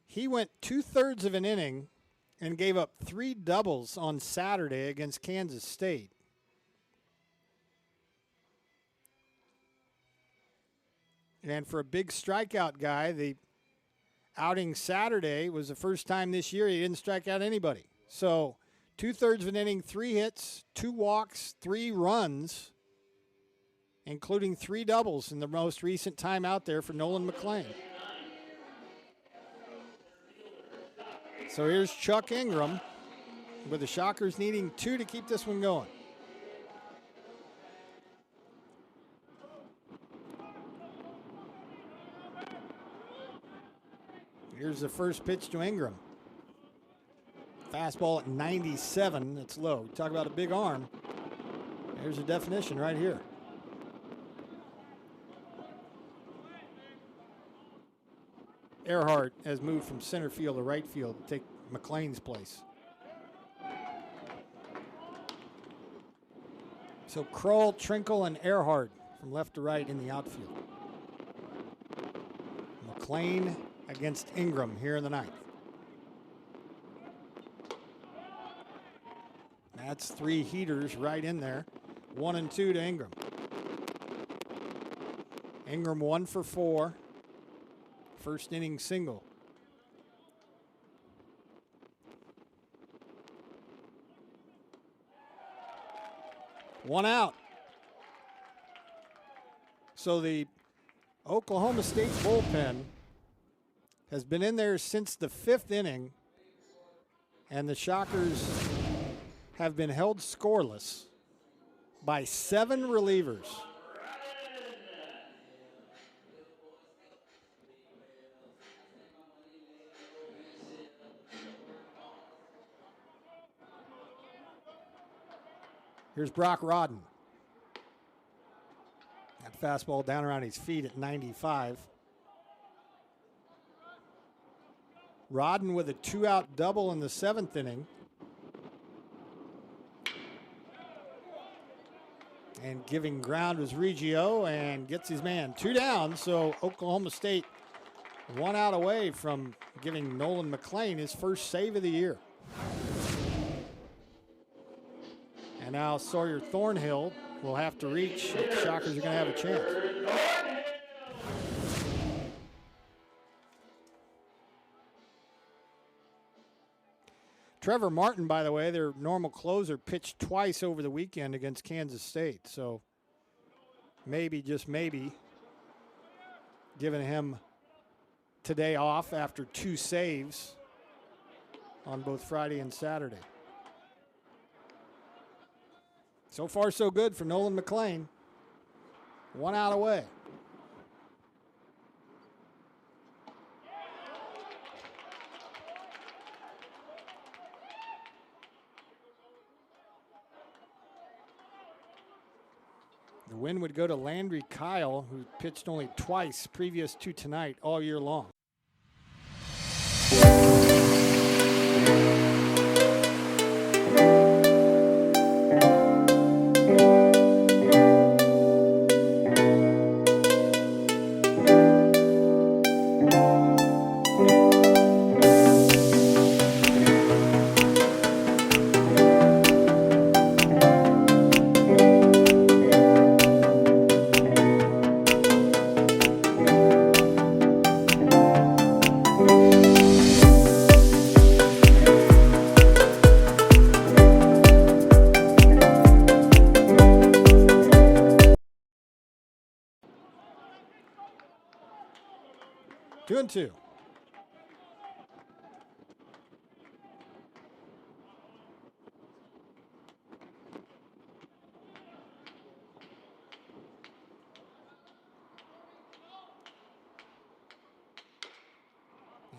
he went 2/3 of an inning and gave up 3 doubles on Saturday against Kansas State. And for a big strikeout guy, the outing Saturday was the first time this year he didn't strike out anybody. So 2/3 of an inning, 3 hits, 2 walks, 3 runs, including 3 doubles in the most recent time out there for Nolan McLean. So here's Chuck Ingram with the Shockers needing 2 to keep this one going. Here's the first pitch to Ingram. Fastball at 97. That's low. Talk about a big arm. There's a definition right here. Earhart has moved from center field to right field to take McLean's place. So Kroll, Trinkle, and Earhart from left to right in the outfield. McLean against Ingram here in the 9th. That's 3 heaters right in there. 1 and 2 to Ingram. Ingram 1 for 4. First inning single. One out. So the Oklahoma State bullpen has been in there since the 5th inning, and the Shockers have been held scoreless by 7 relievers. Here's Brock Rodden. That fastball down around his feet at 95. Rodden with a 2-out double in the 7th inning. And giving ground was Reggio, and gets his man 2 down. So Oklahoma State 1 out away from giving Nolan McLean his first save of the year. And now Sawyer Thornhill will have to reach. The Shockers are going to have a chance. Trevor Martin, by the way, their normal closer, pitched twice over the weekend against Kansas State. So maybe, just maybe, giving him today off after 2 saves on both Friday and Saturday. So far, so good for Nolan McLean. 1 out away. The win would go to Landry Kyle, who pitched only twice previous to tonight all year long. 2-2.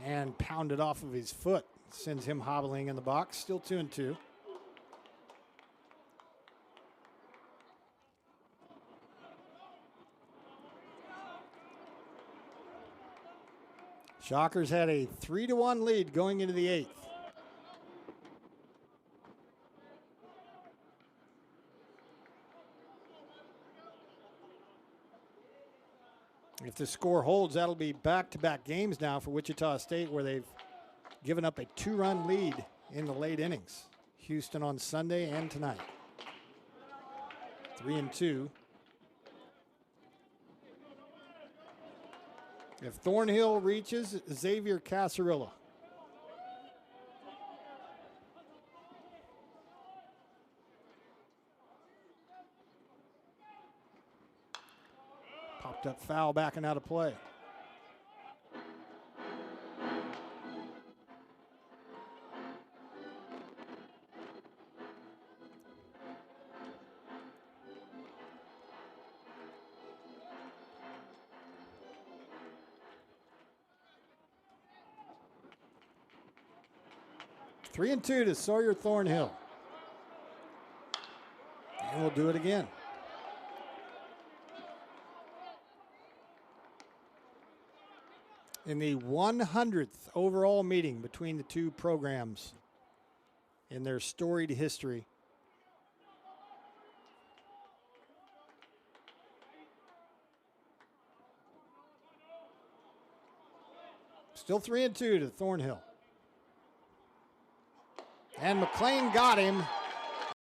And pounded off of his foot. Sends him hobbling in the box. Still 2-2. Shockers had a 3-1 lead going into the 8th. If the score holds, that'll be back-to-back games now for Wichita State, where they've given up a 2-run lead in the late innings. Houston on Sunday and tonight. 3-2. If Thornhill reaches, Xavier Casarilla. Popped up foul, backing out of play. Three and two to Sawyer Thornhill. And we'll do it again. In the 100th overall meeting between the two programs in their storied history. Still 3 and 2 to Thornhill. And McLean got him.